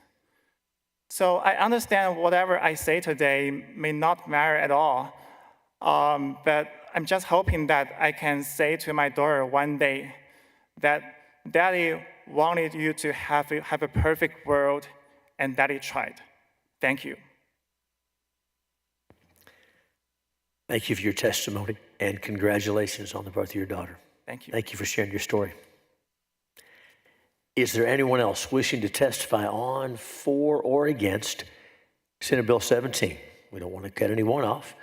So I understand whatever I say today may not matter at all, but I'm just hoping that I can say to my daughter one day that Daddy wanted you to have a perfect world, and Daddy tried. Thank you. Thank you for your testimony, and congratulations on the birth of your daughter. Thank you. Thank you for sharing your story. Is there anyone else wishing to testify on, for, or against Senate Bill 17? We don't want to cut anyone off.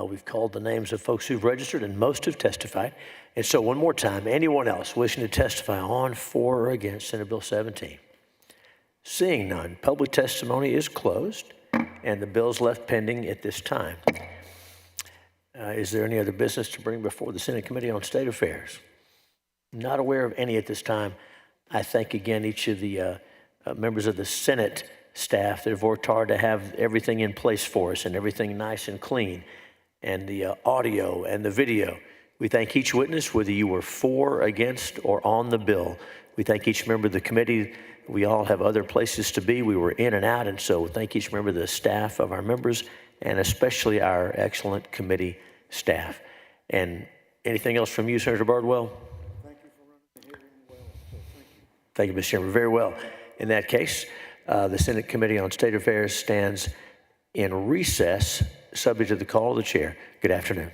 We've called the names of folks who've registered, and most have testified. And so one more time, anyone else wishing to testify on, for, or against Senate Bill 17? Seeing none, public testimony is closed, and the bill is left pending at this time. Is there any other business to bring before the Senate Committee on State Affairs? Not aware of any at this time. I thank again each of the members of the Senate staff that have worked hard to have everything in place for us and everything nice and clean, and the audio and the video. We thank each witness, whether you were for, against, or on the bill. We thank each member of the committee. We all have other places to be. We were in and out, and so thank each member of the staff of our members, and especially our excellent committee staff. And anything else from you, Senator Bardwell? Thank you, Mr. Chairman. Very well. In that case, the Senate Committee on State Affairs stands in recess, subject to the call of the chair. Good afternoon.